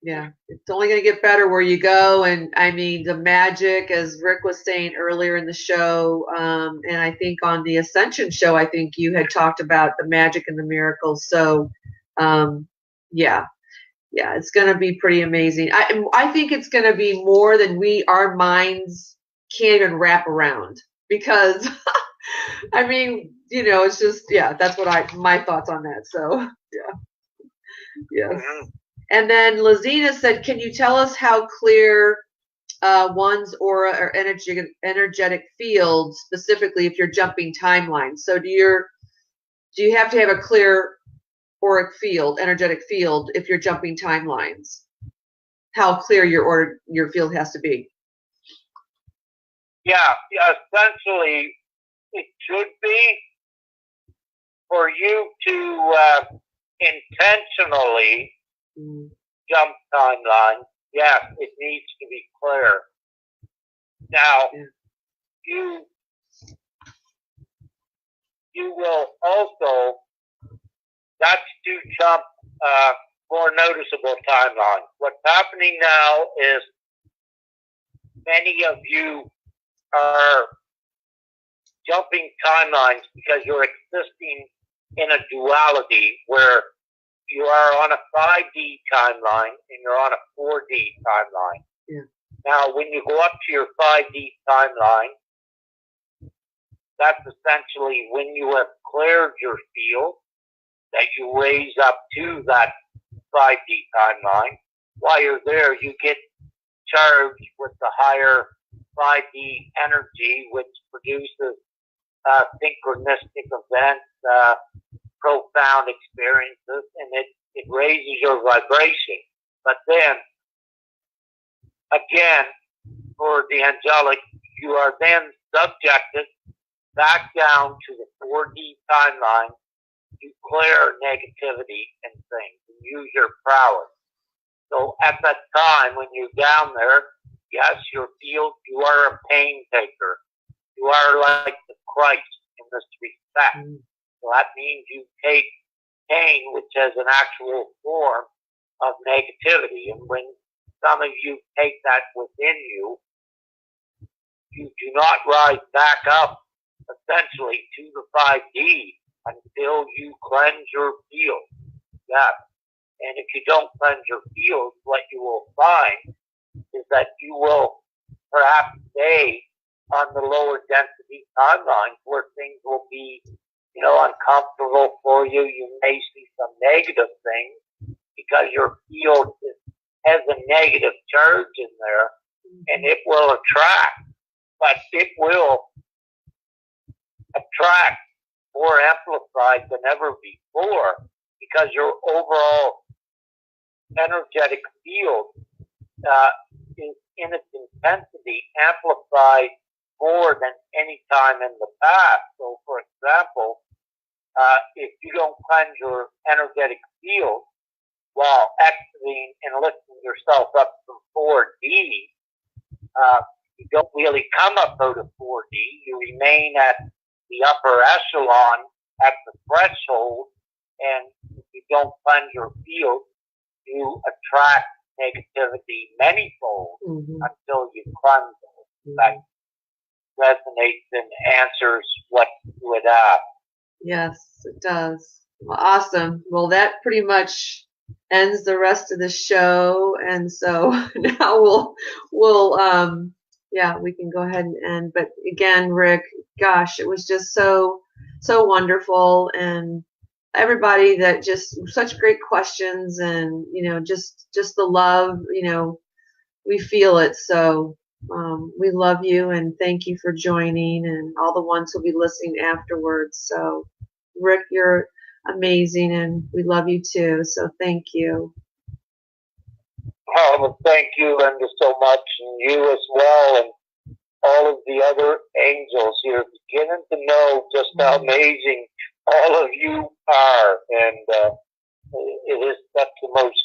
Yeah, it's only going to get better where you go. And I mean, the magic, as Rick was saying earlier in the show, and I think on the Ascension show, I think you had talked about the magic and the miracles. So, yeah, it's going to be pretty amazing. I think it's going to be more than our minds can't even wrap around, because, I mean, it's just, that's what my thoughts on that. So, yes. Mm-hmm. And then Lazina said, can you tell us how clear one's aura or energetic field, specifically if you're jumping timelines? So do you have to have a clear auric field, energetic field, if you're jumping timelines? How clear your field has to be? Yeah, essentially it should be for you to intentionally jump timeline. Yes, it needs to be clear. Now, you will also, that's to jump more noticeable timeline. What's happening now is many of you are jumping timelines because you're existing in a duality where you are on a 5D timeline and you're on a 4D timeline. Yeah. Now, when you go up to your 5D timeline, that's essentially when you have cleared your field, that you raise up to that 5D timeline. While you're there, you get charged with the higher 5D energy, which produces synchronistic events, profound experiences, and it raises your vibration. But then, again, for the angelic, you are then subjected back down to the 4D timeline to clear negativity and things and use your prowess. So at that time, when you're down there, yes, your field, you are a pain taker. You are like the Christ in this respect. So that means you take pain, which has an actual form of negativity. And when some of you take that within you, you do not rise back up, essentially, to the 5D until you cleanse your field. Yes. And if you don't cleanse your field, what you will find is that you will perhaps stay on the lower density timeline where things will be uncomfortable for you. You may see some negative things because your field has a negative charge in there, and it will attract, but it will attract more amplified than ever before because your overall energetic field is in its intensity amplified more than any time in the past. So, for example, if you don't cleanse your energetic field while exiting and lifting yourself up from 4D, you don't really come up out of 4D. You remain at the upper echelon at the threshold, and if you don't cleanse your field, you attract negativity manyfold until you cleanse it. That resonates and answers what you would ask. Yes, it does. Well, awesome. Well, that pretty much ends the rest of the show, and so now we can go ahead and end. But again, Rick, gosh, it was just so wonderful, and everybody that just such great questions, and just the love, we feel it. So we love you, and thank you for joining, and all the ones who'll be listening afterwards. So Rick, you're amazing, and we love you too. So thank you. Oh, well, thank you, Linda, so much, and you as well, and all of the other angels. You're beginning to know just how amazing all of you are, and it is such the most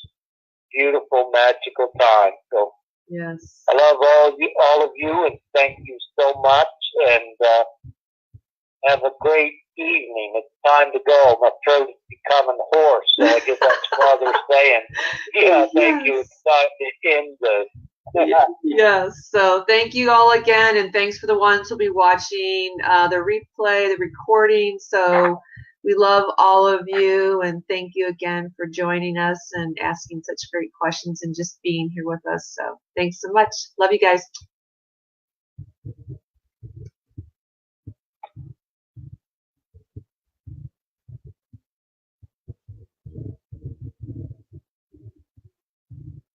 beautiful, magical time. So yes, I love all of you, and thank you so much, and have a great evening. It's time to go. My throat is becoming hoarse, so I guess that's what they're saying. Yeah, thank you. It's time to end this. Yes. So thank you all again, and thanks for the ones who'll be watching the replay, the recording. So we love all of you, and thank you again for joining us and asking such great questions and just being here with us. So thanks so much. Love you guys.